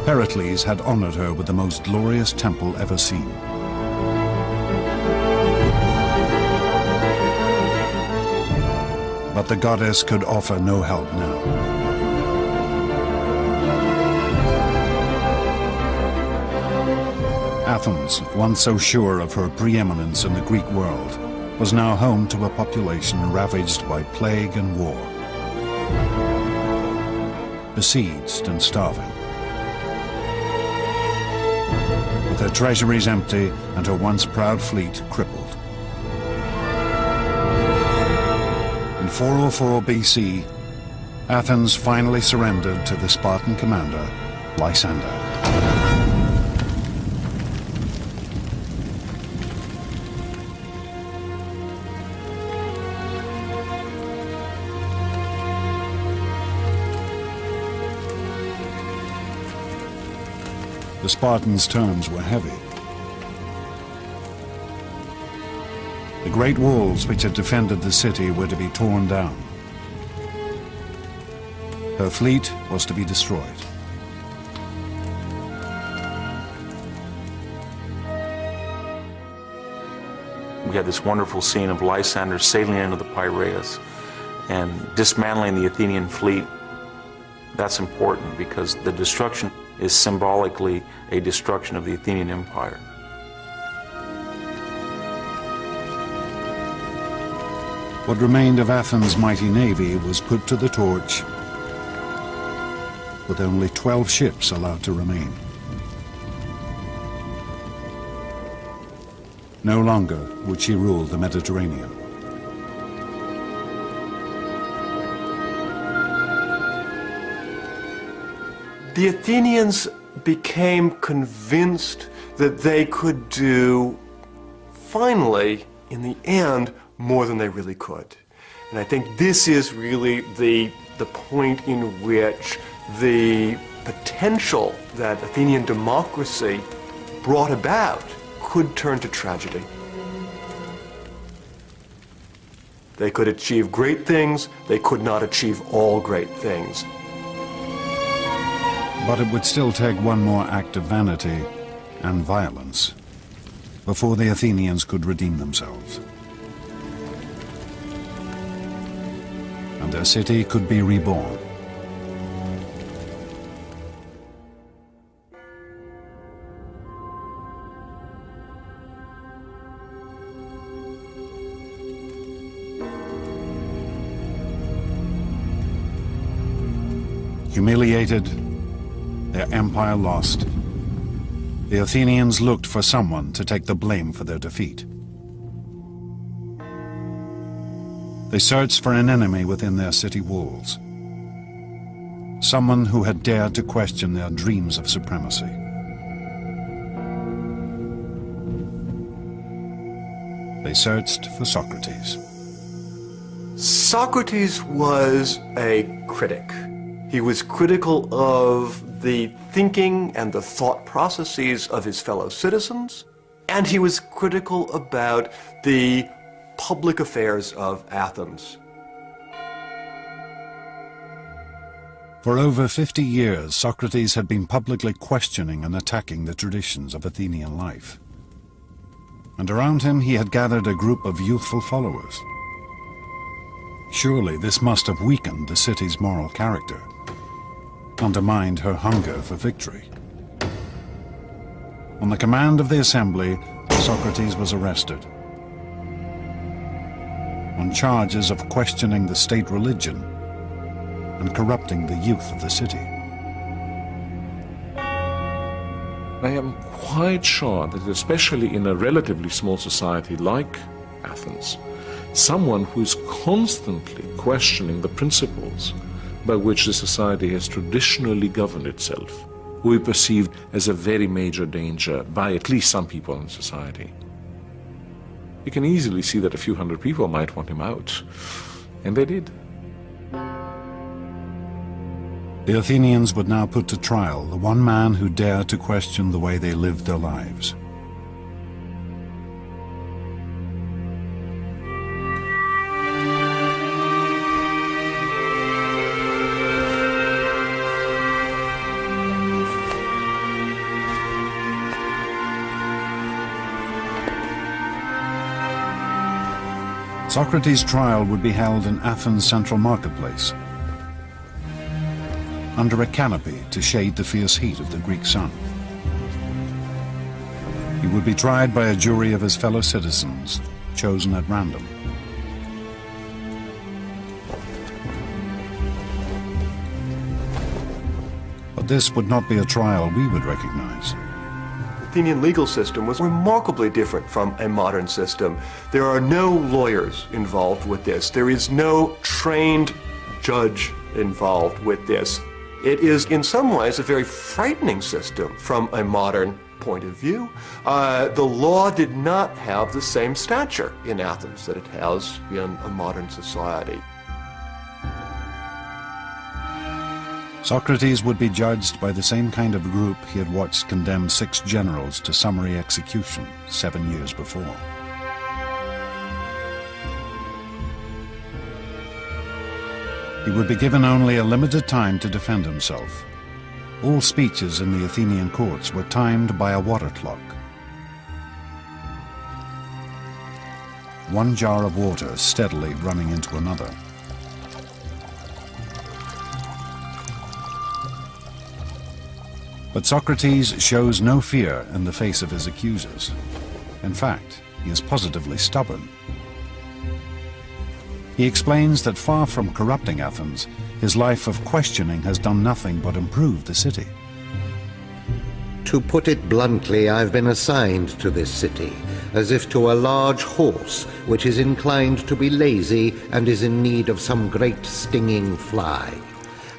Pericles had honored her with the most glorious temple ever seen. But the goddess could offer no help now. Athens, once so sure of her preeminence in the Greek world, was now home to a population ravaged by plague and war, besieged and starving. With her treasuries empty and her once proud fleet crippled. In 404 BC, Athens finally surrendered to the Spartan commander, Lysander. The Spartans' terms were heavy. The great walls which had defended the city were to be torn down. Her fleet was to be destroyed. We had this wonderful scene of Lysander sailing into the Piraeus and dismantling the Athenian fleet. That's important because the destruction is symbolically a destruction of the Athenian Empire. What remained of Athens' mighty navy was put to the torch, with only 12 ships allowed to remain. No longer would she rule the Mediterranean. The Athenians became convinced that they could do, finally, in the end, more than they really could. And I think this is really the point in which the potential that Athenian democracy brought about could turn to tragedy. They could achieve great things, they could not achieve all great things. But it would still take one more act of vanity and violence before the Athenians could redeem themselves. And their city could be reborn. Humiliated, their empire lost, the Athenians looked for someone to take the blame for their defeat. They searched for an enemy within their city walls, someone who had dared to question their dreams of supremacy. They searched for Socrates. Socrates was a critic. He was critical of the thinking and the thought processes of his fellow citizens, and he was critical about the public affairs of Athens. For over 50 years, Socrates had been publicly questioning and attacking the traditions of Athenian life. And around him he had gathered a group of youthful followers. Surely this must have weakened the city's moral character, undermined her hunger for victory. On the command of the assembly, Socrates was arrested on charges of questioning the state religion and corrupting the youth of the city. I am quite sure that especially in a relatively small society like Athens, someone who is constantly questioning the principles by which the society has traditionally governed itself will be perceived as a very major danger by at least some people in society. You can easily see that a few hundred people might want him out, and they did. The Athenians would now put to trial the one man who dared to question the way they lived their lives. Socrates' trial would be held in Athens' central marketplace, under a canopy to shade the fierce heat of the Greek sun. He would be tried by a jury of his fellow citizens, chosen at random. But this would not be a trial we would recognize. The Athenian legal system was remarkably different from a modern system. There are no lawyers involved with this. There is no trained judge involved with this. It is, in some ways, a very frightening system from a modern point of view. The law did not have the same stature in Athens that it has in a modern society. Socrates would be judged by the same kind of group he had watched condemn 6 generals to summary execution 7 years before. He would be given only a limited time to defend himself. All speeches in the Athenian courts were timed by a water clock. One jar of water steadily running into another. But Socrates shows no fear in the face of his accusers. In fact, he is positively stubborn. He explains that far from corrupting Athens, his life of questioning has done nothing but improve the city. To put it bluntly, I've been assigned to this city, as if to a large horse which is inclined to be lazy and is in need of some great stinging fly.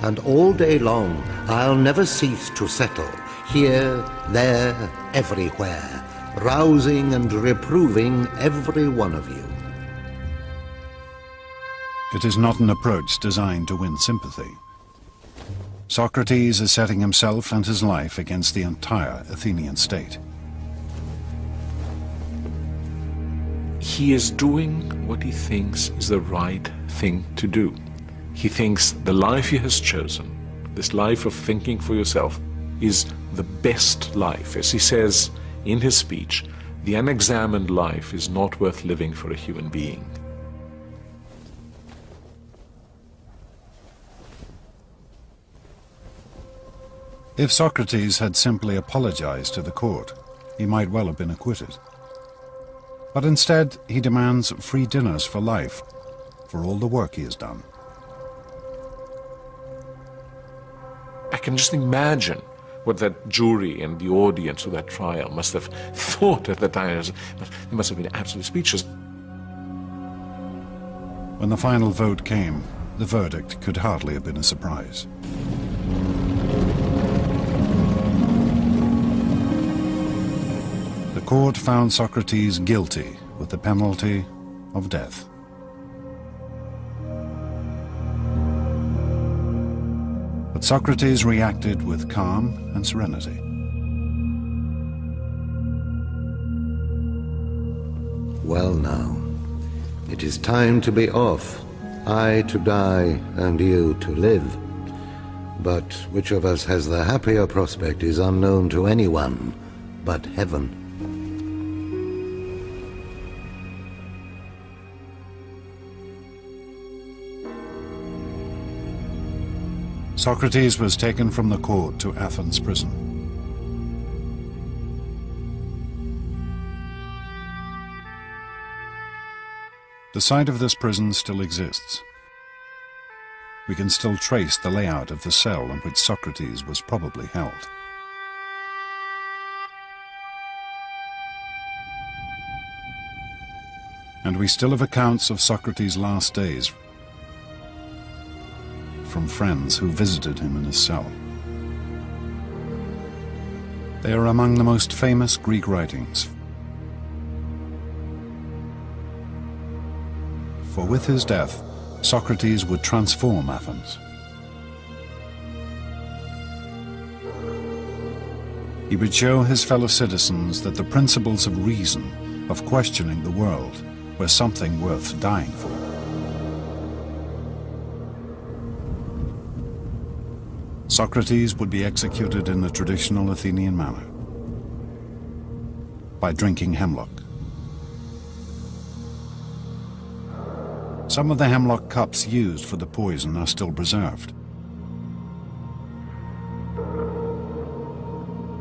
And all day long I'll never cease to settle, here, there, everywhere, rousing and reproving every one of you. It is not an approach designed to win sympathy. Socrates is setting himself and his life against the entire Athenian state. He is doing what he thinks is the right thing to do. He thinks the life he has chosen, this life of thinking for yourself, is the best life. As he says in his speech, the unexamined life is not worth living for a human being. If Socrates had simply apologized to the court, he might well have been acquitted. But instead, he demands free dinners for life, for all the work he has done. I can just imagine what that jury and the audience of that trial must have thought at the time. They must have been absolutely speechless. When the final vote came, the verdict could hardly have been a surprise. The court found Socrates guilty with the penalty of death. But Socrates reacted with calm and serenity. Well now, it is time to be off. I to die and you to live. But which of us has the happier prospect is unknown to anyone but heaven. Socrates was taken from the court to Athens prison. The site of this prison still exists. We can still trace the layout of the cell in which Socrates was probably held. And we still have accounts of Socrates' last days from friends who visited him in his cell. They are among the most famous Greek writings. For with his death, Socrates would transform Athens. He would show his fellow citizens that the principles of reason, of questioning the world, were something worth dying for. Socrates would be executed in the traditional Athenian manner, by drinking hemlock. Some of the hemlock cups used for the poison are still preserved.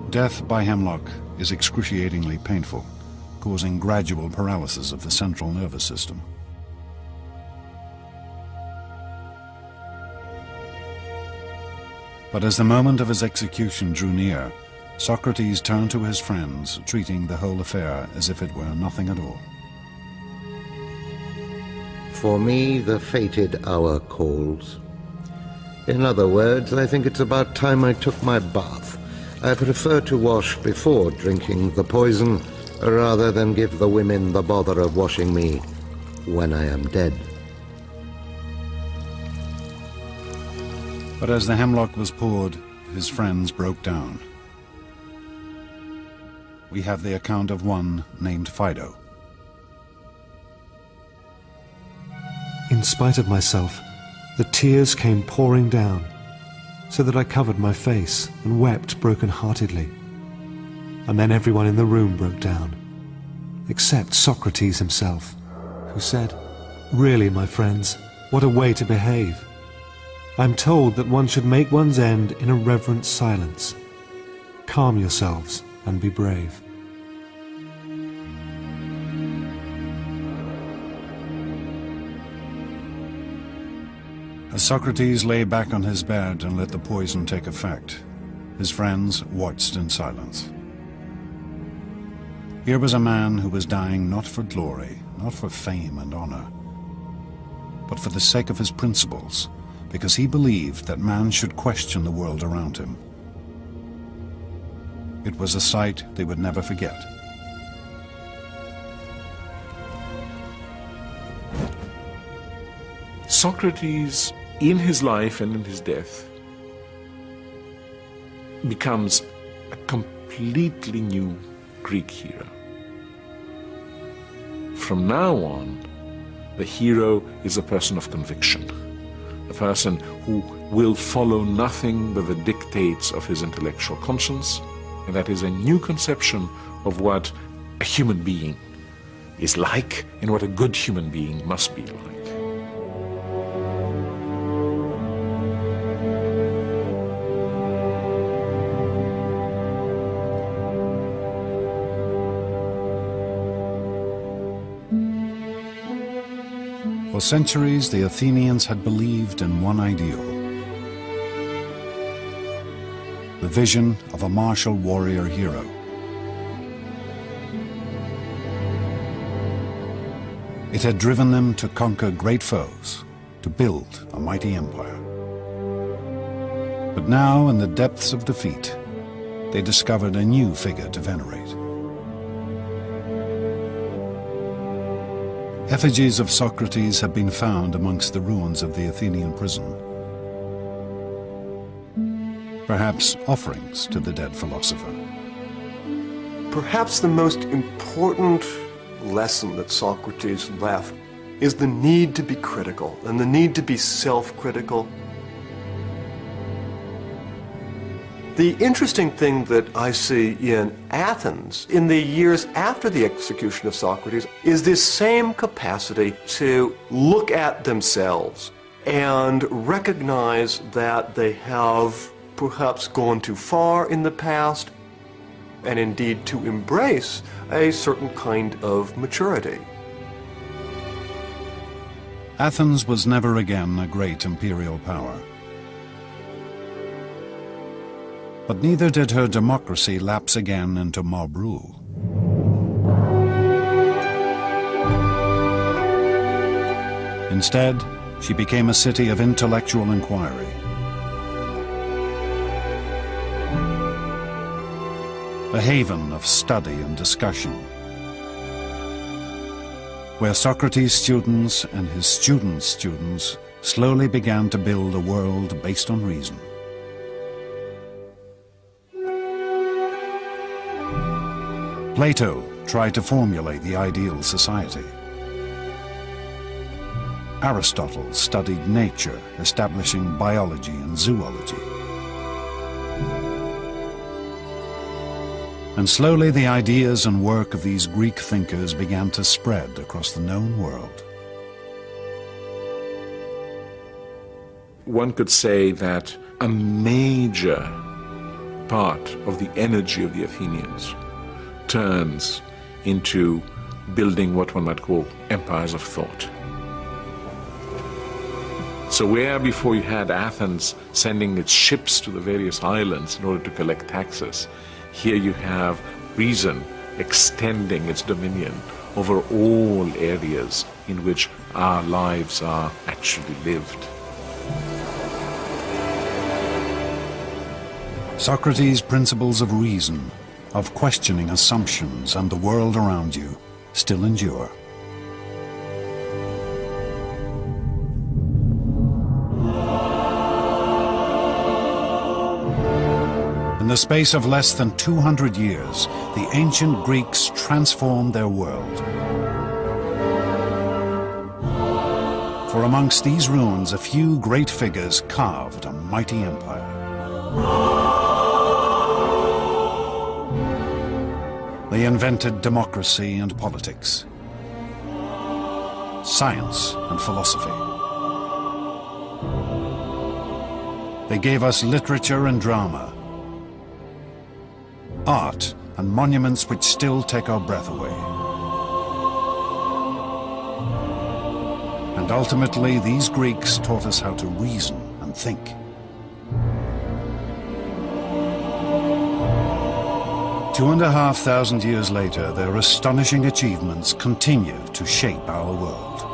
Death by hemlock is excruciatingly painful, causing gradual paralysis of the central nervous system. But as the moment of his execution drew near, Socrates turned to his friends, treating the whole affair as if it were nothing at all. For me, the fated hour calls. In other words, I think it's about time I took my bath. I prefer to wash before drinking the poison, rather than give the women the bother of washing me when I am dead. But as the hemlock was poured, his friends broke down. We have the account of one named Phaedo. In spite of myself, the tears came pouring down, so that I covered my face and wept broken-heartedly. And then everyone in the room broke down, except Socrates himself, who said, "Really, my friends, what a way to behave. I'm told that one should make one's end in a reverent silence. Calm yourselves and be brave." As Socrates lay back on his bed and let the poison take effect, his friends watched in silence. Here was a man who was dying not for glory, not for fame and honor, but for the sake of his principles, because he believed that man should question the world around him. It was a sight they would never forget. Socrates, in his life and in his death, becomes a completely new Greek hero. From now on, the hero is a person of conviction, a person who will follow nothing but the dictates of his intellectual conscience, and that is a new conception of what a human being is like and what a good human being must be like. For centuries, the Athenians had believed in one ideal: the vision of a martial warrior hero. It had driven them to conquer great foes, to build a mighty empire. But now, in the depths of defeat, they discovered a new figure to venerate. Effigies of Socrates have been found amongst the ruins of the Athenian prison. perhaps offerings to the dead philosopher. Perhaps the most important lesson that Socrates left is the need to be critical and the need to be self-critical. The interesting thing that I see in Athens in the years after the execution of Socrates is this same capacity to look at themselves and recognize that they have perhaps gone too far in the past, and indeed to embrace a certain kind of maturity. Athens was never again a great imperial power. But neither did her democracy lapse again into mob rule. Instead, she became a city of intellectual inquiry. A haven of study and discussion, where Socrates' students and his students' students slowly began to build a world based on reason. Plato tried to formulate the ideal society. Aristotle studied nature, establishing biology and zoology. And slowly the ideas and work of these Greek thinkers began to spread across the known world. One could say that a major part of the energy of the Athenians turns into building what one might call empires of thought. So where before you had Athens sending its ships to the various islands in order to collect taxes, here you have reason extending its dominion over all areas in which our lives are actually lived. Socrates' principles of reason, of questioning assumptions and the world around you, still endure. In the space of less than 200 years, the ancient Greeks transformed their world. For amongst these ruins, a few great figures carved a mighty empire. They invented democracy and politics, science and philosophy. They gave us literature and drama, art and monuments which still take our breath away. And ultimately, these Greeks taught us how to reason and think. Two and a half thousand years later, their astonishing achievements continue to shape our world.